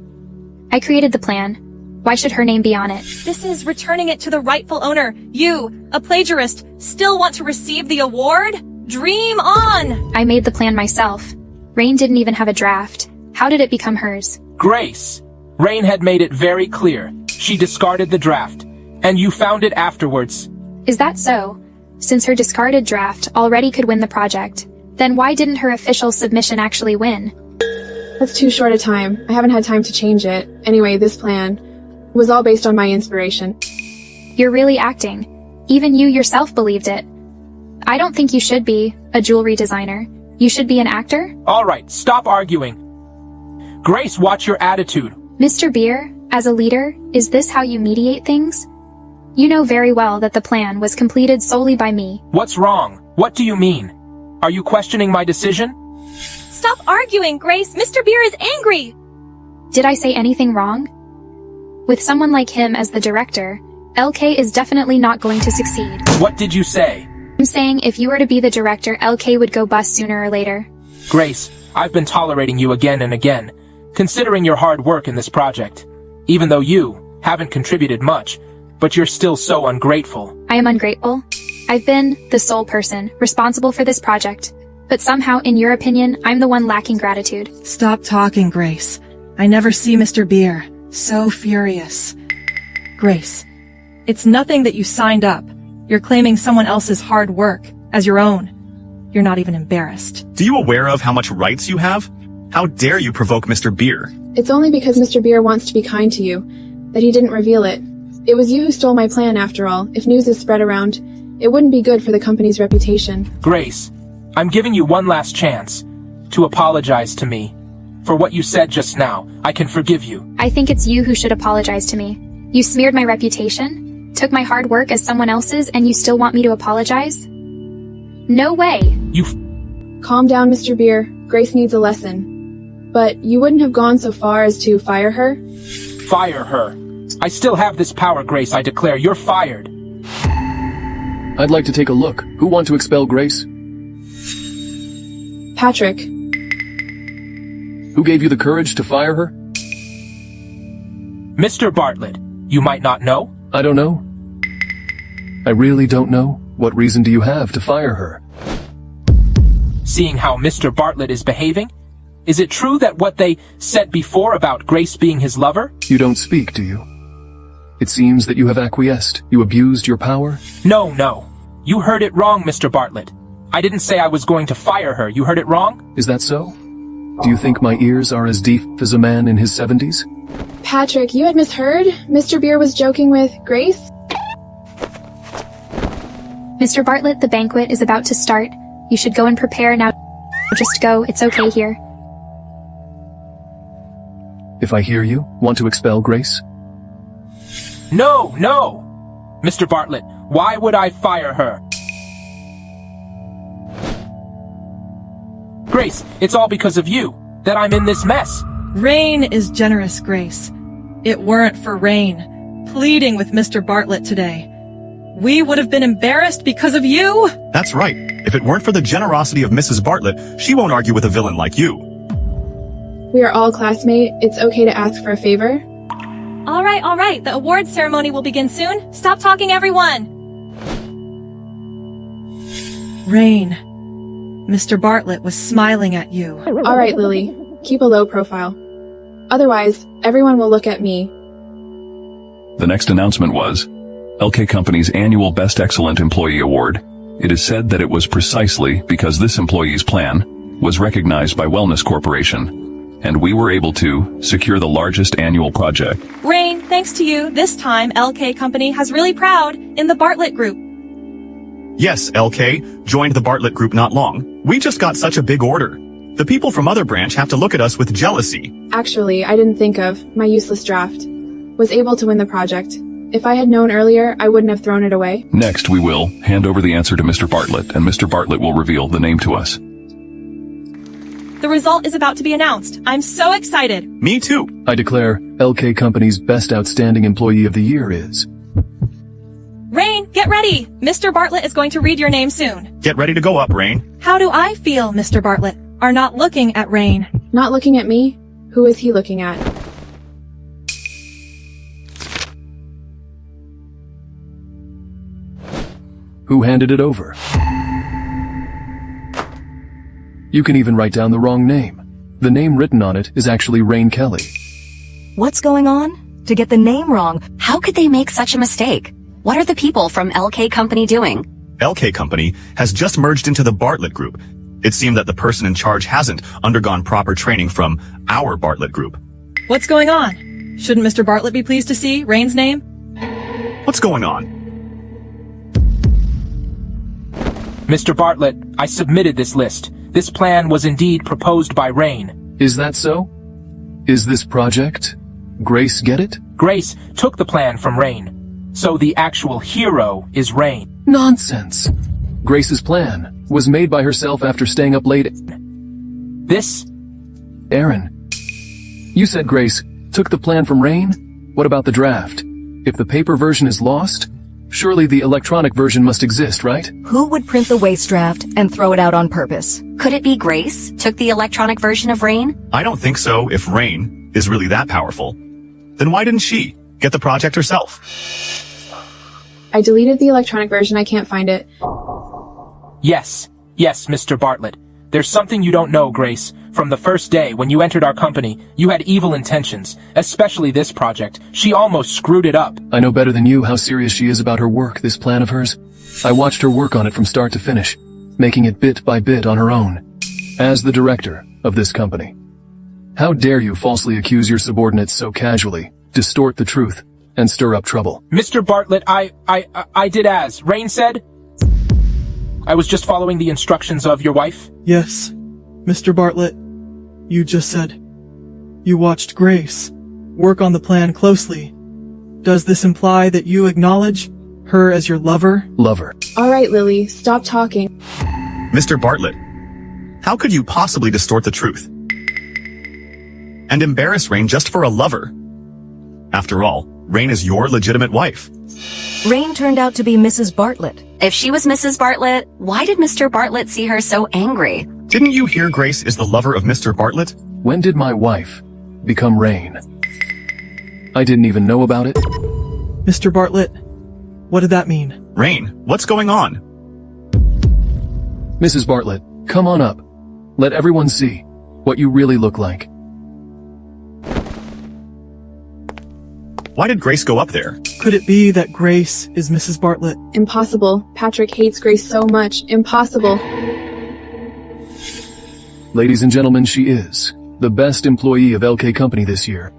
I created the plan. Why should her name be on it? This is returning it to the rightful owner. You, a plagiarist, still want to receive the award? Dream on! I made the plan myself. Rain didn't even have a draft. How did it become hers? Grace, Rain had made it very clear. She discarded the draft, and you found it afterwards. Is that so? Since her discarded draft already could win the project, then why didn't her official submission actually win? That's too short a time. I haven't had time to change it. Anyway, this plan was all based on my inspiration. You're really acting. Even you yourself believed it. I don't think you should be a jewelry designer. You should be an actor? All right, stop arguing. Grace, watch your attitude. Mr. Beer, as a leader, is this how you mediate things? You know very well that the plan was completed solely by me. What's wrong? What do you mean? Are you questioning my decision? Stop arguing, Grace. Mr. Beer is angry. Did I say anything wrong? With someone like him as the director, LK is definitely not going to succeed. What did you say? I'm saying if you were to be the director, LK would go bust sooner or later. Grace, I've been tolerating you again and again, considering your hard work in this project. Even though you haven't contributed much, but you're still so ungrateful. I am ungrateful. I've been the sole person responsible for this project, but somehow, in your opinion, I'm the one lacking gratitude. Stop talking, Grace. I never see Mr. Beer so furious. Grace, it's nothing that you signed up. You're claiming someone else's hard work as your own. You're not even embarrassed. Do you aware of how much rights you have? How dare you provoke Mr. Beer? It's only because Mr. Beer wants to be kind to you that he didn't reveal it. It was you who stole my plan, after all. If news is spread around, it wouldn't be good for the company's reputation. Grace, I'm giving you one last chance to apologize to me. For what you said just now, I can forgive you. I think it's you who should apologize to me. You smeared my reputation, took my hard work as someone else's, and you still want me to apologize? No way. Calm down, Mr. Beer. Grace needs a lesson. But you wouldn't have gone so far as to fire her? Fire her. I still have this power, Grace. I declare you're fired. I'd like to take a look. Who want to expel Grace? Patrick. Who gave you the courage to fire her? Mr. Bartlett, you might not know. I don't know. I really don't know. What reason do you have to fire her? Seeing how Mr. Bartlett is behaving? Is it true that what they said before about Grace being his lover? You don't speak, do you? It seems that you have acquiesced. You abused your power? No. You heard it wrong, Mr. Bartlett. I didn't say I was going to fire her. You heard it wrong? Is that so? Do you think my ears are as deep as a man in his 70s? Patrick, you had misheard? Mr. Beer was joking with Grace? Mr. Bartlett, the banquet is about to start. You should go and prepare now. Just go. It's okay here. If I hear you, want to expel Grace? No! Mr. Bartlett, why would I fire her? Grace, it's all because of you that I'm in this mess. Rain is generous, Grace. It weren't for Rain pleading with Mr. Bartlett today, we would have been embarrassed because of you. That's right. If it weren't for the generosity of Mrs. Bartlett, she won't argue with a villain like you. We are all classmates. It's okay to ask for a favor. All right. The award ceremony will begin soon. Stop talking, everyone. Rain, Mr. Bartlett was smiling at you. All right, Lily. Keep a low profile. Otherwise, everyone will look at me. The next announcement was LK Company's annual Best Excellent Employee Award. It is said that it was precisely because this employee's plan was recognized by Wellness Corporation, and we were able to secure the largest annual project. Rain, thanks to you, this time LK Company has really proud in the Bartlett Group. Yes, LK joined the Bartlett Group not long. We just got such a big order. The people from other branch have to look at us with jealousy. Actually, I didn't think of my useless draft. Was able to win the project. If I had known earlier, I wouldn't have thrown it away. Next, we will hand over the answer to Mr. Bartlett, and Mr. Bartlett will reveal the name to us. The result is about to be announced. I'm so excited. Me too. I declare LK Company's best outstanding employee of the year is... Rain, get ready! Mr. Bartlett is going to read your name soon. Get ready to go up, Rain. How do I feel, Mr. Bartlett? Are not looking at Rain. Not looking at me? Who is he looking at? Who handed it over? You can even write down the wrong name. The name written on it is actually Rain Kelly. What's going on? To get the name wrong, how could they make such a mistake? What are the people from LK Company doing? LK Company has just merged into the Bartlett Group. It seemed that the person in charge hasn't undergone proper training from our Bartlett Group. What's going on? Shouldn't Mr. Bartlett be pleased to see Rain's name? What's going on? Mr. Bartlett, I submitted this list. This plan was indeed proposed by Rain. Is that so? Is this project? Grace get it? Grace took the plan from Rain. So the actual hero is Rain. Nonsense. Grace's plan was made by herself after staying up late. This? Aaron, you said Grace took the plan from Rain? What about the draft? If the paper version is lost, surely the electronic version must exist, right? Who would print the waste draft and throw it out on purpose? Could it be Grace took the electronic version of Rain? I don't think so if Rain is really that powerful. Then why didn't she get the project herself? I deleted the electronic version. I can't find it. Yes, Mr. Bartlett. There's something you don't know, Grace. From the first day when you entered our company, you had evil intentions, especially this project. She almost screwed it up. I know better than you how serious she is about her work, this plan of hers. I watched her work on it from start to finish, making it bit by bit on her own. As the director of this company. How dare you falsely accuse your subordinates so casually, distort the truth, and stir up trouble? Mr. Bartlett, I did as Rain said. I was just following the instructions of your wife. Yes, Mr. Bartlett, you just said you watched Grace work on the plan closely. Does this imply that you acknowledge her as your lover? Lover. All right, Lily, stop talking. Mr. Bartlett, how could you possibly distort the truth? And embarrass Rain just for a lover? After all, Rain is your legitimate wife. Rain turned out to be Mrs. Bartlett. If she was Mrs. Bartlett, why did Mr. Bartlett see her so angry? Didn't you hear Grace is the lover of Mr. Bartlett? When did my wife become Rain? I didn't even know about it. Mr. Bartlett, what did that mean? Rain, what's going on? Mrs. Bartlett, come on up. Let everyone see what you really look like. Why did Grace go up there? Could it be that Grace is Mrs. Bartlett? Impossible. Patrick hates Grace so much. Impossible. Ladies and gentlemen, she is the best employee of LK Company this year.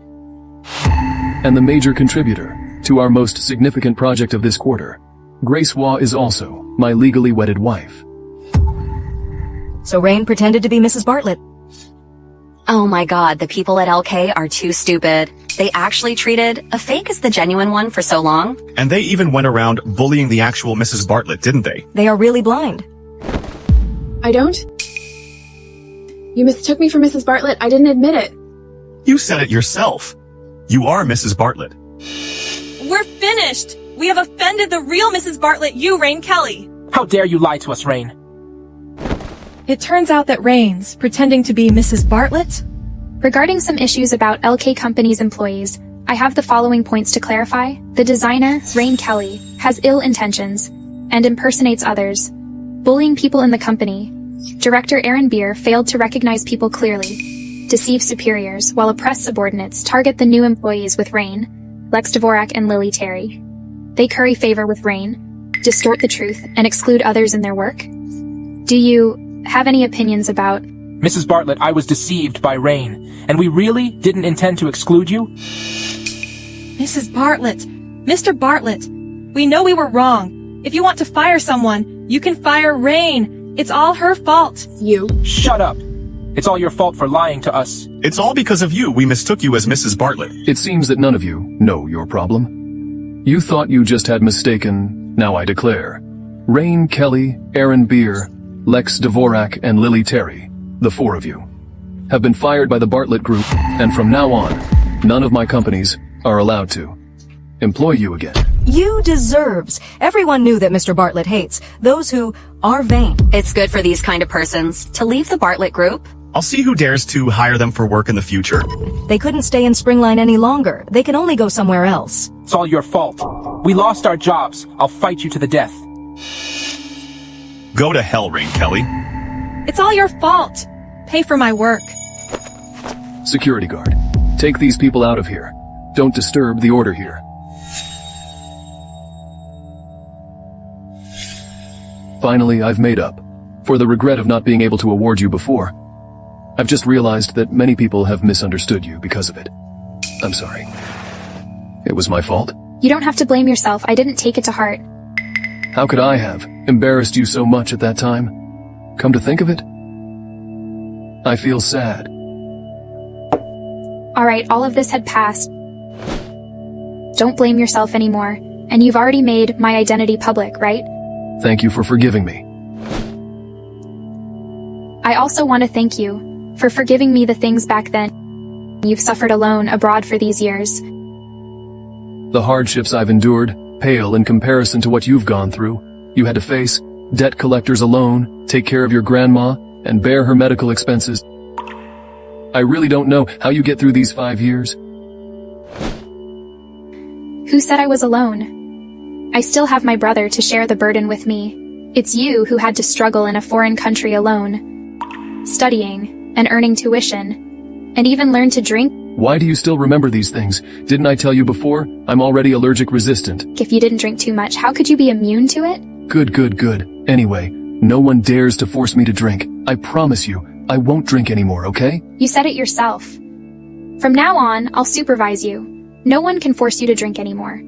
And the major contributor to our most significant project of this quarter. Grace Waugh is also my legally wedded wife. So Rain pretended to be Mrs. Bartlett. Oh my god, the people at LK are too stupid. They actually treated a fake as the genuine one for so long. And they even went around bullying the actual Mrs. Bartlett, didn't they? They are really blind. I don't? You mistook me for Mrs. Bartlett. I didn't admit it. You said it yourself. You are Mrs. Bartlett. We're finished! We have offended the real Mrs. Bartlett, you, Rain Kelly. How dare you lie to us, Rain? It turns out that Rain's pretending to be Mrs. Bartlett. Regarding some issues about LK Company's employees, I have the following points to clarify. The designer, Rain Kelly, has ill intentions and impersonates others, bullying people in the company. Director Aaron Beer failed to recognize people clearly, deceive superiors, while oppress subordinates target the new employees with Rain, Lex Dvorak and Lily Terry. They curry favor with Rain, distort the truth, and exclude others in their work. Do you have any opinions about... Mrs. Bartlett, I was deceived by Rain, and we really didn't intend to exclude you. Mrs. Bartlett, Mr. Bartlett, we know we were wrong. If you want to fire someone, you can fire Rain. It's all her fault. You. Shut up. It's all your fault for lying to us. It's all because of you we mistook you as Mrs. Bartlett. It seems that none of you know your problem. You thought you just had mistaken, now I declare. Rain Kelly, Aaron Beer, Lex Dvorak, and Lily Terry, the four of you. have been fired by the Bartlett Group, and from now on, none of my companies are allowed to employ you again. You deserves. Everyone knew that Mr. Bartlett hates those who are vain. It's good for these kind of persons to leave the Bartlett Group. I'll see who dares to hire them for work in the future. They couldn't stay in Springline any longer. They can only go somewhere else. It's all your fault. We lost our jobs. I'll fight you to the death. Go to hell, Rain Kelly. It's all your fault. Pay for my work. Security guard, take these people out of here. Don't disturb the order here. Finally, I've made up for the regret of not being able to award you before. I've just realized that many people have misunderstood you because of it. I'm sorry. It was my fault. You don't have to blame yourself. I didn't take it to heart. How could I have embarrassed you so much at that time? Come to think of it, I feel sad. Alright, all of this had passed. Don't blame yourself anymore. And you've already made my identity public, right? Thank you for forgiving me. I also want to thank you for forgiving me the things back then you've suffered alone abroad for these years. The hardships I've endured pale in comparison to what you've gone through. You had to face debt collectors alone, take care of your grandma, and bear her medical expenses. I really don't know how you get through these 5 years. Who said I was alone? I still have my brother to share the burden with me. It's you who had to struggle in a foreign country alone, studying and earning tuition, and even learn to drink. Why do you still remember these things? Didn't I tell you before? I'm already allergic resistant. If you didn't drink too much, how could you be immune to it? Good. Anyway, no one dares to force me to drink. I promise you, I won't drink anymore, okay? You said it yourself. From now on, I'll supervise you. No one can force you to drink anymore.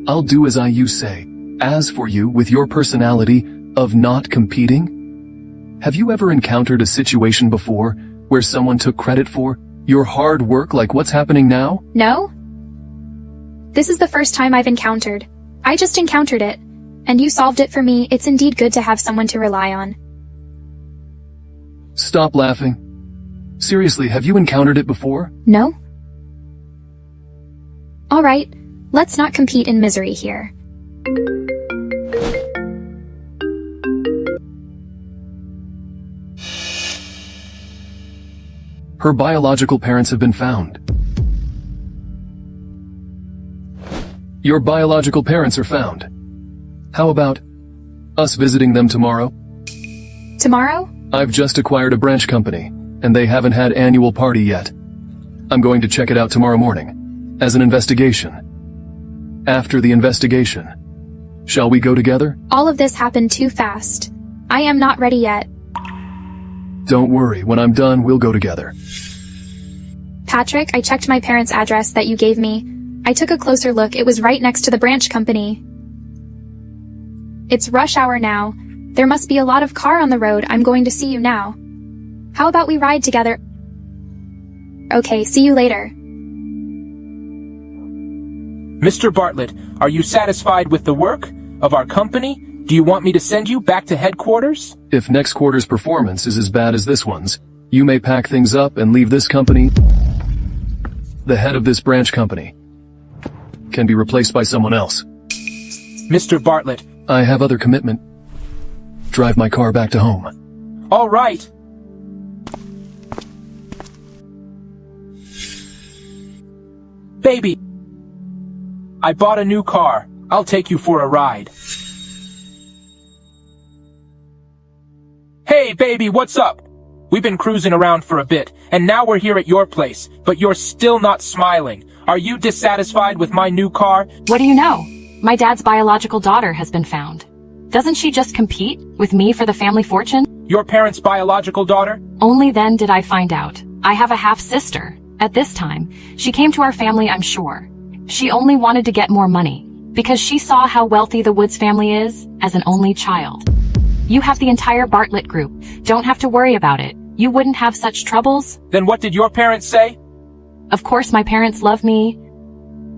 I'll do as you say. As for you, with your personality of not competing, have you ever encountered a situation before where someone took credit for your hard work like what's happening now? No? This is the first time I've encountered. I just encountered it, and you solved it for me. It's indeed good to have someone to rely on. Stop laughing. Seriously, have you encountered it before? No? Alright, let's not compete in misery here. Her biological parents have been found. Your biological parents are found. How about us visiting them tomorrow? Tomorrow? I've just acquired a branch company, and they haven't had annual party yet. I'm going to check it out tomorrow morning, as an investigation. After the investigation, shall we go together? All of this happened too fast. I am not ready yet. Don't worry, when I'm done, we'll go together. Patrick, I checked my parents' address that you gave me. I took a closer look. It was right next to the branch company. It's rush hour now. There must be a lot of car on the road. I'm going to see you now. How about we ride together? Okay, see you later. Mr. Bartlett, are you satisfied with the work of our company? Do you want me to send you back to headquarters? If next quarter's performance is as bad as this one's, you may pack things up and leave this company. The head of this branch company can be replaced by someone else. Mr. Bartlett. I have other commitment. Drive my car back to home. All right. Baby, I bought a new car. I'll take you for a ride. Hey, baby, what's up? We've been cruising around for a bit, and now we're here at your place, but you're still not smiling. Are you dissatisfied with my new car? What do you know? My dad's biological daughter has been found. Doesn't she just compete with me for the family fortune? Your parents' biological daughter? Only then did I find out. I have a half-sister. At this time, she came to our family, I'm sure. She only wanted to get more money, because she saw how wealthy the Woods family is as an only child. You have the entire Bartlett group. Don't have to worry about it. You wouldn't have such troubles. Then what did your parents say? Of course my parents love me.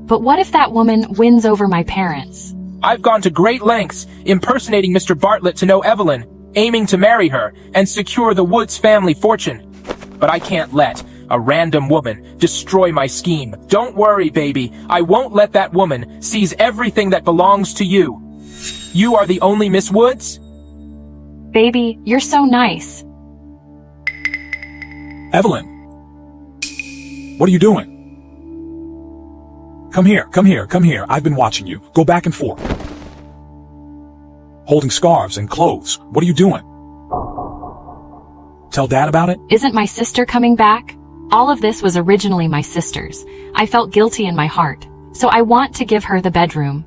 But what if that woman wins over my parents? I've gone to great lengths, impersonating Mr. Bartlett to know Evelyn, aiming to marry her, and secure the Woods family fortune. but I can't let a random woman destroy my scheme. Don't worry, baby. I won't let that woman seize everything that belongs to you. You are the only Miss Woods? Baby, you're so nice. Evelyn, what are you doing? Come here, come here, come here. I've been watching you. Go back and forth. Holding scarves and clothes. What are you doing? Tell Dad about it? Isn't my sister coming back? All of this was originally my sister's. I felt guilty in my heart, so I want to give her the bedroom.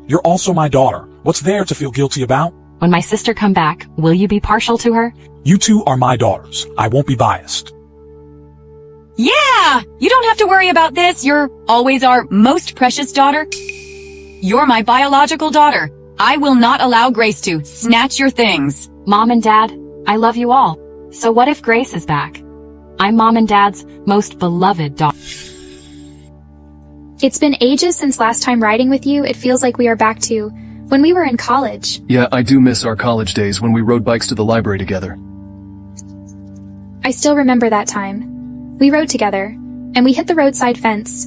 You're also my daughter. What's there to feel guilty about? When my sister come back, will you be partial to her? You two are my daughters. I won't be biased. Yeah! You don't have to worry about this. You're always our most precious daughter. You're my biological daughter. I will not allow Grace to snatch your things. Mom and Dad, I love you all. So what if Grace is back? I'm Mom and Dad's most beloved daughter. It's been ages since last time riding with you. It feels like we are back to when we were in college. Yeah, I do miss our college days when we rode bikes to the library together. I still remember that time. We rode together, and we hit the roadside fence.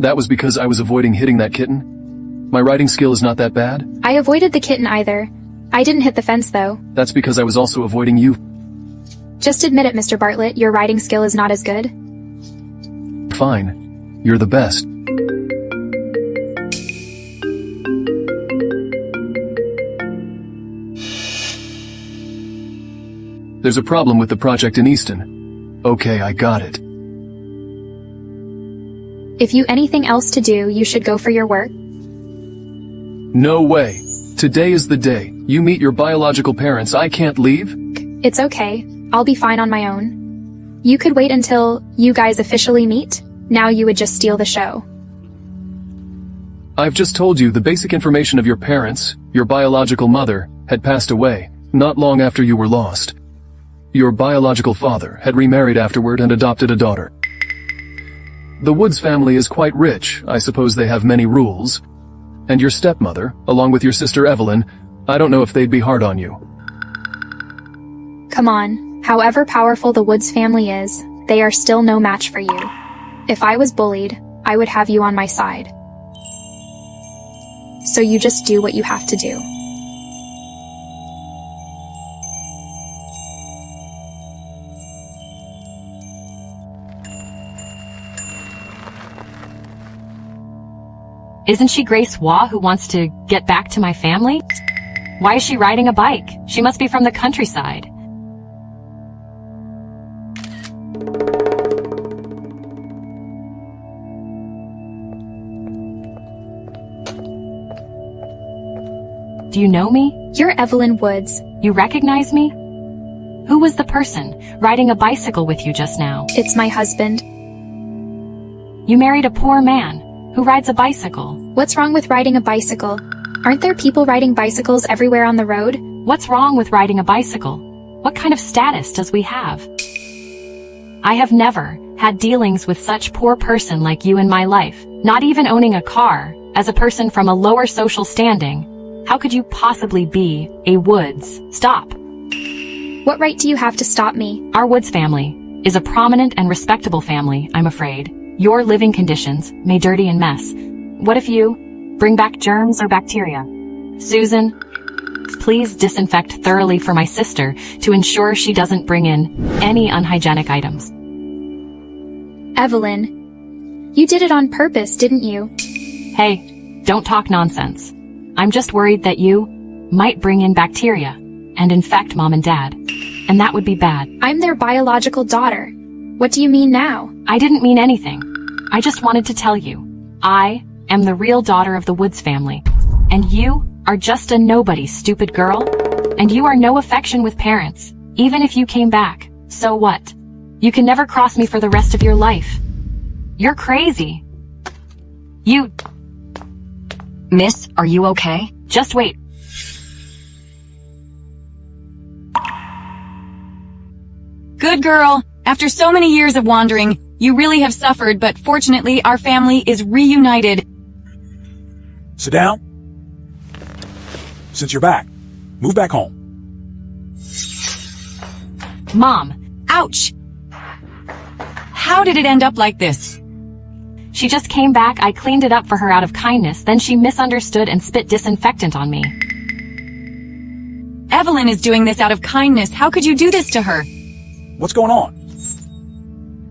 That was because I was avoiding hitting that kitten. My riding skill is not that bad. I avoided the kitten either. I didn't hit the fence though. That's because I was also avoiding you. Just admit it, Mr. Bartlett, your riding skill is not as good. Fine. You're the best. There's a problem with the project in Easton. Okay, I got it. If you anything else to do, you should go for your work. No way. Today is the day. You meet your biological parents. I can't leave? It's okay. I'll be fine on my own. You could wait until you guys officially meet. Now you would just steal the show. I've just told you the basic information of your parents. Your biological mother had passed away not long after you were lost. Your biological father had remarried afterward and adopted a daughter. The Woods family is quite rich. I suppose they have many rules. And your stepmother, along with your sister Evelyn, I don't know if they'd be hard on you. Come on. However powerful the Woods family is, they are still no match for you. If I was bullied, I would have you on my side. So you just do what you have to do. Isn't she Grace Waugh who wants to get back to my family? Why is she riding a bike? She must be from the countryside. Do you know me? You're Evelyn Woods. You recognize me? Who was the person riding a bicycle with you just now? It's my husband. You married a poor man who rides a bicycle. What's wrong with riding a bicycle? Aren't there people riding bicycles everywhere on the road? What's wrong with riding a bicycle? What kind of status does we have? I have never had dealings with such poor person like you in my life. Not even owning a car, as a person from a lower social standing. How could you possibly be a Woods? Stop. What right do you have to stop me? Our Woods family is a prominent and respectable family, I'm afraid. Your living conditions may dirty and mess. What if you bring back germs or bacteria? Susan, please disinfect thoroughly for my sister to ensure she doesn't bring in any unhygienic items. Evelyn, you did it on purpose, didn't you? Hey, don't talk nonsense. I'm just worried that you might bring in bacteria and infect Mom and Dad, and that would be bad. I'm their biological daughter. What do you mean now? I didn't mean anything. I just wanted to tell you, I am the real daughter of the Woods family, and you are just a nobody, stupid girl, and you are no affection with parents, even if you came back. So what? You can never cross me for the rest of your life. You're crazy. You... Miss, are you okay? Just wait. Good girl. After so many years of wandering, you really have suffered, but fortunately our family is reunited. Sit down. Since you're back, move back home. Mom. Ouch! How did it end up like this? She just came back, I cleaned it up for her out of kindness, then she misunderstood and spit disinfectant on me. Evelyn is doing this out of kindness. How could you do this to her? What's going on?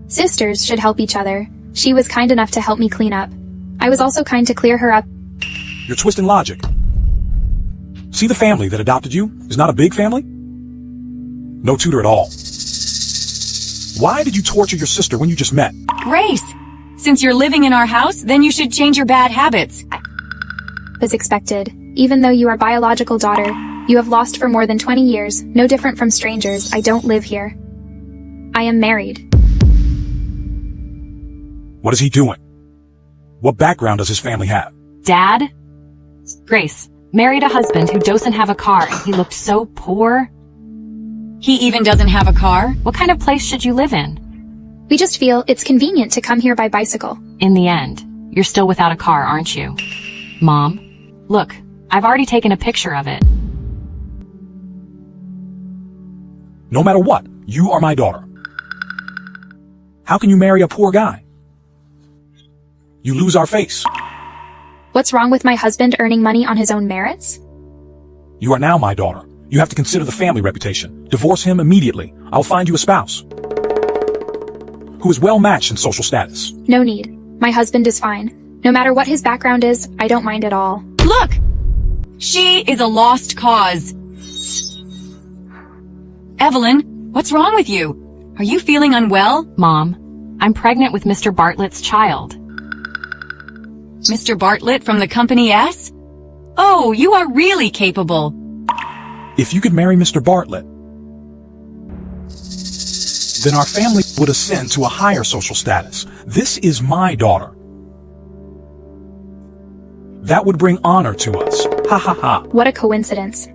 Sisters should help each other. She was kind enough to help me clean up. I was also kind to clear her up. You're twisting logic. See, the family that adopted you is not a big family? No tutor at all. Why did you torture your sister when you just met? Grace, since you're living in our house, then you should change your bad habits. As expected. Even though you are biological daughter, you have lost for more than 20 years, no different from strangers. I don't live here. I am married. What is he doing? What background does his family have? Dad? Grace, married a husband who doesn't have a car and he looked so poor. He even doesn't have a car? What kind of place should you live in? We just feel it's convenient to come here by bicycle. In the end, you're still without a car, aren't you? Mom, look, I've already taken a picture of it. No matter what, you are my daughter. How can you marry a poor guy? You lose our face. What's wrong with my husband earning money on his own merits? You are now my daughter. You have to consider the family reputation. Divorce him immediately. I'll find you a spouse who is well matched in social status. No need. My husband is fine. No matter what his background is, I don't mind at all. Look! She is a lost cause. Evelyn, what's wrong with you? Are you feeling unwell? Mom, I'm pregnant with Mr. Bartlett's child. Mr. Bartlett from the Company S? Oh, you are really capable. If you could marry Mr. Bartlett, then our family would ascend to a higher social status. This is my daughter. That would bring honor to us. Ha ha ha. What a coincidence.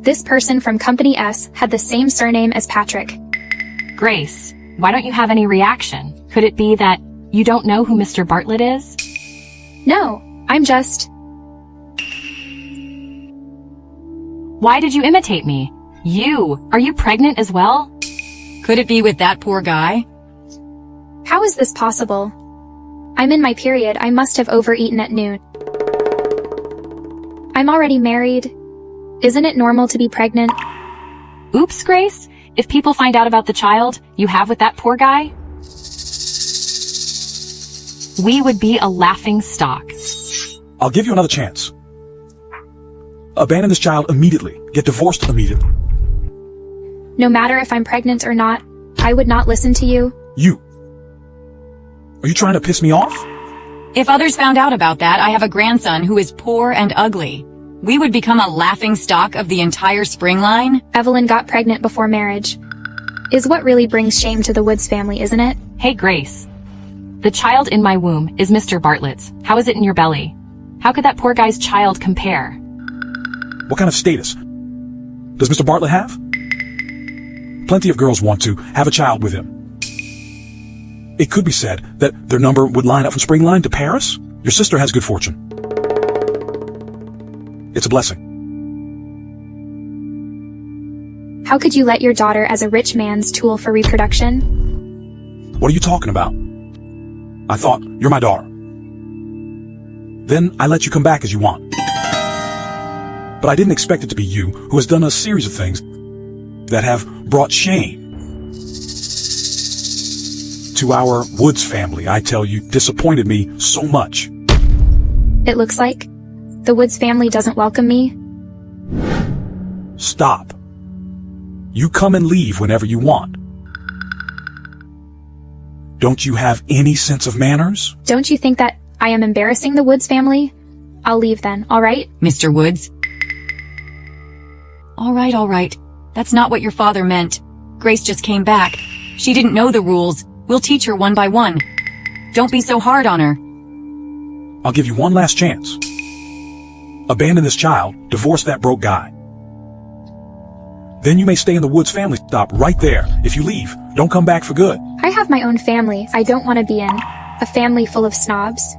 This person from Company S had the same surname as Patrick. Grace, why don't you have any reaction? Could it be that you don't know who Mr. Bartlett is? No, I'm just... Why did you imitate me? Are you pregnant as well? Could it be with that poor guy? How is this possible? I'm in my period. I must have overeaten at noon. I'm already married. Isn't it normal to be pregnant? Oops, Grace. If people find out about the child you have with that poor guy, we would be a laughing stock. I'll give you another chance. Abandon this child immediately. Get divorced immediately. No matter if I'm pregnant or not, I would not listen to you. You. Are you trying to piss me off? If others found out about that, I have a grandson who is poor and ugly. We would become a laughing stock of the entire spring line. Evelyn got pregnant before marriage. Is what really brings shame to the Woods family, isn't it? Hey, Grace. The child in my womb is Mr. Bartlett's. How is it in your belly? How could that poor guy's child compare? What kind of status does Mr. Bartlett have? Plenty of girls want to have a child with him. It could be said that their number would line up from Springline to Paris. Your sister has good fortune. It's a blessing. How could you let your daughter as a rich man's tool for reproduction? What are you talking about? I thought, you're my daughter. Then I let you come back as you want. But I didn't expect it to be you who has done a series of things that have brought shame to our Woods family. I tell you, disappointed me so much. It looks like the Woods family doesn't welcome me. Stop. You come and leave whenever you want. Don't you have any sense of manners? Don't you think that I am embarrassing the Woods family? I'll leave then, all right? Mr. Woods? All right. That's not what your father meant. Grace just came back. She didn't know the rules. We'll teach her one by one. Don't be so hard on her. I'll give you one last chance. Abandon this child, divorce that broke guy. Then you may stay in the Woods family. Stop right there. If you leave, don't come back for good. I have my own family. I don't want to be in a family full of snobs.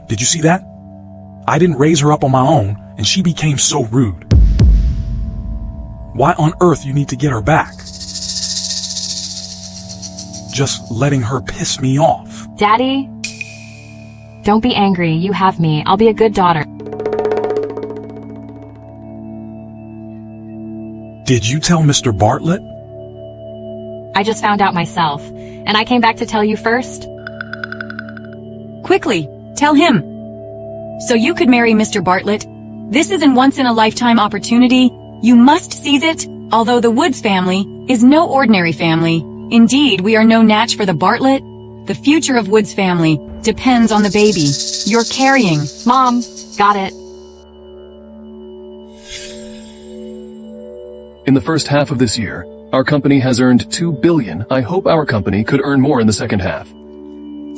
Did you see that? I didn't raise her up on my own, and she became so rude. Why on earth you need to get her back? just letting her piss me off. Daddy? Don't be angry, you have me. I'll be a good daughter. Did you tell Mr. Bartlett? I just found out myself, and I came back to tell you first. Quickly, tell him. So you could marry Mr. Bartlett. This is a once-in-a-lifetime opportunity. You must seize it, although the Woods family is no ordinary family. Indeed, we are no match for the Bartlett. The future of Woods family depends on the baby you're carrying. Mom, got it. In the first half of this year, our company has earned $2 billion. I hope our company could earn more in the second half.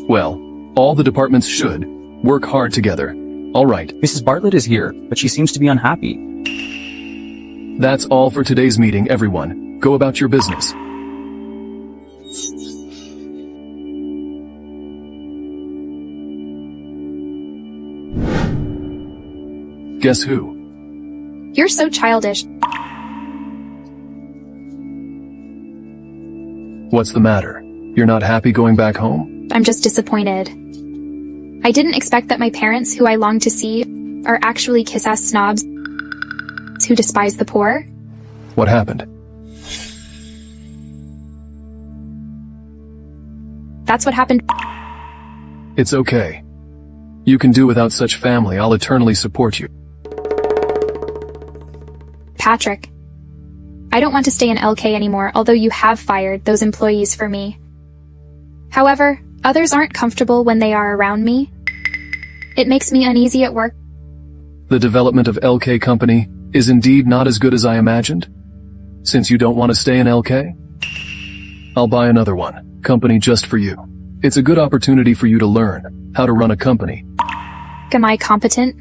Well, all the departments should work hard together. All right. Mrs. Bartlett is here, but she seems to be unhappy. That's all for today's meeting, everyone. Go about your business. Guess who? You're so childish. What's the matter? You're not happy going back home? I'm just disappointed. I didn't expect that my parents, who I long to see, are actually kiss-ass snobs who despise the poor. What happened? That's what happened. It's okay. You can do without such family. I'll eternally support you. Patrick. I don't want to stay in LK anymore, although you have fired those employees for me. However, others aren't comfortable when they are around me. It makes me uneasy at work. The development of LK Company is indeed not as good as I imagined. Since you don't want to stay in LK, I'll buy another one, company just for you. It's a good opportunity for you to learn how to run a company. Am I competent?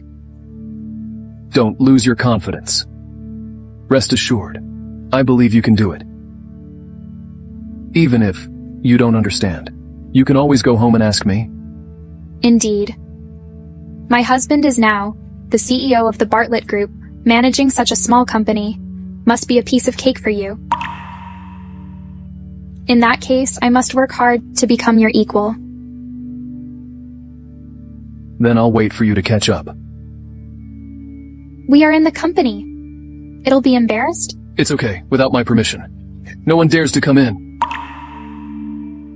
Don't lose your confidence. Rest assured, I believe you can do it. Even if you don't understand, you can always go home and ask me. Indeed. My husband is now the CEO of the Bartlett Group. Managing such a small company must be a piece of cake for you. In that case, I must work hard to become your equal. Then I'll wait for you to catch up. We are in the company. It'll be embarrassed? It's okay, without my permission. No one dares to come in.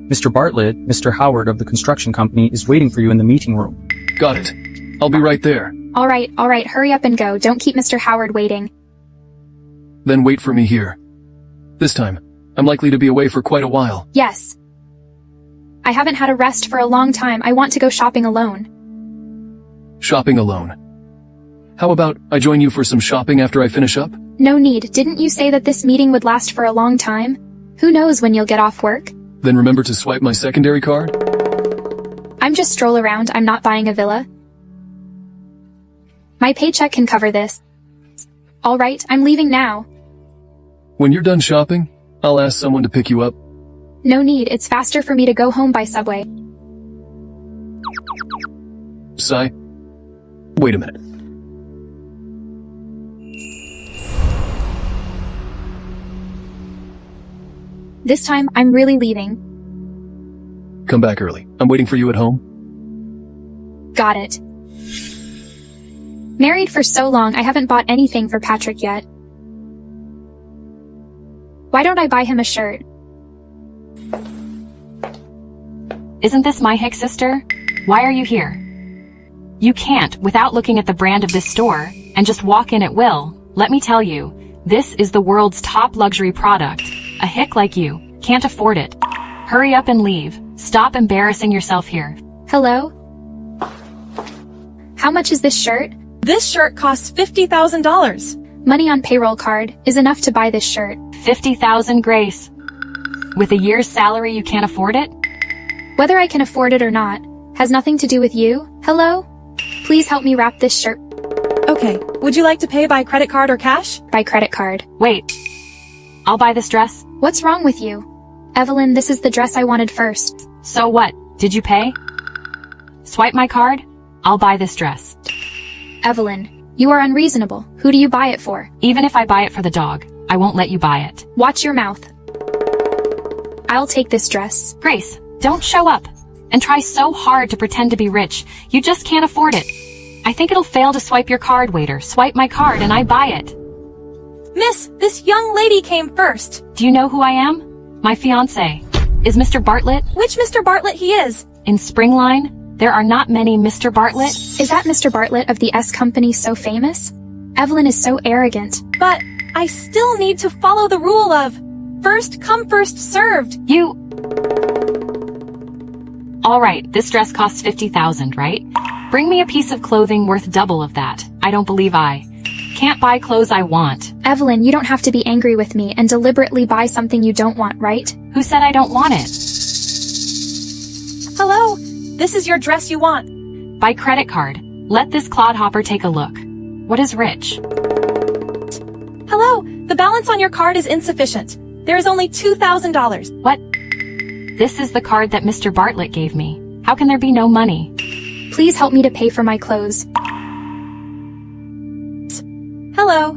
Mr. Bartlett, Mr. Howard of the construction company is waiting for you in the meeting room. Got it. I'll be right there. All right, hurry up and go. Don't keep Mr. Howard waiting. Then wait for me here. This time, I'm likely to be away for quite a while. Yes. I haven't had a rest for a long time. I want to go shopping alone. Shopping alone. How about I join you for some shopping after I finish up? No need. Didn't you say that this meeting would last for a long time? Who knows when you'll get off work? Then remember to swipe my secondary card? I'm just stroll around. I'm not buying a villa. My paycheck can cover this. All right, I'm leaving now. When you're done shopping, I'll ask someone to pick you up. No need. It's faster for me to go home by subway. Sai? Wait a minute. This time, I'm really leaving. Come back early. I'm waiting for you at home. Got it. Married for so long, I haven't bought anything for Patrick yet. Why don't I buy him a shirt? Isn't this my Hick sister? Why are you here? You can't, without looking at the brand of this store, and just walk in at will. Let me tell you, this is the world's top luxury product. A hick like you can't afford it. Hurry up and leave. Stop embarrassing yourself here. Hello? How much is this shirt? This shirt costs $50,000. Money on payroll card is enough to buy this shirt. 50,000, Grace. With a year's salary, you can't afford it? Whether I can afford it or not has nothing to do with you. Hello? Please help me wrap this shirt. Okay, would you like to pay by credit card or cash? By credit card. Wait. I'll buy this dress. What's wrong with you? Evelyn, this is the dress I wanted first. So what? Did you pay? Swipe my card? I'll buy this dress. Evelyn, you are unreasonable. Who do you buy it for? Even if I buy it for the dog, I won't let you buy it. Watch your mouth. I'll take this dress. Grace, don't show up and try so hard to pretend to be rich. You just can't afford it. I think it'll fail to swipe your card, waiter. Swipe my card and I buy it. Miss, this young lady came first. Do you know who I am? My fiancé. Is Mr. Bartlett? Which Mr. Bartlett he is? In Springline, there are not many Mr. Bartlett. Is that Mr. Bartlett of the S Company so famous? Evelyn is so arrogant. But I still need to follow the rule of first come, first served. All right, this dress costs $50,000, right? Bring me a piece of clothing worth double of that. I don't believe I can't buy clothes I want. Evelyn, you don't have to be angry with me and deliberately buy something you don't want, right? Who said I don't want it? Hello, this is your dress you want. By credit card. Let this clodhopper take a look. What is rich? Hello, the balance on your card is insufficient. There is only $2,000. What? This is the card that Mr. Bartlett gave me. How can there be no money? Please help me to pay for my clothes. Hello,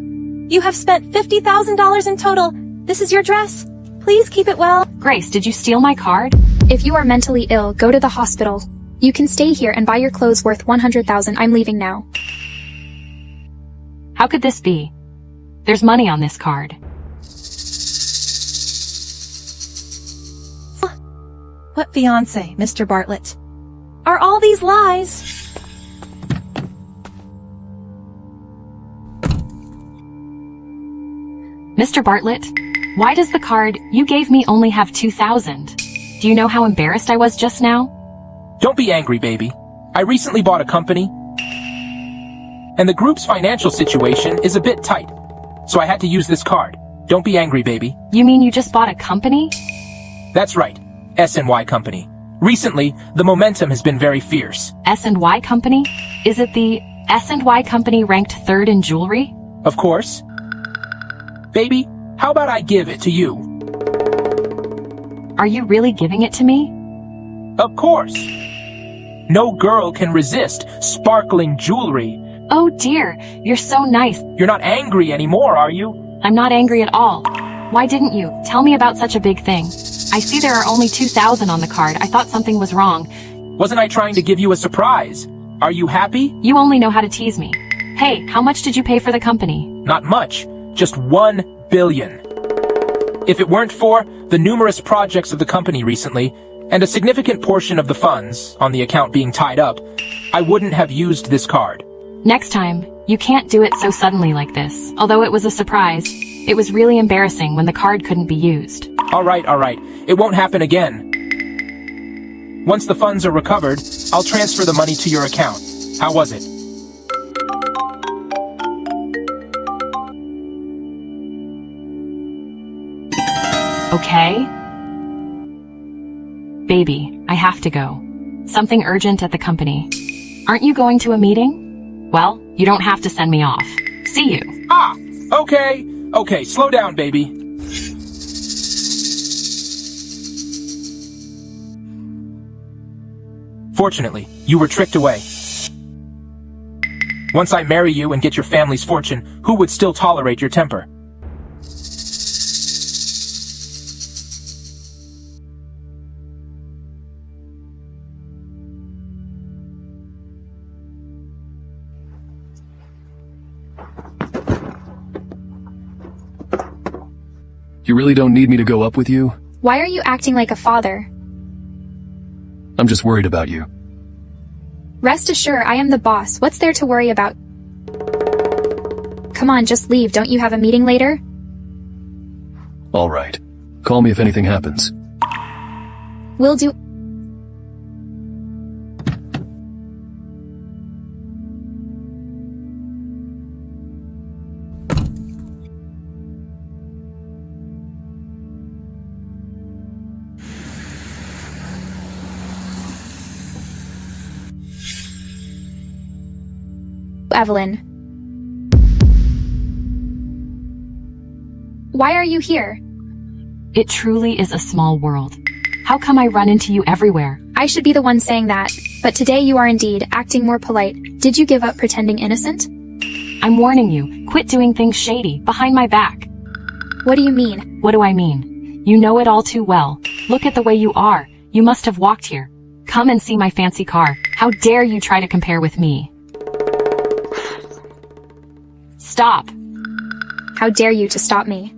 you have spent $50,000 in total. This is your dress. Please keep it well. Grace, did you steal my card? If you are mentally ill, go to the hospital. You can stay here and buy your clothes worth $100,000. I'm leaving now. How could this be? There's money on this card. What fiancé, Mr. Bartlett? Are all these lies? Mr. Bartlett, why does the card you gave me only have $2,000? Do you know how embarrassed I was just now? Don't be angry, baby. I recently bought a company, and the group's financial situation is a bit tight, so I had to use this card. Don't be angry, baby. You mean you just bought a company? That's right, S&Y Company. Recently, the momentum has been very fierce. S&Y Company? Is it the S&Y Company ranked third in jewelry? Of course. Baby, how about I give it to you? Are you really giving it to me? Of course. No girl can resist sparkling jewelry. Oh dear, you're so nice. You're not angry anymore, are you? I'm not angry at all. Why didn't you tell me about such a big thing? I see there are only $2,000 on the card. I thought something was wrong. Wasn't I trying to give you a surprise? Are you happy? You only know how to tease me. Hey, how much did you pay for the company? Not much. Just $1 billion. If it weren't for the numerous projects of the company recently, and a significant portion of the funds on the account being tied up, I wouldn't have used this card. Next time, you can't do it so suddenly like this. Although it was a surprise, it was really embarrassing when the card couldn't be used. All right. It won't happen again. Once the funds are recovered, I'll transfer the money to your account. How was it? Okay? Baby, I have to go. Something urgent at the company. Aren't you going to a meeting? Well, you don't have to send me off. See you. Okay, slow down, baby. Fortunately, you were tricked away. Once I marry you and get your family's fortune, who would still tolerate your temper? You really don't need me to go up with you? Why are you acting like a father? I'm just worried about you. Rest assured, I am the boss. What's there to worry about? Come on, just leave. Don't you have a meeting later? All right. Call me if anything happens. Will do. Evelyn. Why are you here? It truly is a small world. How come I run into you everywhere? I should be the one saying that, but today you are indeed acting more polite. Did you give up pretending innocent? I'm warning you, quit doing things shady, behind my back. What do you mean? What do I mean? You know it all too well. Look at the way you are. You must have walked here. Come and see my fancy car. How dare you try to compare with me? Stop. How dare you to stop me?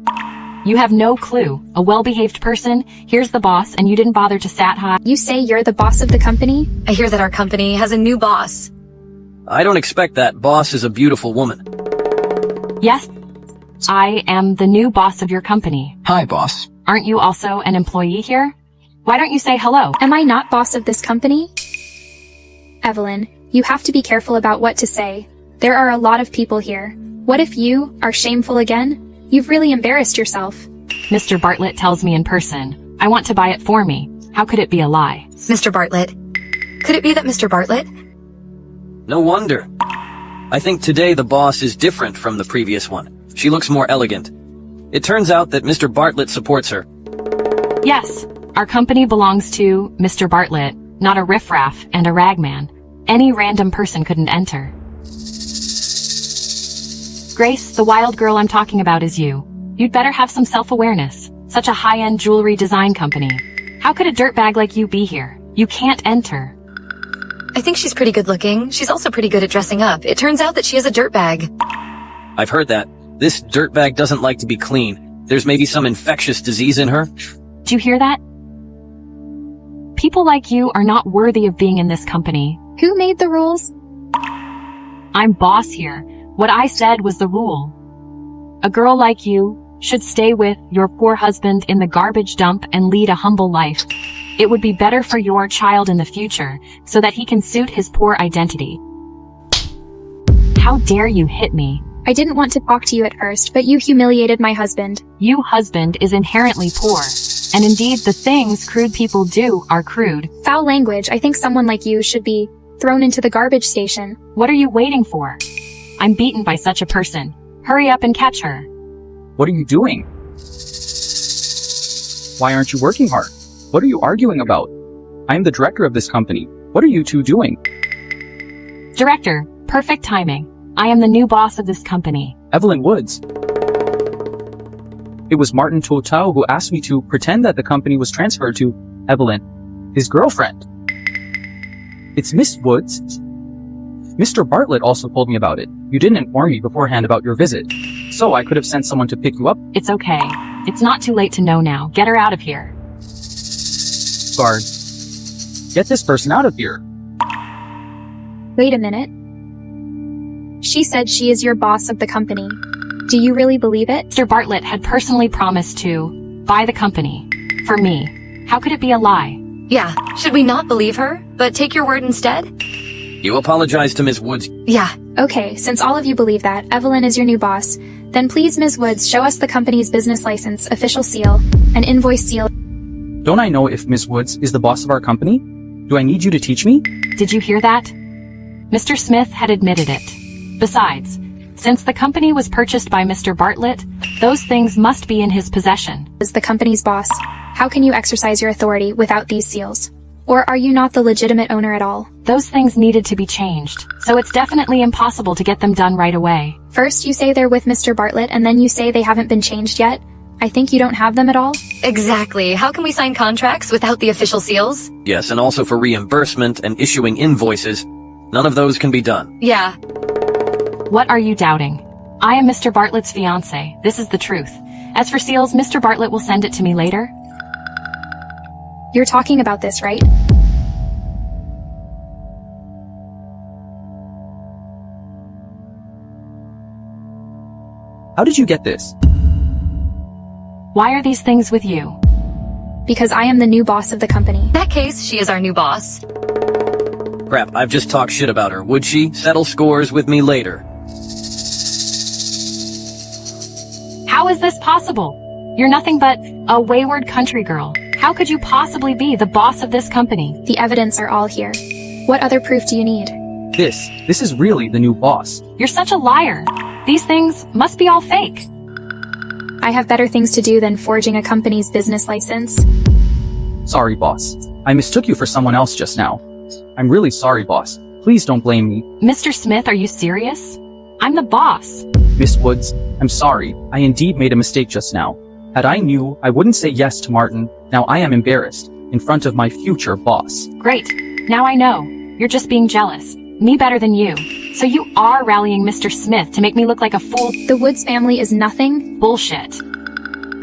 You have no clue. A well-behaved person, here's the boss, and you didn't bother to sat high. You say you're the boss of the company? I hear that our company has a new boss. I don't expect that. Boss is a beautiful woman. Yes, I am the new boss of your company. Hi, boss. Aren't you also an employee here? Why don't you say hello? Am I not boss of this company? Evelyn, you have to be careful about what to say. There are a lot of people here. What if you are shameful again? You've really embarrassed yourself. Mr. Bartlett tells me in person. I want to buy it for me. How could it be a lie? Mr. Bartlett. Could it be that Mr. Bartlett? No wonder. I think today the boss is different from the previous one. She looks more elegant. It turns out that Mr. Bartlett supports her. Yes, our company belongs to Mr. Bartlett, not a riffraff and a ragman. Any random person couldn't enter. Grace, the wild girl I'm talking about is you. You'd better have some self-awareness. Such a high-end jewelry design company. How could a dirtbag like you be here? You can't enter. I think she's pretty good looking. She's also pretty good at dressing up. It turns out that she is a dirtbag. I've heard that. This dirtbag doesn't like to be clean. There's maybe some infectious disease in her. Do you hear that? People like you are not worthy of being in this company. Who made the rules? I'm boss here. What I said was the rule. A girl like you should stay with your poor husband in the garbage dump and lead a humble life. It would be better for your child in the future, so that he can suit his poor identity. How dare you hit me? I didn't want to talk to you at first, but you humiliated my husband. You husband is inherently poor. And indeed, the things crude people do are crude. Foul language. I think someone like you should be thrown into the garbage station. What are you waiting for? I'm beaten by such a person. Hurry up and catch her. What are you doing? Why aren't you working hard? What are you arguing about? I am the director of this company. What are you two doing? Director, perfect timing. I am the new boss of this company. Evelyn Woods. It was Martin Totau who asked me to pretend that the company was transferred to Evelyn, his girlfriend. It's Miss Woods. Mr. Bartlett also told me about it. You didn't inform me beforehand about your visit, so I could have sent someone to pick you up. It's okay. It's not too late to know now. Get her out of here. Guard. Get this person out of here. Wait a minute. She said she is your boss of the company. Do you really believe it? Mr. Bartlett had personally promised to buy the company. For me. How could it be a lie? Yeah, should we not believe her, but take your word instead? You apologize to Ms. Woods. Yeah. Okay, since all of you believe that Evelyn is your new boss, then please, Ms. Woods, show us the company's business license, official seal, and invoice seal. Don't I know if Miss Woods is the boss of our company? Do I need you to teach me? Did you hear that? Mr. Smith had admitted it. Besides, since the company was purchased by Mr. Bartlett, those things must be in his possession. As the company's boss, how can you exercise your authority without these seals? Or are you not the legitimate owner at all? Those things needed to be changed, so it's definitely impossible to get them done right away. First you say they're with Mr. Bartlett, and then you say they haven't been changed yet. I think you don't have them at all. Exactly. How can we sign contracts without the official seals? Yes, and also for reimbursement and issuing invoices. None of those can be done. Yeah. What are you doubting? I am Mr. Bartlett's fiance. This is the truth. As for seals, Mr. Bartlett will send it to me later. You're talking about this, right? How did you get this? Why are these things with you? Because I am the new boss of the company. In that case, she is our new boss. Crap, I've just talked shit about her. Would she settle scores with me later? How is this possible? You're nothing but a wayward country girl. How could you possibly be the boss of this company? The evidence are all here. What other proof do you need? This is really the new boss. You're such a liar. These things must be all fake. I have better things to do than forging a company's business license. Sorry, boss. I mistook you for someone else just now. I'm really sorry, boss. Please don't blame me. Mr. Smith, are you serious? I'm the boss. Miss Woods, I'm sorry. I indeed made a mistake just now. Had I knew, I wouldn't say yes to Martin. Now I am embarrassed in front of my future boss. Great. Now I know. You're just being jealous. Me better than you. So you are rallying Mr. Smith to make me look like a fool. The Woods family is nothing? Bullshit.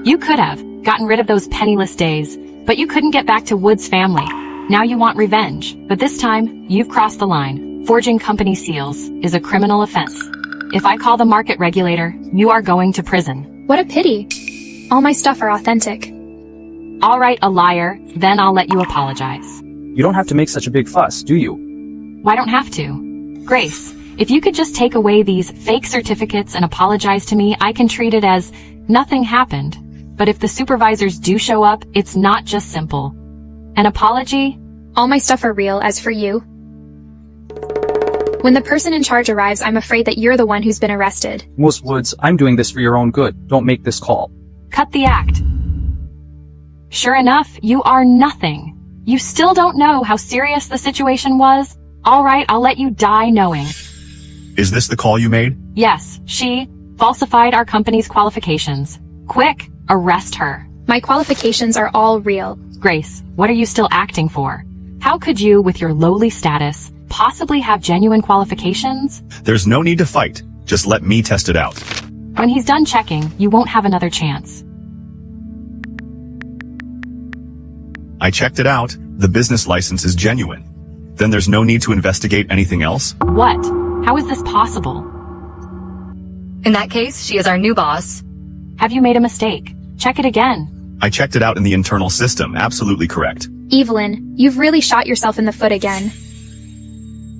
You could have gotten rid of those penniless days, but you couldn't get back to Woods family. Now you want revenge, but this time, you've crossed the line. Forging company seals is a criminal offense. If I call the market regulator, you are going to prison. What a pity. All my stuff are authentic. All right, a liar, then I'll let you apologize. You don't have to make such a big fuss, do you? Why don't have to? Grace, if you could just take away these fake certificates and apologize to me, I can treat it as nothing happened. But if the supervisors do show up, it's not just simple. An apology? All my stuff are real, as for you. When the person in charge arrives, I'm afraid that you're the one who's been arrested. Miss Woods, I'm doing this for your own good. Don't make this call. Cut the act. Sure enough, you are nothing. You still don't know how serious the situation was? All right, I'll let you die knowing. Is this the call you made? Yes, she falsified our company's qualifications. Quick, arrest her. My qualifications are all real. Grace, what are you still acting for? How could you, with your lowly status, possibly have genuine qualifications? There's no need to fight. Just let me test it out. When he's done checking, you won't have another chance. I checked it out. The business license is genuine. Then there's no need to investigate anything else? What? How is this possible? In that case, she is our new boss. Have you made a mistake? Check it again. I checked it out in the internal system. Absolutely correct. Evelyn, you've really shot yourself in the foot again.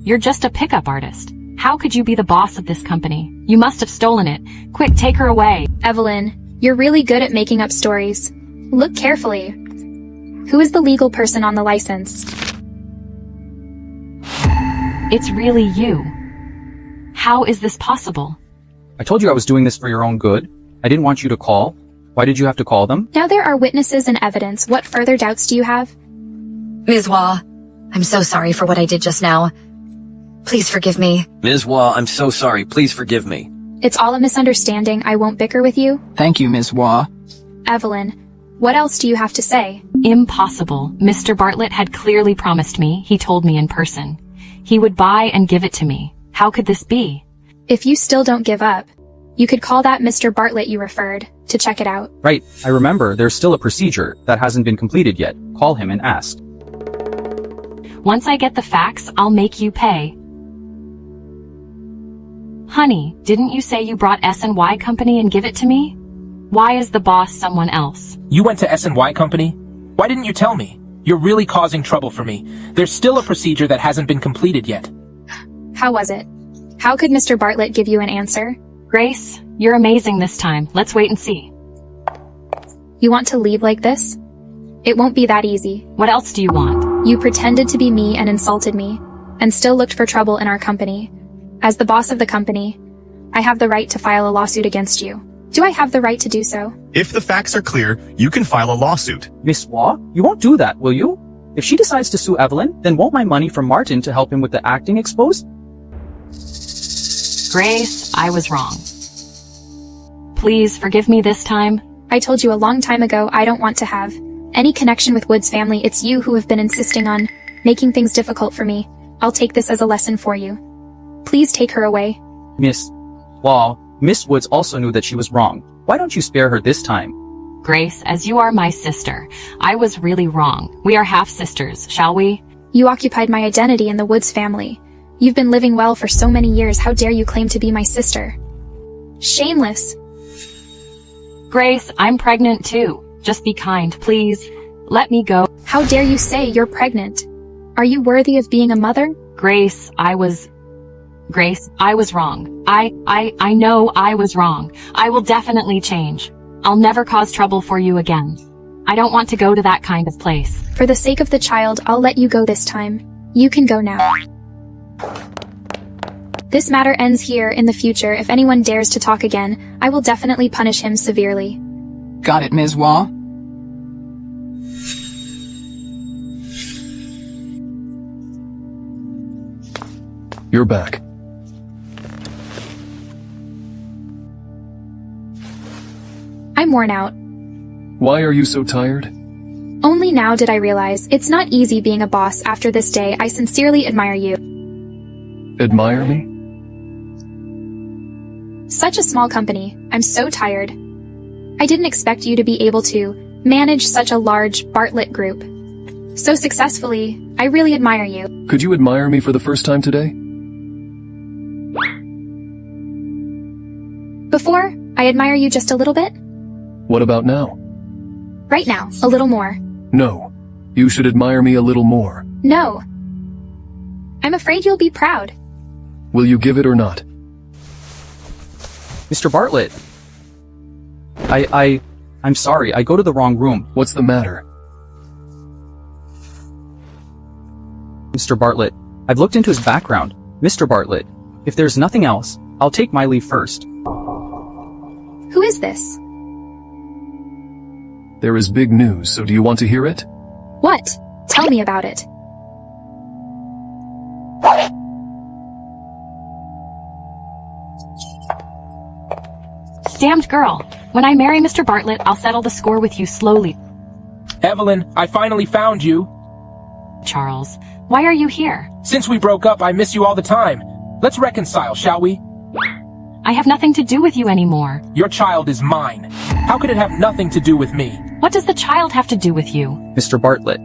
You're just a pickup artist. How could you be the boss of this company? You must have stolen it. Quick, take her away. Evelyn, you're really good at making up stories. Look carefully. Who is the legal person on the license? It's really you. How is this possible? I told you I was doing this for your own good. I didn't want you to call. Why did you have to call them? Now there are witnesses and evidence. What further doubts do you have? Ms. Wah, I'm so sorry for what I did just now. Please forgive me. Ms. Wah, I'm so sorry. Please forgive me. It's all a misunderstanding. I won't bicker with you. Thank you, Ms. Wah. Evelyn, what else do you have to say? Impossible. Mr. Bartlett had clearly promised me, he told me in person. He would buy and give it to me. How could this be? If you still don't give up, you could call that Mr. Bartlett you referred to check it out. Right, I remember there's still a procedure that hasn't been completed yet. Call him and ask. Once I get the facts, I'll make you pay. Honey, didn't you say you brought S&Y Company and give it to me? Why is the boss someone else? You went to S&Y Company? Why didn't you tell me? You're really causing trouble for me. There's still a procedure that hasn't been completed yet. How was it? How could Mr. Bartlett give you an answer? Grace, you're amazing this time. Let's wait and see. You want to leave like this? It won't be that easy. What else do you want? You pretended to be me and insulted me, and still looked for trouble in our company. As the boss of the company, I have the right to file a lawsuit against you. Do I have the right to do so? If the facts are clear, you can file a lawsuit. Miss Wah, you won't do that, will you? If she decides to sue Evelyn, then won't my money from Martin to help him with the acting exposed? Grace, I was wrong. Please forgive me this time. I told you a long time ago I don't want to have any connection with Wood's family. It's you who have been insisting on making things difficult for me. I'll take this as a lesson for you. Please take her away. Miss Wah, Miss Woods also knew that she was wrong. Why don't you spare her this time? Grace, as you are my sister, I was really wrong. We are half-sisters, shall we? You occupied my identity in the Woods family. You've been living well for so many years. How dare you claim to be my sister? Shameless. Grace, I'm pregnant too. Just be kind, please. Let me go. How dare you say you're pregnant? Are you worthy of being a mother? Grace, I was wrong. I know I was wrong. I will definitely change. I'll never cause trouble for you again. I don't want to go to that kind of place. For the sake of the child, I'll let you go this time. You can go now. This matter ends here. In the future, if anyone dares to talk again, I will definitely punish him severely. Got it, Ms. Wah? You're back. I'm worn out. Why are you so tired? Only now did I realize it's not easy being a boss after this day. I sincerely admire you. Admire me? Such a small company. I'm so tired. I didn't expect you to be able to manage such a large Bartlett group so successfully. I really admire you. Could you admire me for the first time today? Before, I admire you just a little bit. What about now? Right now, a little more. No. You should admire me a little more. No. I'm afraid you'll be proud. Will you give it or not? Mr. Bartlett. I'm sorry, I go to the wrong room. What's the matter? Mr. Bartlett, I've looked into his background. Mr. Bartlett, if there's nothing else, I'll take my leave first. Who is this? There is big news, so do you want to hear it? What? Tell me about it. Damned girl. When I marry Mr. Bartlett, I'll settle the score with you slowly. Evelyn, I finally found you. Charles, why are you here? Since we broke up, I miss you all the time. Let's reconcile, shall we? I have nothing to do with you anymore. Your child is mine. How could it have nothing to do with me? What does the child have to do with you? Mr. Bartlett.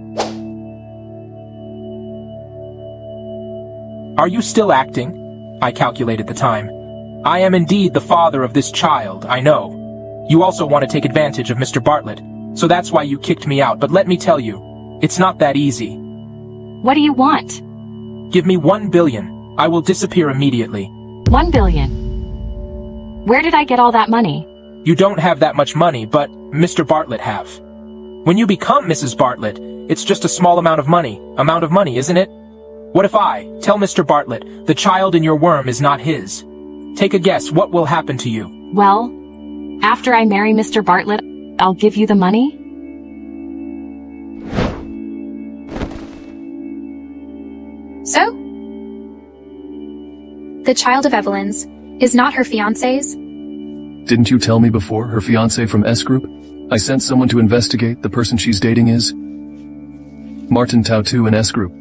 Are you still acting? I calculated the time. I am indeed the father of this child, I know. You also want to take advantage of Mr. Bartlett, so that's why you kicked me out, but let me tell you, it's not that easy. What do you want? Give me 1 billion. I will disappear immediately. 1 billion. Where did I get all that money? You don't have that much money, but Mr. Bartlett have. When you become Mrs. Bartlett, it's just a small amount of money, isn't it? What if I tell Mr. Bartlett the child in your womb is not his? Take a guess, what will happen to you? Well, after I marry Mr. Bartlett, I'll give you the money? So? The child of Evelyn's is not her fiancé's? Didn't you tell me before, her fiancé from S Group? I sent someone to investigate. The person she's dating is Martin Tautu in S Group.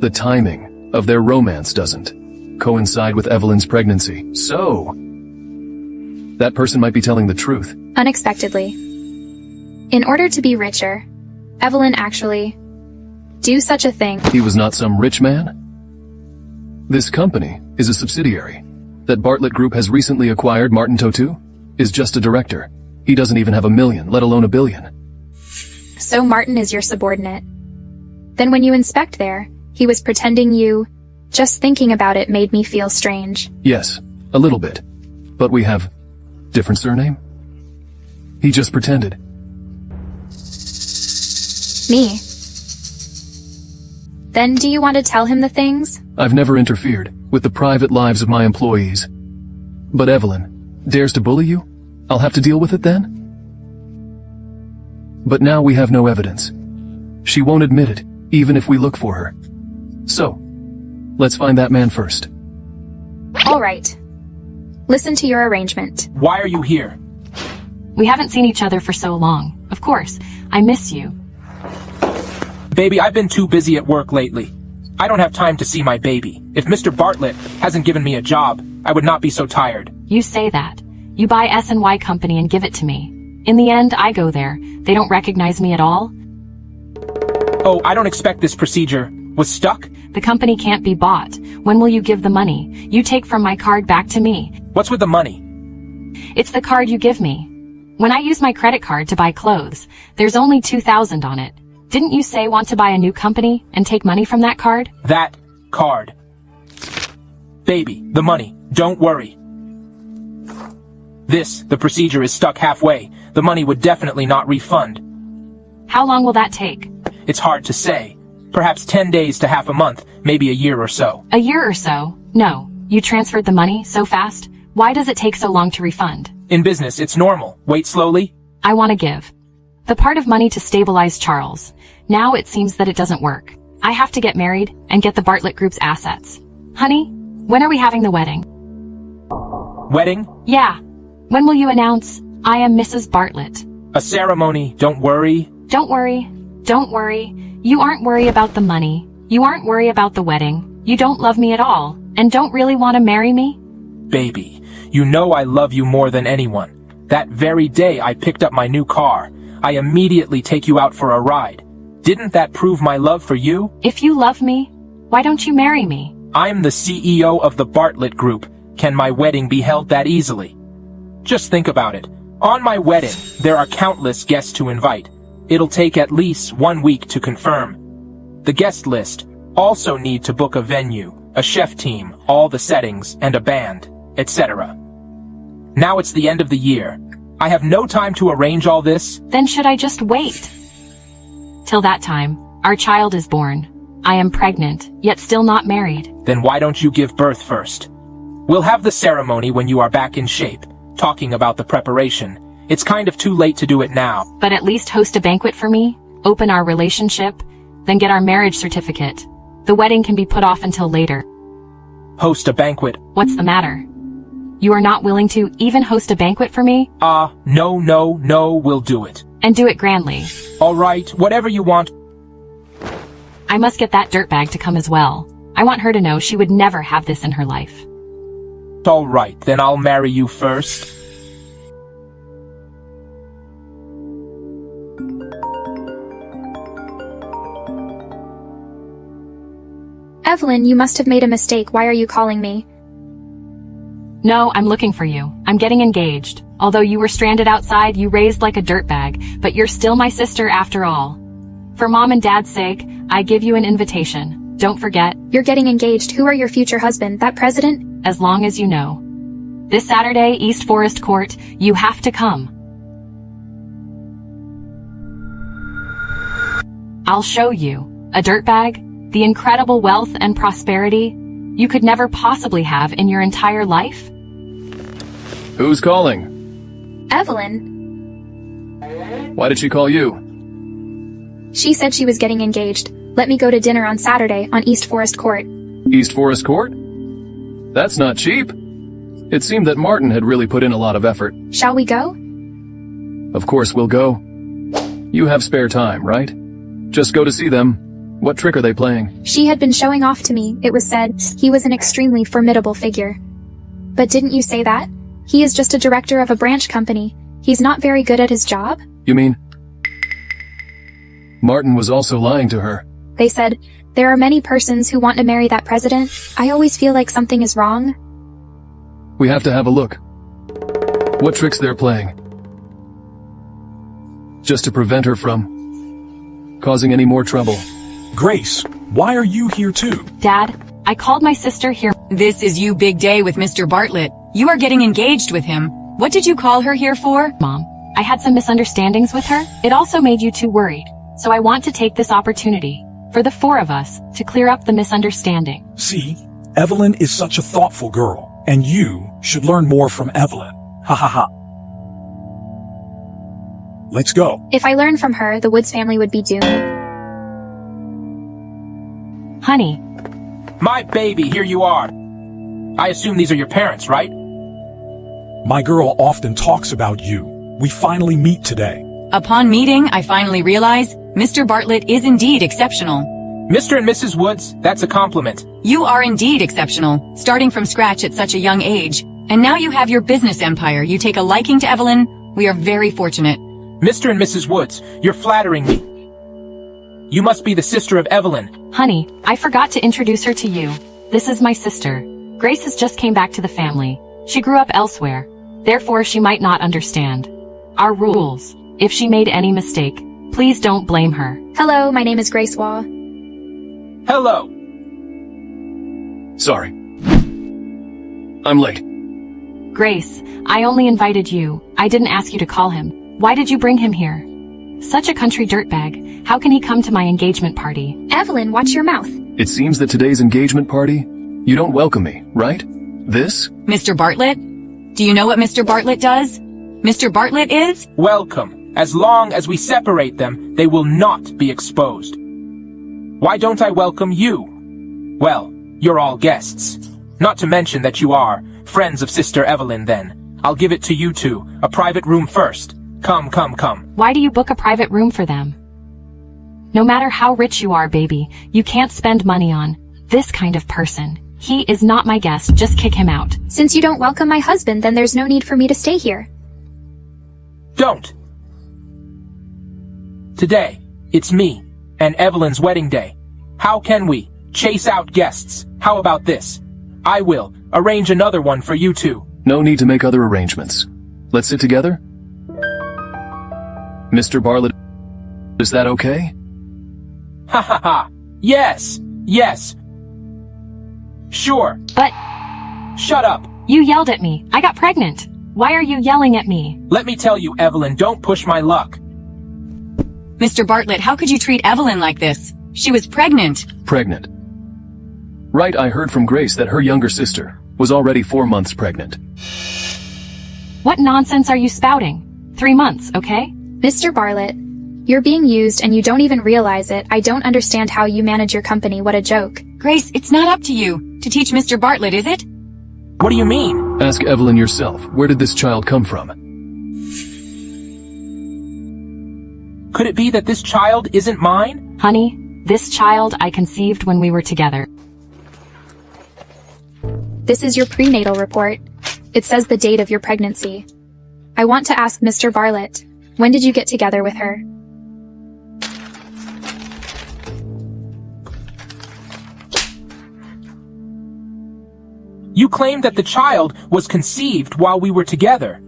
The timing of their romance doesn't coincide with Evelyn's pregnancy. So, that person might be telling the truth. Unexpectedly. In order to be richer, Evelyn actually do such a thing. He was not some rich man? This company is a subsidiary that Bartlett Group has recently acquired. Martin Tautu is just a director. He doesn't even have $1 million, let alone $1 billion. So Martin is your subordinate. Then when you inspect there, he was pretending you... Just thinking about it made me feel strange. Yes, a little bit. But we have different surname? He just pretended. Me? Then do you want to tell him the things? I've never interfered with the private lives of my employees. But Evelyn dares to bully you? I'll have to deal with it then? But now we have no evidence. She won't admit it, even if we look for her. So, let's find that man first. All right. Listen to your arrangement. Why are you here? We haven't seen each other for so long. Of course, I miss you. Baby, I've been too busy at work lately. I don't have time to see my baby. If Mr. Bartlett hasn't given me a job, I would not be so tired. You say that. You buy S&Y company and give it to me. In the end, I go there. They don't recognize me at all. Oh, I don't expect this procedure. Was stuck? The company can't be bought. When will you give the money? You take from my card back to me. What's with the money? It's the card you give me. When I use my credit card to buy clothes, there's only 2,000 on it. Didn't you say want to buy a new company and take money from that card? That card. Baby, the money. Don't worry. The procedure is stuck halfway. The money would definitely not refund. How long will that take? It's hard to say. Perhaps 10 days to half a month, maybe a year or so. A year or so? No. You transferred the money so fast? Why does it take so long to refund? In business, it's normal. Wait slowly. I want to give the part of money to stabilize Charles. Now it seems that it doesn't work. I have to get married and get the Bartlett Group's assets. Honey, when are we having the wedding? Wedding? Yeah. When will you announce I am Mrs. Bartlett. A ceremony, don't worry. Don't worry. Don't worry. You aren't worried about the money. You aren't worried about the wedding. You don't love me at all, and don't really want to marry me? Baby, you know I love you more than anyone. That very day I picked up my new car. I immediately take you out for a ride. Didn't that prove my love for you? If you love me, why don't you marry me? I'm the CEO of the Bartlett Group. Can my wedding be held that easily? Just think about it. On my wedding, there are countless guests to invite. It'll take at least 1 week to confirm. The guest list also need to book a venue, a chef team, all the settings, and a band, etc. Now it's the end of the year. I have no time to arrange all this. Then should I just wait? Till that time, our child is born. I am pregnant, yet still not married. Then why don't you give birth first? We'll have the ceremony when you are back in shape. Talking about the preparation, it's kind of too late to do it now. But at least host a banquet for me, open our relationship, then get our marriage certificate. The wedding can be put off until later. Host a banquet? What's the matter? You are not willing to even host a banquet for me? No, we'll do it. And do it grandly. All right, whatever you want. I must get that dirtbag to come as well. I want her to know she would never have this in her life. All right, then I'll marry you first. Evelyn, you must have made a mistake. Why are you calling me? No, I'm looking for you. I'm getting engaged. Although you were stranded outside, you raised like a dirtbag, but you're still my sister after all. For Mom and Dad's sake, I give you an invitation. Don't forget. You're getting engaged. Who are your future husband? That president? As long as you know. This Saturday, East Forest Court, you have to come. I'll show you. A dirtbag, the incredible wealth and prosperity you could never possibly have in your entire life. Who's calling? Evelyn. Why did she call you? She said she was getting engaged. Let me go to dinner on Saturday on East Forest Court. East Forest Court? That's not cheap. It seemed that Martin had really put in a lot of effort. Shall we go? Of course we'll go. You have spare time, right? Just go to see them. What trick are they playing? She had been showing off to me. It was said he was an extremely formidable figure. But didn't you say that? He is just a director of a branch company. He's not very good at his job? You mean? Martin was also lying to her. They said, there are many persons who want to marry that president. I always feel like something is wrong. We have to have a look. What tricks they're playing? Just to prevent her from causing any more trouble. Grace, why are you here too? Dad, I called my sister here. This is you big day with Mr. Bartlett. You are getting engaged with him. What did you call her here for? Mom, I had some misunderstandings with her. It also made you too worried. So I want to take this opportunity, for the four of us, to clear up the misunderstanding. See, Evelyn is such a thoughtful girl, and you should learn more from Evelyn. Ha ha ha. Let's go. If I learn from her, the Woods family would be doomed. Honey. My baby, here you are. I assume these are your parents, right? My girl often talks about you. We finally meet today. Upon meeting, I finally realize Mr. Bartlett is indeed exceptional. Mr. and Mrs. Woods, that's a compliment. You are indeed exceptional, starting from scratch at such a young age. And now you have your business empire. You take a liking to Evelyn. We are very fortunate. Mr. and Mrs. Woods, you're flattering me. You must be the sister of Evelyn. Honey, I forgot to introduce her to you. This is my sister. Grace has just came back to the family. She grew up elsewhere. Therefore, she might not understand our rules. If she made any mistake, please don't blame her. Hello, my name is Grace Waugh. Hello. Sorry. I'm late. Grace, I only invited you. I didn't ask you to call him. Why did you bring him here? Such a country dirtbag. How can he come to my engagement party? Evelyn, watch your mouth. It seems that today's engagement party, you don't welcome me, right? This? Mr. Bartlett? Do you know what Mr. Bartlett does? Mr. Bartlett is? Welcome. As long as we separate them, they will not be exposed. Why don't I welcome you? Well, you're all guests. Not to mention that you are friends of Sister Evelyn then. I'll give it to you two. A private room first. Come, come, come. Why do you book a private room for them? No matter how rich you are, baby, you can't spend money on this kind of person. He is not my guest. Just kick him out. Since you don't welcome my husband, then there's no need for me to stay here. Don't. Today, it's me and Evelyn's wedding day. How can we chase out guests? How about this? I will arrange another one for you two. No need to make other arrangements. Let's sit together. Mr. Bartlett, is that okay? Ha ha ha. Yes, yes. Sure. But... Shut up. You yelled at me. I got pregnant. Why are you yelling at me? Let me tell you, Evelyn, don't push my luck. Mr. Bartlett, how could you treat Evelyn like this? She was pregnant. Pregnant. Right, I heard from Grace that her younger sister was already 4 months pregnant. What nonsense are you spouting? 3 months, okay? Mr. Bartlett, you're being used and you don't even realize it. I don't understand how you manage your company. What a joke. Grace, it's not up to you to teach Mr. Bartlett, is it? What do you mean? Ask Evelyn yourself. Where did this child come from? Could it be that this child isn't mine? Honey, this child I conceived when we were together. This is your prenatal report. It says the date of your pregnancy. I want to ask Mr. Bartlett, when did you get together with her? You claim that the child was conceived while we were together.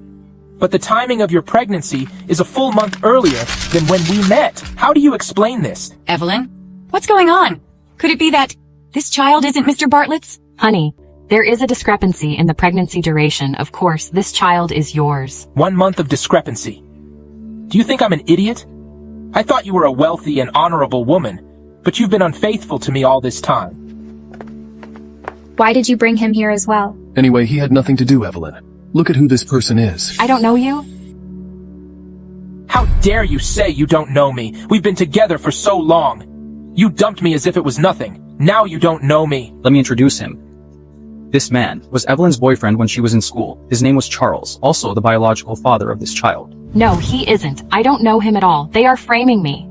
But the timing of your pregnancy is a full month earlier than when we met. How do you explain this? Evelyn, what's going on? Could it be that this child isn't Mr. Bartlett's? Honey, there is a discrepancy in the pregnancy duration. Of course, this child is yours. 1 month of discrepancy. Do you think I'm an idiot? I thought you were a wealthy and honorable woman, but you've been unfaithful to me all this time. Why did you bring him here as well? Anyway, he had nothing to do, Evelyn. Look at who this person is. I don't know you. How dare you say you don't know me? We've been together for so long. You dumped me as if it was nothing. Now you don't know me. Let me introduce him. This man was Evelyn's boyfriend when she was in school. His name was Charles, also the biological father of this child. No, he isn't. I don't know him at all. They are framing me.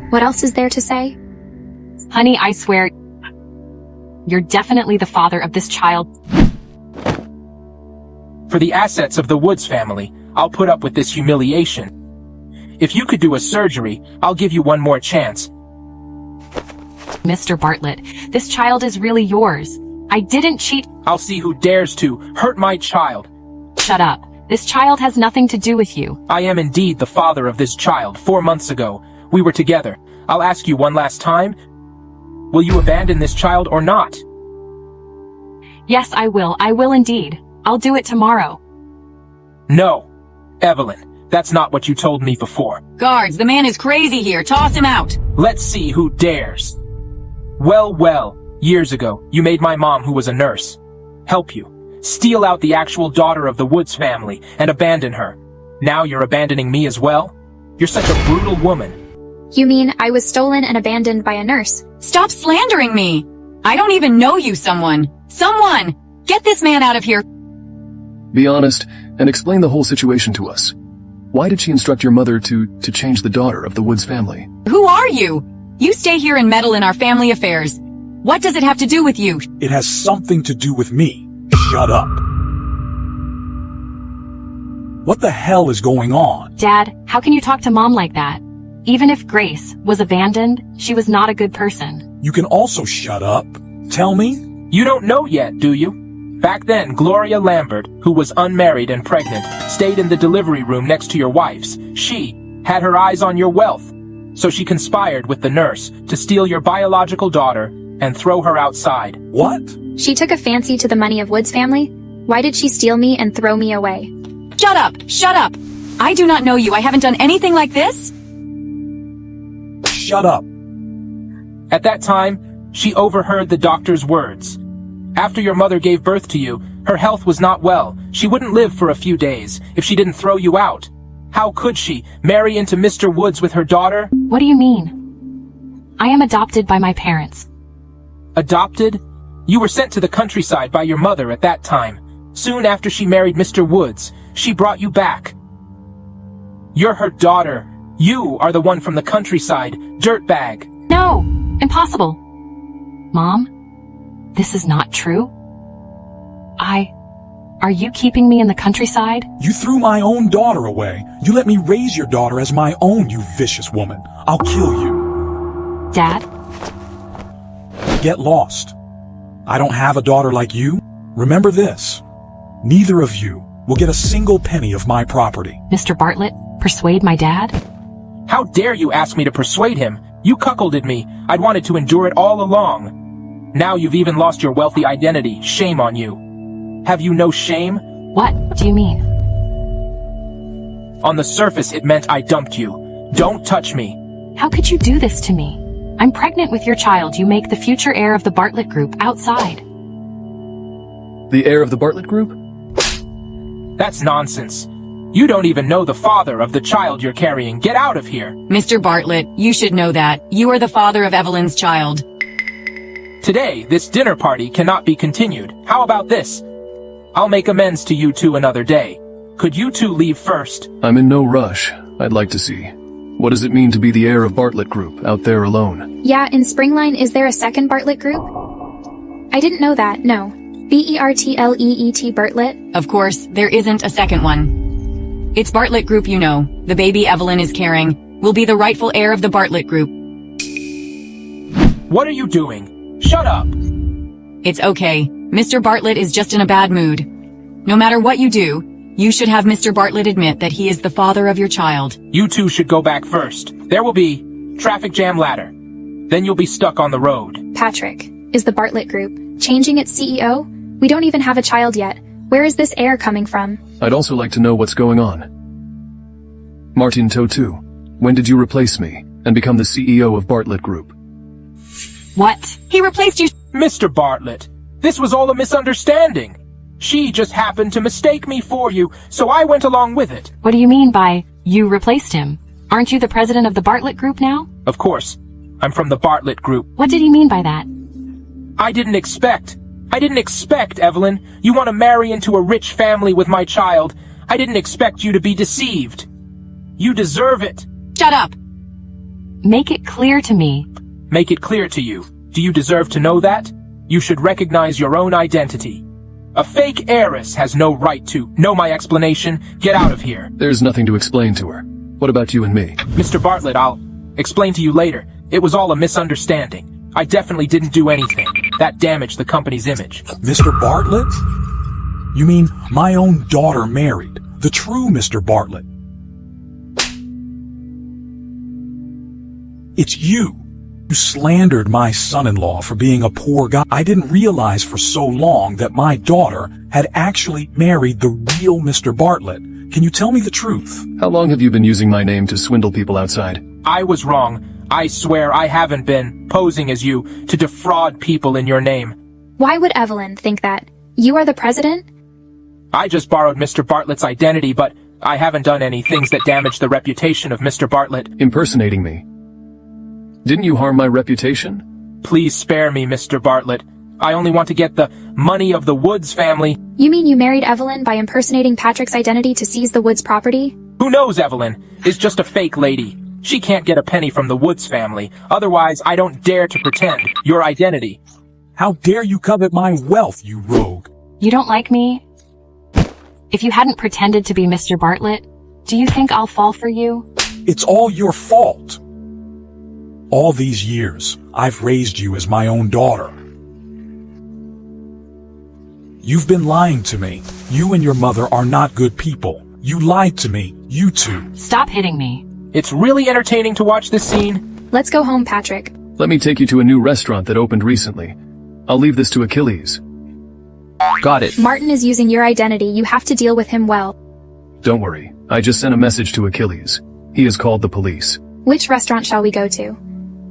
What else is there to say? Honey, I swear, you're definitely the father of this child. For the assets of the Woods family, I'll put up with this humiliation. If you could do a surgery, I'll give you one more chance. Mr. Bartlett, this child is really yours. I didn't cheat. I'll see who dares to hurt my child. Shut up. This child has nothing to do with you. I am indeed the father of this child. 4 months ago, we were together. I'll ask you one last time. Will you abandon this child or not? Yes, I will. I will indeed. I'll do it tomorrow. No. Evelyn, that's not what you told me before. Guards, the man is crazy here. Toss him out. Let's see who dares. Well, years ago, you made my mom, who was a nurse, help you. Steal out the actual daughter of the Woods family and abandon her. Now you're abandoning me as well? You're such a brutal woman. You mean I was stolen and abandoned by a nurse? Stop slandering me. I don't even know you, someone. Someone! Get this man out of here. Be honest and explain the whole situation to us. Why did she instruct your mother to change the daughter of the Woods family? Who are you? You stay here and meddle in our family affairs. What does it have to do with you? It has something to do with me. Shut up. What the hell is going on? Dad, how can you talk to Mom like that? Even if Grace was abandoned, she was not a good person. You can also shut up. Tell me. You don't know yet, do you? Back then, Gloria Lambert, who was unmarried and pregnant, stayed in the delivery room next to your wife's. She had her eyes on your wealth. So she conspired with the nurse to steal your biological daughter and throw her outside. What? She took a fancy to the money of Woods family? Why did she steal me and throw me away? Shut up! Shut up! I do not know you. I haven't done anything like this. Shut up. At that time, she overheard the doctor's words. After your mother gave birth to you, her health was not well. She wouldn't live for a few days if she didn't throw you out. How could she marry into Mr. Woods with her daughter? What do you mean? I am adopted by my parents. Adopted? You were sent to the countryside by your mother at that time. Soon after she married Mr. Woods, she brought you back. You're her daughter. You are the one from the countryside, dirtbag. No, impossible. Mom, this is not true. Are you keeping me in the countryside? You threw my own daughter away. You let me raise your daughter as my own, you vicious woman. I'll kill you. Dad? Get lost. I don't have a daughter like you. Remember this. Neither of you will get a single penny of my property. Mr. Bartlett, persuade my dad? How dare you ask me to persuade him? You cuckolded me. I'd wanted to endure it all along. Now you've even lost your wealthy identity. Shame on you. Have you no shame? What do you mean? On the surface, it meant I dumped you. Don't touch me. How could you do this to me? I'm pregnant with your child. You make the future heir of the Bartlett Group outside. The heir of the Bartlett Group? That's nonsense. You don't even know the father of the child you're carrying. Get out of here. Mr. Bartlett, you should know that. You are the father of Evelyn's child. Today, this dinner party cannot be continued. How about this? I'll make amends to you two another day. Could you two leave first? I'm in no rush. I'd like to see. What does it mean to be the heir of Bartlett Group, out there alone? Yeah, in Springline, is there a second Bartlett group? I didn't know that, no. B-E-R-T-L-E-E-T Bartlett? Of course, there isn't a second one. It's Bartlett Group, you know. The baby Evelyn is carrying will be the rightful heir of the Bartlett Group. What are you doing? Shut up! It's okay. Mr. Bartlett is just in a bad mood. No matter what you do, you should have Mr. Bartlett admit that he is the father of your child. You two should go back first. There will be traffic jam later. Then you'll be stuck on the road. Patrick, is the Bartlett Group changing its CEO? We don't even have a child yet. Where is this heir coming from? I'd also like to know what's going on. Martin Totu, when did you replace me and become the CEO of Bartlett Group? What? He replaced you? Mr. Bartlett, this was all a misunderstanding. She just happened to mistake me for you, so I went along with it. What do you mean by, you replaced him? Aren't you the president of the Bartlett Group now? Of course. I'm from the Bartlett Group. What did he mean by that? I didn't expect, Evelyn. You want to marry into a rich family with my child. I didn't expect you to be deceived. You deserve it. Shut up. Make it clear to me. Make it clear to you. Do you deserve to know that? You should recognize your own identity. A fake heiress has no right to know my explanation. Get out of here. There's nothing to explain to her. What about you and me? Mr. Bartlett, I'll explain to you later. It was all a misunderstanding. I definitely didn't do anything. That damaged the company's image. Mr. Bartlett? You mean my own daughter married? The true Mr. Bartlett? It's you. You slandered my son-in-law for being a poor guy. I didn't realize for so long that my daughter had actually married the real Mr. Bartlett. Can you tell me the truth? How long have you been using my name to swindle people outside? I was wrong. I swear I haven't been posing as you to defraud people in your name. Why would Evelyn think that? You are the president? I just borrowed Mr. Bartlett's identity, but I haven't done any things that damage the reputation of Mr. Bartlett. Impersonating me. Didn't you harm my reputation? Please spare me, Mr. Bartlett. I only want to get the money of the Woods family. You mean you married Evelyn by impersonating Patrick's identity to seize the Woods property? Who knows Evelyn is just a fake lady. She can't get a penny from the Woods family. Otherwise, I don't dare to pretend your identity. How dare you covet my wealth, you rogue? You don't like me? If you hadn't pretended to be Mr. Bartlett, do you think I'll fall for you? It's all your fault. All these years, I've raised you as my own daughter. You've been lying to me. You and your mother are not good people. You lied to me, you two. Stop hitting me. It's really entertaining to watch this scene. Let's go home, Patrick. Let me take you to a new restaurant that opened recently. I'll leave this to Achilles. Got it. Martin is using your identity. You have to deal with him well. Don't worry. I just sent a message to Achilles. He has called the police. Which restaurant shall we go to?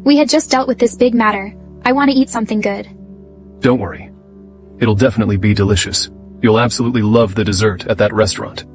We had just dealt with this big matter. I want to eat something good. Don't worry. It'll definitely be delicious. You'll absolutely love the dessert at that restaurant.